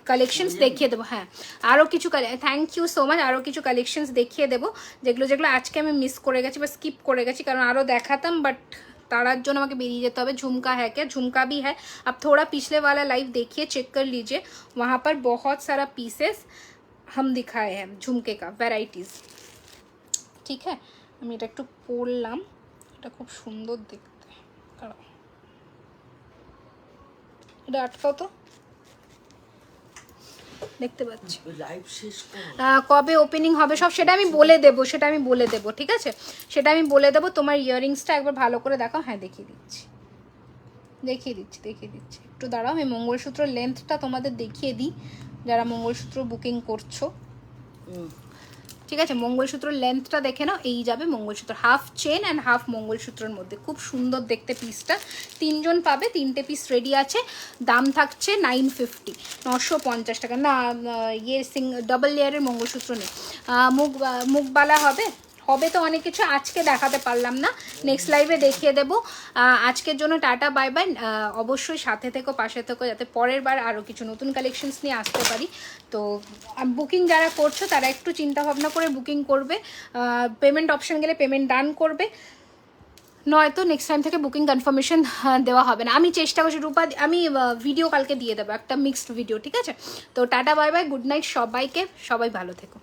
কালেকশনস দেখিয়ে দেবো, হ্যাঁ আরও কিছু থ্যাংক ইউ সো মাচ, আরও কিছু কালেকশনস দেখিয়ে দেবো, যেগুলো আজকে আমি মিস করে গেছি বা স্কিপ করে গেছি, কারণ আরও দেখাতাম বাট तारार जोन हमें बेरिए जाते हैं। झुमका है क्या, झुमका भी है। अब थोड़ा पिछले वाला लाइव देखिए, चेक कर लीजिए, वहाँ पर बहुत सारा पीसेस हम दिखाए हैं झुमके का, वैराइटीज़, ठीक है। আমি এটা একটু পরলাম, এটা খুব সুন্দর দেখতে, এটা আটকাও তো, দেখতে পাচ্ছি লাইভ শেষ কবে ওপেনিং হবে সব সেটা আমি বলে দেবো, ঠিক আছে, সেটা আমি বলে দেবো। তোমার ইয়াররিংসটা একবার ভালো করে দেখাও, হ্যাঁ দেখিয়ে দিচ্ছি একটু দাঁড়াও, আমি মঙ্গলসূত্রের লেন্থটা তোমাদের দেখিয়ে দিই যারা মঙ্গলসূত্র বুকিং করছো, ঠিক আছে। মঙ্গলসূত্রের লেন্থটা দেখে নাও, এই যাবে mangalsutra, half chain and half মঙ্গলসূত্রের মধ্যে, খুব সুন্দর দেখতে পিসটা, 3 জন পাবে, 3টে পিস রেডি আছে, দাম থাকছে 950, 950 টাকা। না ইয়ে ডাবল লেয়ারের মঙ্গলসূত্র নেই, মুখবালা হবে তো অনেক কিছু, আজকে দেখাতে পারলাম না, নেক্সট লাইভে দেখিয়ে দেবো। আজকের জন্য টাটা বাই বাই, অবশ্যই সাথে থেকো, পাশে থেকো, যাতে পরের বার আরও কিছু নতুন কালেকশনস নিয়ে আসতে পারি। তো বুকিং যারা করছো তারা একটু চিন্তা ভাবনা করে বুকিং করবে, পেমেন্ট অপশন গেলে পেমেন্ট ডান করবে, নয়তো নেক্সট টাইম থেকে বুকিং কনফার্মেশন দেওয়া হবে না। আমি চেষ্টা করছি রূপা, আমি ভিডিও কালকে দিয়ে দেবো একটা মিক্সড ভিডিও, ঠিক আছে। তো tata bye bye, good night সবাইকে, সবাই ভালো থেকো।